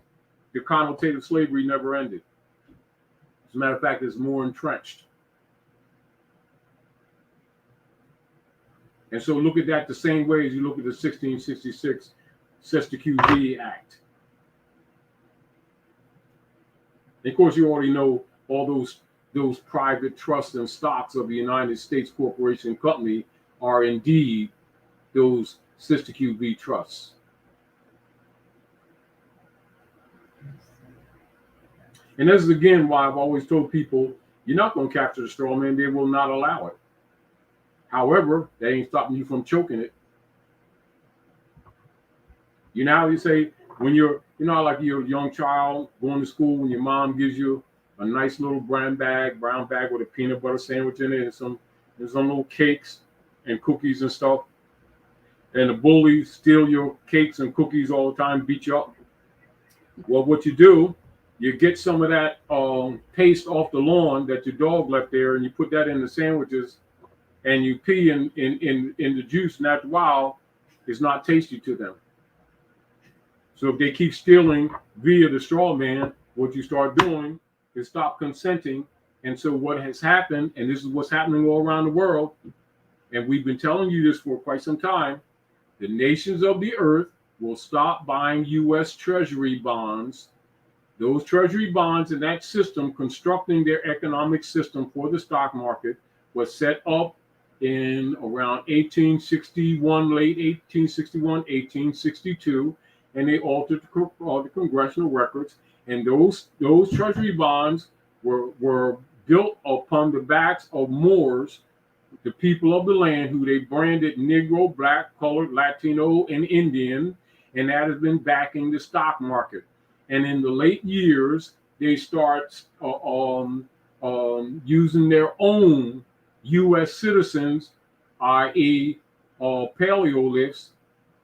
C: the connotative slavery never ended. As a matter of fact, it's more entrenched. And so look at that the same way as you look at the 1666 Sister QV Act. Of course, you already know all those private trusts and stocks of the United States Corporation Company are indeed those sister QB trusts. And this is again why I've always told people, you're not going to capture the straw man. They will not allow it. However, that ain't stopping you from choking it. You know how you say when like you're a young child going to school, when your mom gives you a nice little brown bag with a peanut butter sandwich in it and some little cakes and cookies and stuff. And the bullies steal your cakes and cookies all the time, beat you up. Well, what you do, you get some of that paste off the lawn that your dog left there, and you put that in the sandwiches, and you pee in the juice, and after a while, it's not tasty to them. So if they keep stealing via the straw man, what you start doing is stop consenting. And so what has happened, and this is what's happening all around the world, and we've been telling you this for quite some time, the nations of the earth will stop buying U.S. Treasury bonds. Those Treasury bonds in that system, constructing their economic system for the stock market, was set up in around 1861, late 1861, 1862, and they altered the congressional records. And those Treasury bonds were built upon the backs of Moors, the people of the land, who they branded Negro, Black, Colored, Latino, and Indian, and that has been backing the stock market. And in the late years, they start using their own U.S. citizens, i.e., Paleoliths,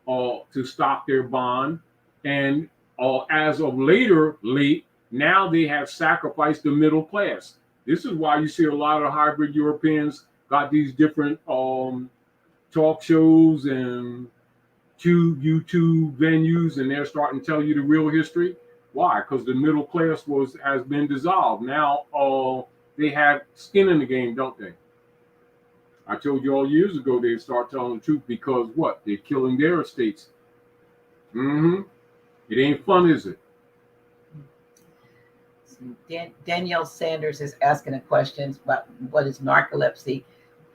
C: to stock their bond. And as of late, now they have sacrificed the middle class. This is why you see a lot of hybrid Europeans got these different talk shows and YouTube venues, and they're starting to tell you the real history. Why? Because the middle class has been dissolved. Now they have skin in the game, don't they? I told you all years ago they'd start telling the truth, because what? They're killing their estates. It ain't fun, is it?
B: Danielle Sanders is asking a question about what is narcolepsy,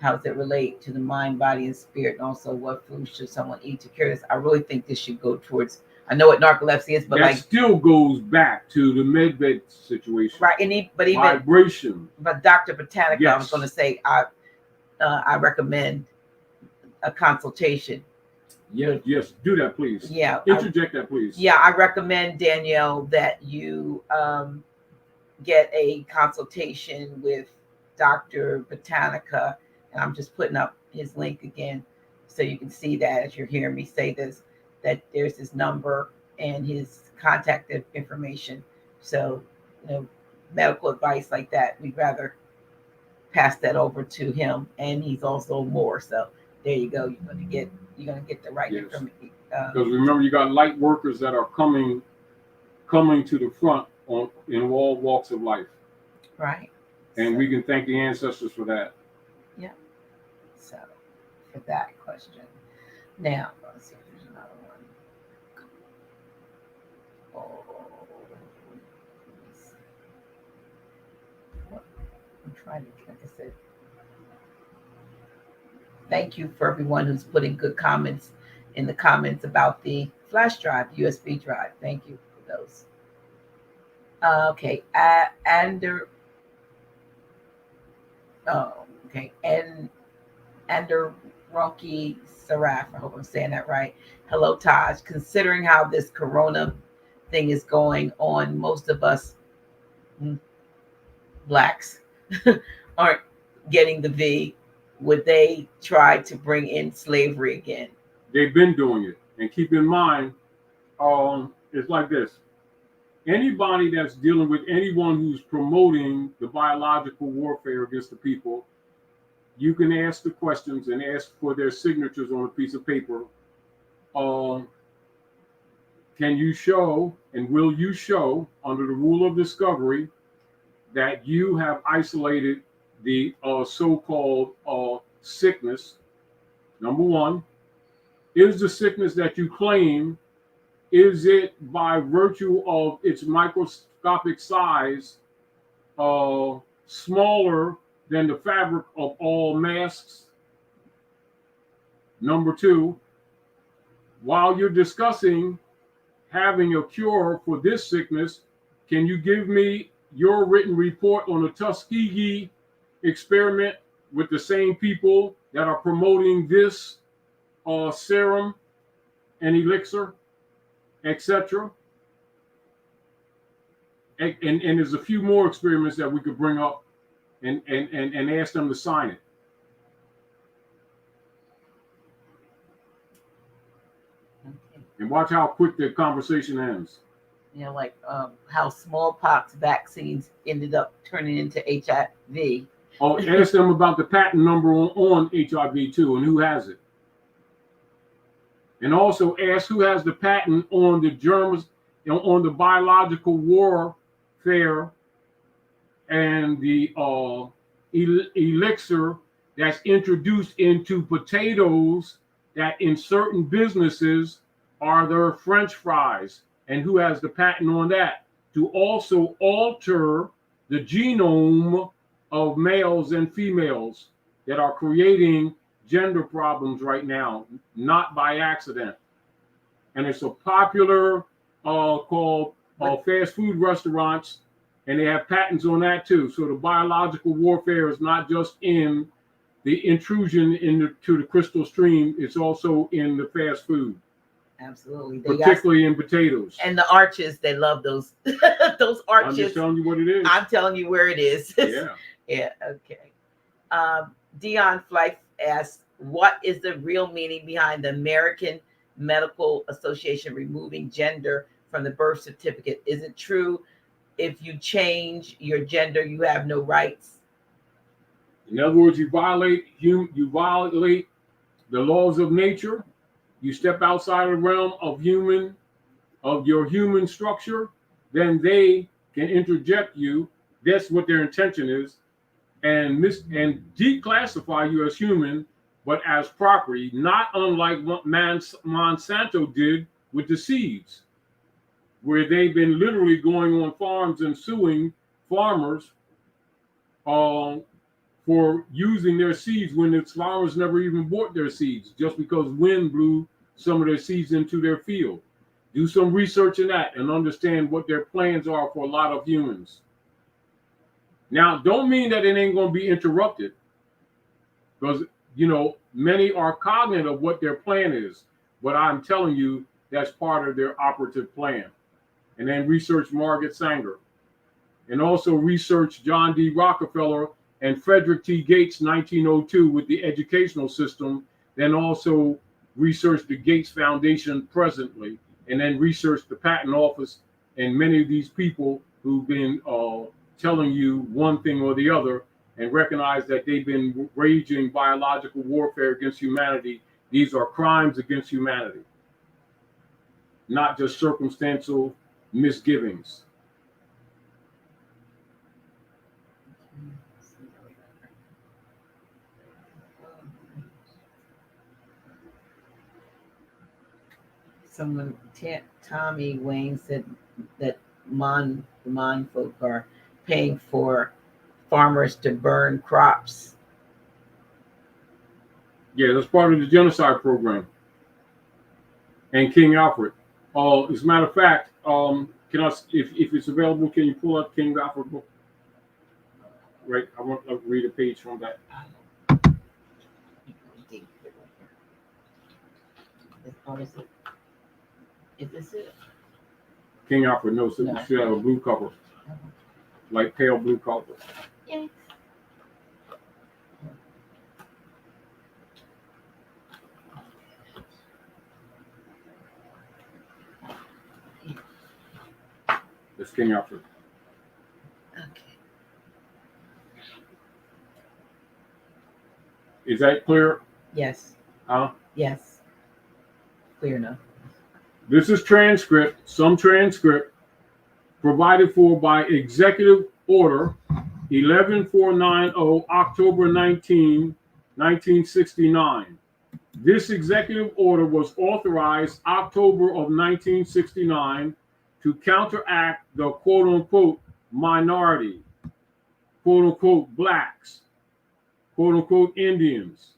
B: how does it relate to the mind, body, and spirit, and also what food should someone eat to cure this. I really think this should go towards, I know what narcolepsy is, but
C: that still goes back to the medbed situation,
B: right? But even
C: vibration.
B: But Dr. Botanica,
C: yes.
B: I was going to say, I recommend a consultation.
C: Yes, do that, please.
B: Yeah,
C: interject that, please.
B: Yeah, I recommend, Danielle, that you get a consultation with Dr. Botanica, and I'm just putting up his link again so you can see that as you're hearing me say this, that there's his number and his contact information. So, medical advice like that, we'd rather pass that over to him, and he's also more. So there you go. You're gonna get the right information.
C: Because remember, you got light workers that are coming to the front in all walks of life.
B: Right.
C: And we can thank the ancestors for that.
B: Yeah. So for that question. Now, let's see if there's another one. I'm trying to, like I said, thank you for everyone who's putting good comments in the comments about the flash drive, USB drive. Thank you for those. Okay. Ronki Saraf, I hope I'm saying that right. Hello, Taj. Considering how this corona thing is going on, most of us blacks aren't getting the V. Would they try to bring in slavery again?
C: They've been doing it. And keep in mind, it's like this. Anybody that's dealing with anyone who's promoting the biological warfare against the people, you can ask the questions and ask for their signatures on a piece of paper. Can you show, and will you show, under the rule of discovery, that you have isolated the so-called sickness? Number one, is the sickness that you claim, is it by virtue of its microscopic size, smaller than the fabric of all masks? Number two, while you're discussing having a cure for this sickness, can you give me your written report on the Tuskegee experiment with the same people that are promoting this serum and elixir, etc.? And there's a few more experiments that we could bring up and ask them to sign it.
B: Okay.
C: And watch how quick the conversation ends.
B: You know, like how smallpox vaccines ended up turning into HIV.
C: Oh, ask them about the patent number on HIV too, and who has it. And also ask who has the patent on the germs, on the biological warfare and the elixir that's introduced into potatoes that in certain businesses are their French fries, and who has the patent on that to also alter the genome of males and females that are creating gender problems right now, not by accident. And it's a popular called fast food restaurants, and they have patents on that too. So the biological warfare is not just in the intrusion into the crystal stream, it's also in the fast food.
B: Absolutely.
C: Particularly in potatoes.
B: And the arches, they love those those arches.
C: I'm just telling you what it is.
B: I'm telling you where it is.
C: Yeah.
B: Yeah, okay. Dion Flife asks, what is the real meaning behind the American Medical Association removing gender from the birth certificate? Is it true if you change your gender, you have no rights?
C: In other words, you violate the laws of nature. You step outside the realm of your human structure, then they can interject you. That's what their intention is, and declassify you as human, but as property, not unlike what Monsanto did with the seeds, where they've been literally going on farms and suing farmers for using their seeds when the farmers never even bought their seeds, just because wind blew some of their seeds into their field. Do some research in that and understand what their plans are for a lot of humans. Now, don't mean that it ain't going to be interrupted, because, many are cognizant of what their plan is, but I'm telling you, that's part of their operative plan. And then research Margaret Sanger, and also research John D. Rockefeller and Frederick T. Gates, 1902, with the educational system, then also research the Gates Foundation presently, and then research the patent office and many of these people who've been telling you one thing or the other, and recognize that they've been waging biological warfare against humanity. These are crimes against humanity, not just circumstantial misgivings.
B: Someone, Tommy Wayne, said that the Mon folk are paying for farmers to burn crops.
C: Yeah, that's part of the genocide program. And King Alfred. As a matter of fact, can I, if it's available, can you pull up King Alfred book? Right, I want to read a page from that.
B: Is this it?
C: King Alfred, no, so it should have a blue cover, like pale blue cover.
B: Yeah.
C: It's King Alfred.
B: Okay.
C: Is that clear?
B: Yes.
C: Huh?
B: Yes. Clear enough.
C: This is some transcript provided for by Executive Order 11490, October 19, 1969. This executive order was authorized October of 1969 to counteract the quote-unquote minority, quote-unquote blacks, quote-unquote Indians,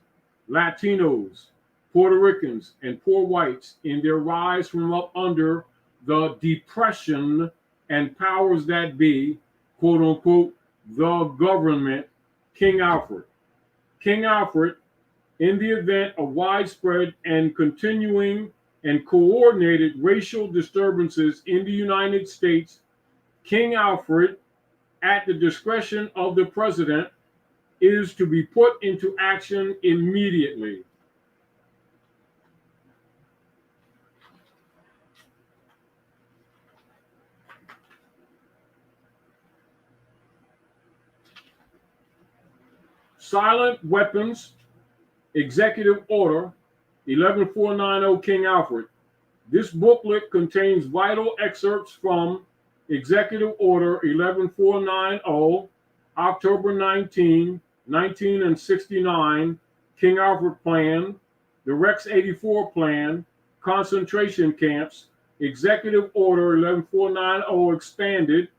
C: Latinos, Puerto Ricans, and poor whites in their rise from up under the depression and powers that be, quote-unquote, the government, King Alfred. King Alfred, in the event of widespread and continuing and coordinated racial disturbances in the United States, King Alfred, at the discretion of the president, is to be put into action immediately. Silent Weapons, Executive Order 11490, King Alfred. This booklet contains vital excerpts from Executive Order 11490, October 19, 1969, King Alfred Plan, the Rex 84 Plan, concentration camps, Executive Order 11490 expanded,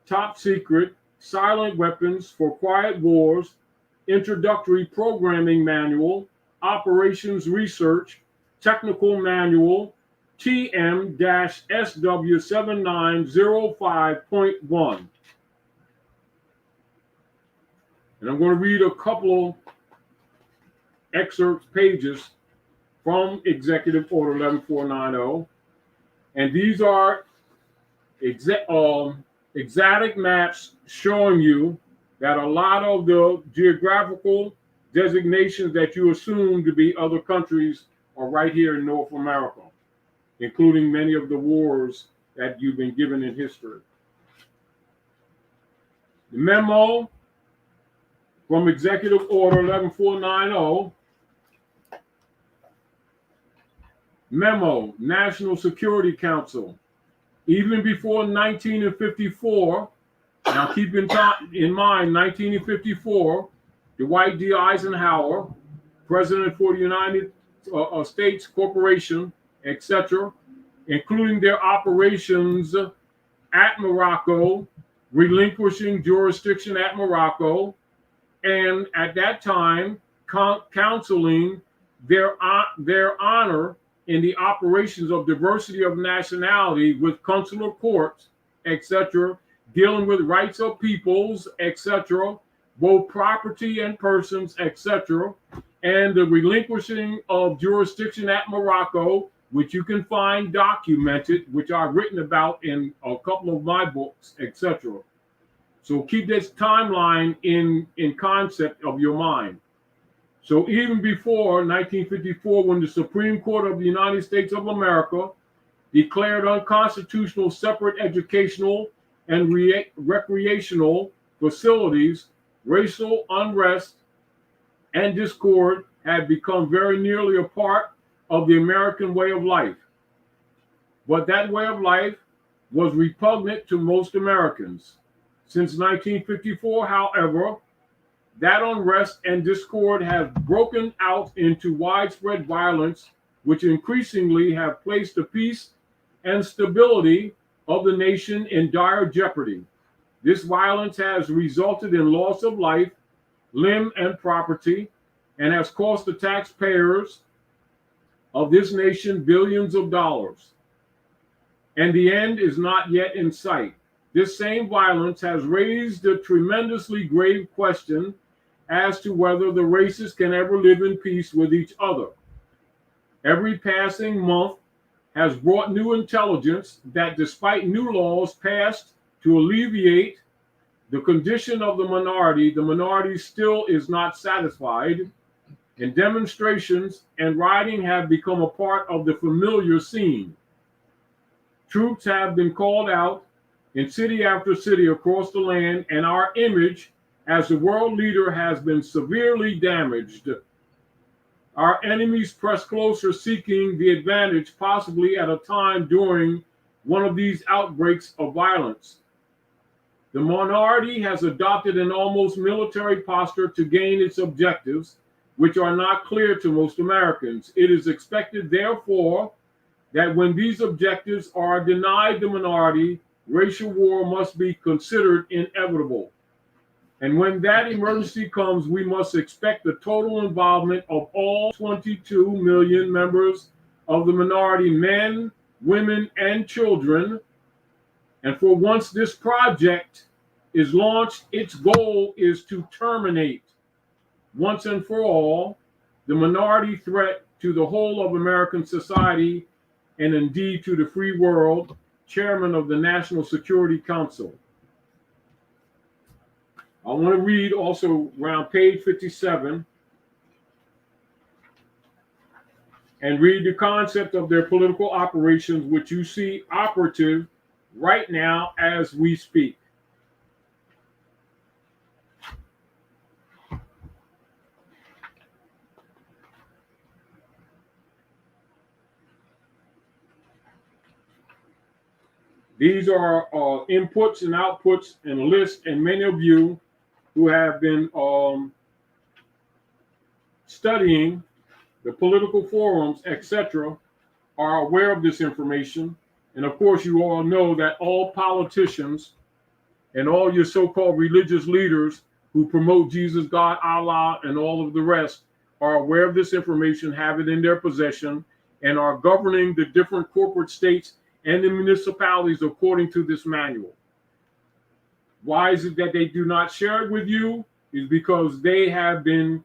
C: top secret, silent weapons for quiet wars, introductory programming manual, operations research, technical manual, TM-SW7905.1. And I'm going to read a couple of excerpt pages from Executive Order 11490. And these are exotic maps showing you that a lot of the geographical designations that you assume to be other countries are right here in North America, including many of the wars that you've been given in history. The memo from Executive Order 11490, memo, National Security Council. Even before 1954, now keep in mind 1954, Dwight D. Eisenhower, President for the United States Corporation, etc., including their operations at Morocco, relinquishing jurisdiction at Morocco, and at that time counseling their honor in the operations of diversity of nationality with consular courts, etc., dealing with rights of peoples, etc., both property and persons, etc., and the relinquishing of jurisdiction at Morocco, which you can find documented, which I've written about in a couple of my books, etc. So keep this timeline in concept of your mind. So even before 1954, when the Supreme Court of the United States of America declared unconstitutional separate educational and recreational facilities, racial unrest and discord had become very nearly a part of the American way of life. But that way of life was repugnant to most Americans. Since 1954, however, that unrest and discord have broken out into widespread violence, which increasingly have placed the peace and stability of the nation in dire jeopardy. This violence has resulted in loss of life, limb, and property, and has cost the taxpayers of this nation billions of dollars. And the end is not yet in sight. This same violence has raised a tremendously grave question as to whether the races can ever live in peace with each other. Every passing month has brought new intelligence that despite new laws passed to alleviate the condition of the minority still is not satisfied, and demonstrations and rioting have become a part of the familiar scene. Troops have been called out in city after city across the land, and our image as the world leader has been severely damaged. Our enemies press closer, seeking the advantage, possibly at a time during one of these outbreaks of violence. The minority has adopted an almost military posture to gain its objectives, which are not clear to most Americans. It is expected, therefore, that when these objectives are denied the minority, racial war must be considered inevitable. And when that emergency comes, we must expect the total involvement of all 22 million members of the minority, men, women, and children. And for once this project is launched, its goal is to terminate once and for all the minority threat to the whole of American society and indeed to the free world. Chairman of the National Security Council. I want to read also around page 57 and read the concept of their political operations, which you see operative right now as we speak. These are inputs and outputs and lists, and many of you who have been studying the political forums, etc., are aware of this information. And of course, you all know that all politicians and all your so-called religious leaders who promote Jesus, God, Allah, and all of the rest are aware of this information, have it in their possession, and are governing the different corporate states and the municipalities according to this manual. Why is it that they do not share it with you? Is because they have been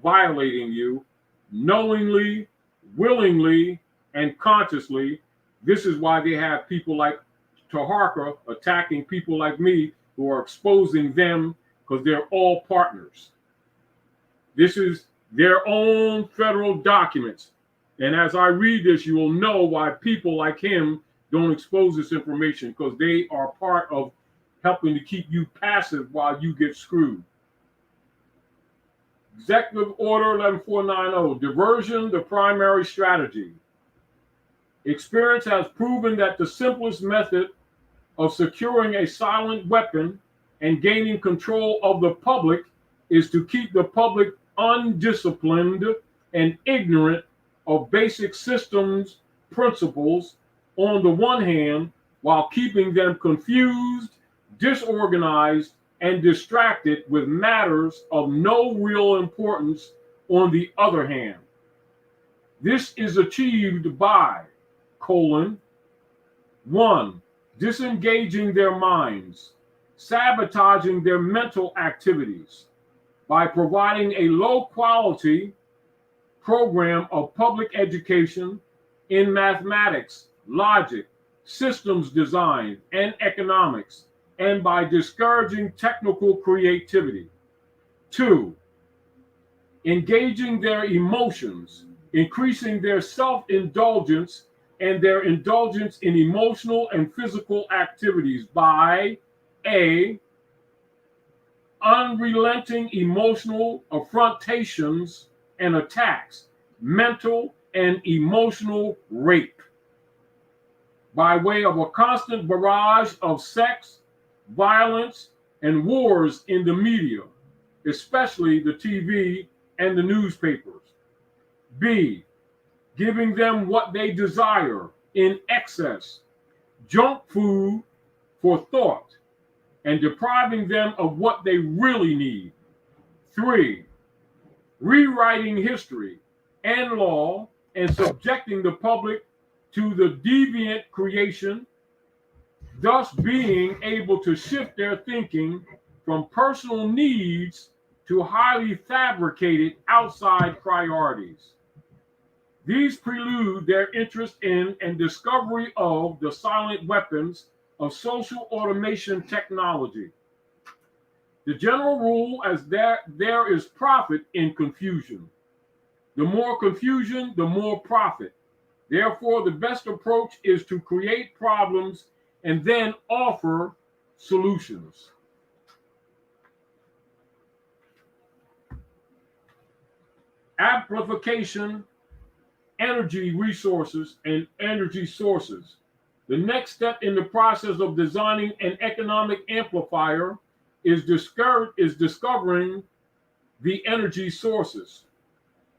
C: violating you knowingly, willingly, and consciously. This is why they have people like Taharka attacking people like me who are exposing them because they're all partners. This is their own federal documents. And as I read this, you will know why people like him don't expose this information, because they are part of helping to keep you passive while you get screwed. Executive Order 11490, diversion, the primary strategy. Experience has proven that the simplest method of securing a silent weapon and gaining control of the public is to keep the public undisciplined and ignorant of basic systems principles on the one hand, while keeping them confused, disorganized, and distracted with matters of no real importance on the other hand. This is achieved by, 1, disengaging their minds, sabotaging their mental activities by providing a low quality program of public education in mathematics, logic, systems design, and economics, and by discouraging technical creativity. 2, engaging their emotions, increasing their self-indulgence and their indulgence in emotional and physical activities by A, unrelenting emotional affrontations and attacks, mental and emotional rape, by way of a constant barrage of sex, violence, and wars in the media, especially the TV and the newspapers. B, giving them what they desire in excess, junk food for thought, and depriving them of what they really need. 3, rewriting history and law and subjecting the public to the deviant creation, thus being able to shift their thinking from personal needs to highly fabricated outside priorities. These prelude their interest in and discovery of the silent weapons of social automation technology. The general rule is that there is profit in confusion. The more confusion, the more profit. Therefore, the best approach is to create problems and then offer solutions. Amplification, energy resources, and energy sources. The next step in the process of designing an economic amplifier is discovering the energy sources.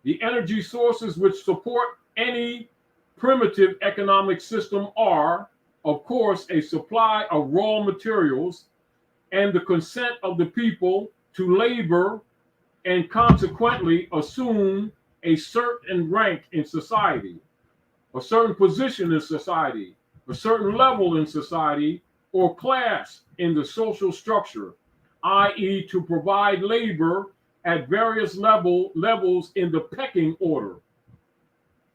C: The energy sources which support any primitive economic system are, of course, a supply of raw materials and the consent of the people to labor and consequently assume a certain rank in society, a certain position in society, a certain level in society, or class in the social structure, i.e., to provide labor at various levels in the pecking order.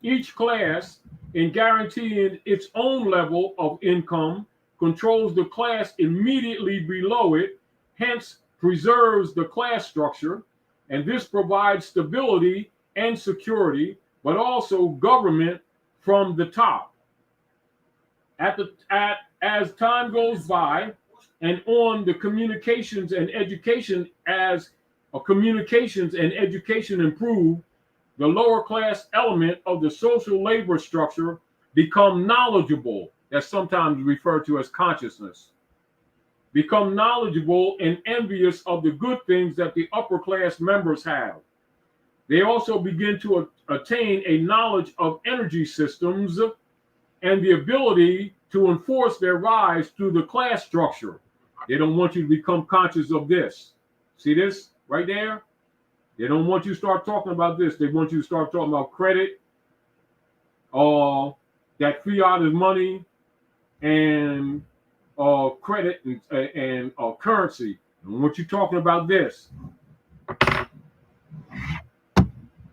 C: Each class, in guaranteeing its own level of income, controls the class immediately below it, hence preserves the class structure, and this provides stability and security, but also government from the top. As time goes by, and on the communications and education improve, the lower class element of the social labor structure become knowledgeable, that's sometimes referred to as consciousness, become knowledgeable and envious of the good things that the upper class members have. They also begin to attain a knowledge of energy systems and the ability to enforce their rise through the class structure. They don't want you to become conscious of this. See this right there? They don't want you to start talking about this. They want you to start talking about credit, that fiat is money, and credit and currency. They don't want you talking about this.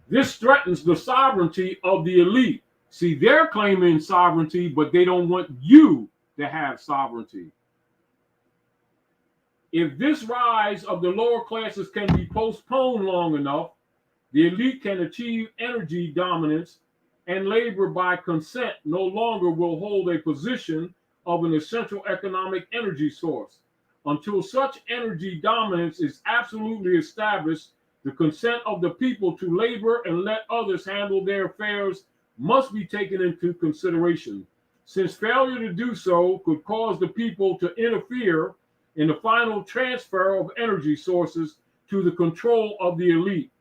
C: This threatens the sovereignty of the elite. See, they're claiming sovereignty, but they don't want you to have sovereignty. If this rise of the lower classes can be postponed long enough, the elite can achieve energy dominance, and labor by consent no longer will hold a position of an essential economic energy source. Until such energy dominance is absolutely established, the consent of the people to labor and let others handle their affairs must be taken into consideration, since failure to do so could cause the people to interfere in the final transfer of energy sources to the control of the elite.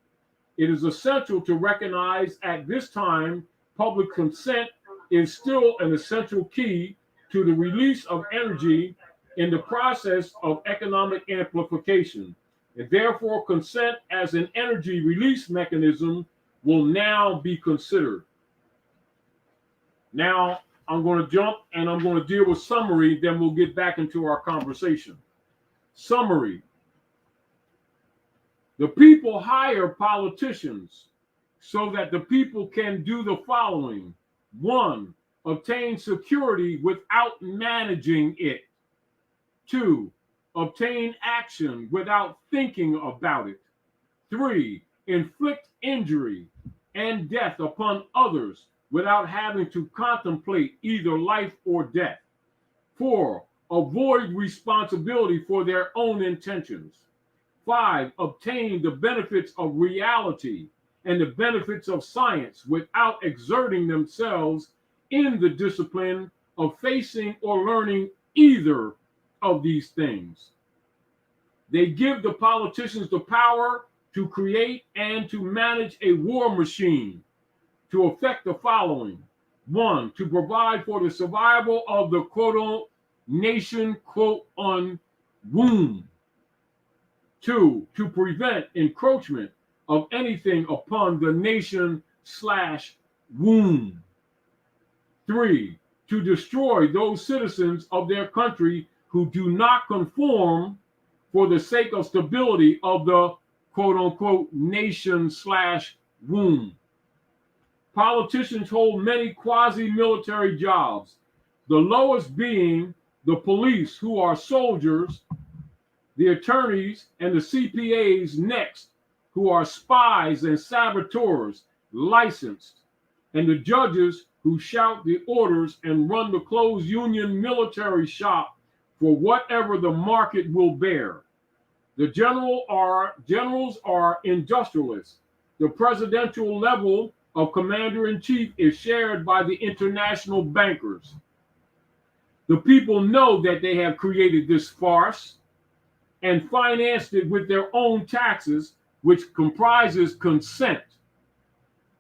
C: It is essential to recognize at this time public consent is still an essential key to the release of energy in the process of economic amplification, and therefore consent as an energy release mechanism will now be considered. Now, I'm going to jump and I'm going to deal with summary, then we'll get back into our conversation. Summary. The people hire politicians so that the people can do the following. 1, obtain security without managing it. 2, obtain action without thinking about it. 3, inflict injury and death upon others without having to contemplate either life or death. 4, avoid responsibility for their own intentions. 5, obtain the benefits of reality and the benefits of science without exerting themselves in the discipline of facing or learning either of these things. They give the politicians the power to create and to manage a war machine to effect the following. 1, to provide for the survival of the quote nation quote on womb. 2, to prevent encroachment of anything upon the nation / womb. 3, to destroy those citizens of their country who do not conform for the sake of stability of the quote unquote nation / womb. Politicians hold many quasi-military jobs, the lowest being the police, who are soldiers, the attorneys and the CPAs next, who are spies and saboteurs, licensed, and the judges who shout the orders and run the closed union military shop for whatever the market will bear. The generals are industrialists. The presidential level of commander-in-chief is shared by the international bankers. The people know that they have created this farce and financed it with their own taxes, which comprises consent.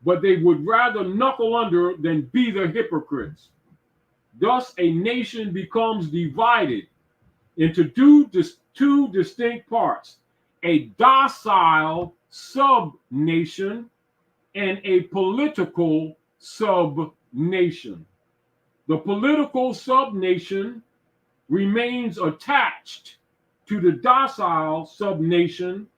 C: but they would rather knuckle under than be the hypocrites. Thus, a nation becomes divided into two distinct parts, a docile sub-nation and a political sub-nation. The political sub-nation remains attached to the docile sub-nation,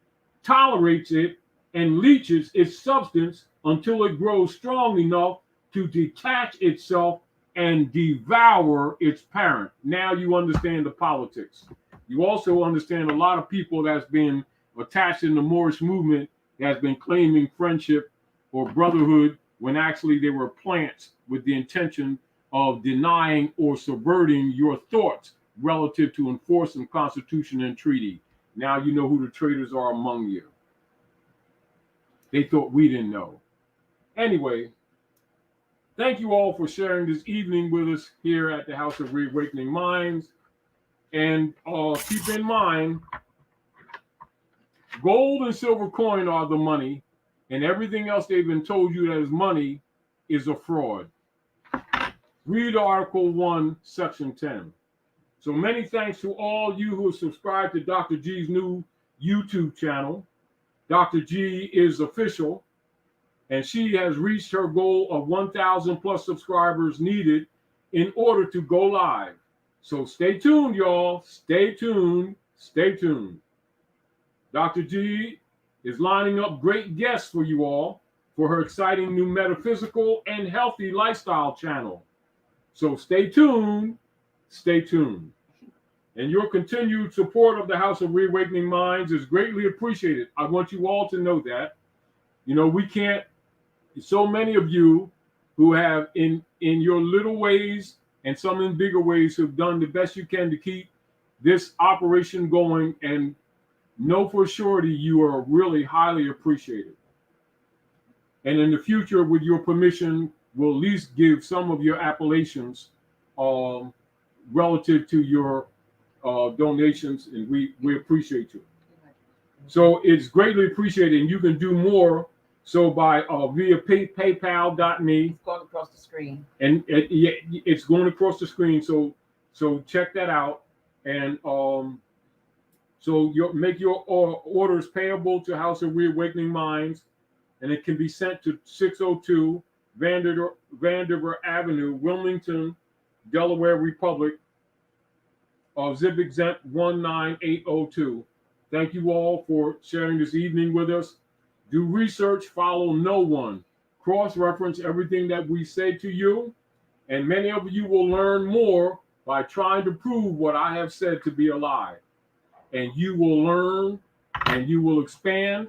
C: tolerates it, and leaches its substance until it grows strong enough to detach itself and devour its parent. Now you understand the politics. You also understand a lot of people that's been attached in the Moorish movement that has been claiming friendship or brotherhood when actually they were plants with the intention of denying or subverting your thoughts relative to enforcing Constitution and treaty. Now you know who the traitors are among you. They thought we didn't know. Anyway, thank you all for sharing this evening with us here at the House of Reawakening Minds. And keep in mind, gold and silver coin are the money, and everything else they've been told you that is money is a fraud. Read Article 1, Section 10. So many thanks to all you who have subscribed to Dr. G's new YouTube channel. Dr. G is official, and she has reached her goal of 1,000 plus subscribers needed in order to go live. So stay tuned, y'all. Stay tuned. Stay tuned. Dr. G is lining up great guests for you all for her exciting new metaphysical and healthy lifestyle channel. So stay tuned. Stay tuned. And your continued support of the House of Reawakening Minds is greatly appreciated. I want you all to know that. You know, we can't, so many of you who have in your little ways and some in bigger ways have done the best you can to keep this operation going, and know for surety you are really highly appreciated. And in the future, with your permission, we'll at least give some of your appellations relative to your donations, and we appreciate you. So it's greatly appreciated, and you can do more so by via paypal.me.
B: It's going across the screen.
C: And it's going across the screen, so check that out. And so make your orders payable to House of Reawakening Minds, and it can be sent to 602 Vandiver Avenue, Wilmington, Delaware Republic, zip exempt 19802. Thank you all for sharing this evening with us. Do research, follow no one. Cross-reference everything that we say to you, and many of you will learn more by trying to prove what I have said to be a lie. And you will learn, and you will expand,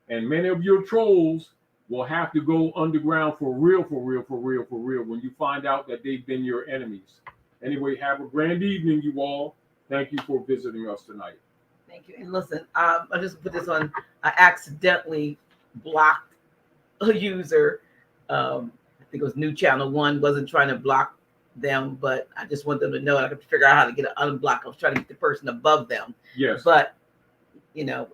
C: and many of your trolls will have to go underground for real when you find out that they've been your enemies. Anyway, have a grand evening, you all. Thank you for visiting us tonight.
B: Thank you. And listen, I just put this on. I accidentally blocked a user. I think it was New Channel 1. Wasn't trying to block them, but I just want them to know I have to figure out how to get an unblock. I was trying to get the person above them.
C: Yes.
B: But, you know,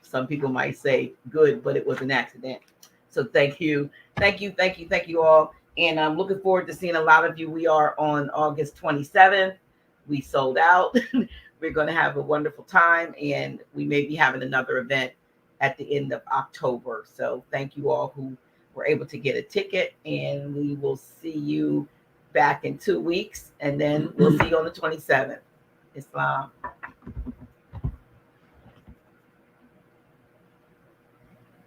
B: some people might say good, but it was an accident. So thank you. Thank you all. And I'm looking forward to seeing a lot of you. We are on August 27th. We sold out. We're going to have a wonderful time, and we may be having another event at the end of October. So thank you all who were able to get a ticket, and we will see you back in 2 weeks, and then we'll see you on the 27th. Islam.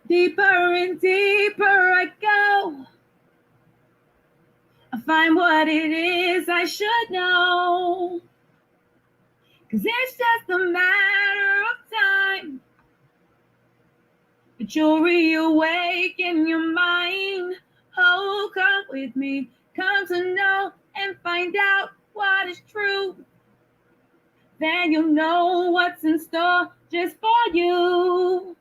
A: Deeper and deeper I go. I find what it is I should know. 'Cause it's just a matter of time. But you'll reawaken your mind. Oh, come with me. Come to know and find out what is true. Then you'll know what's in store just for you.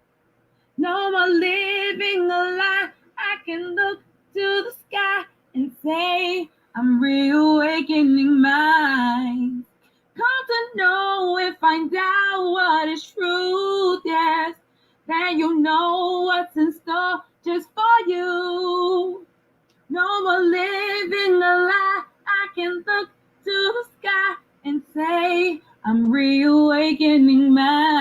A: No more living a lie. I can look to the sky and say, I'm reawakening mine. Come to know and find out what is truth, yes. Then you'll know what's in store just for you. living a lie. I can look to the sky and say, I'm reawakening my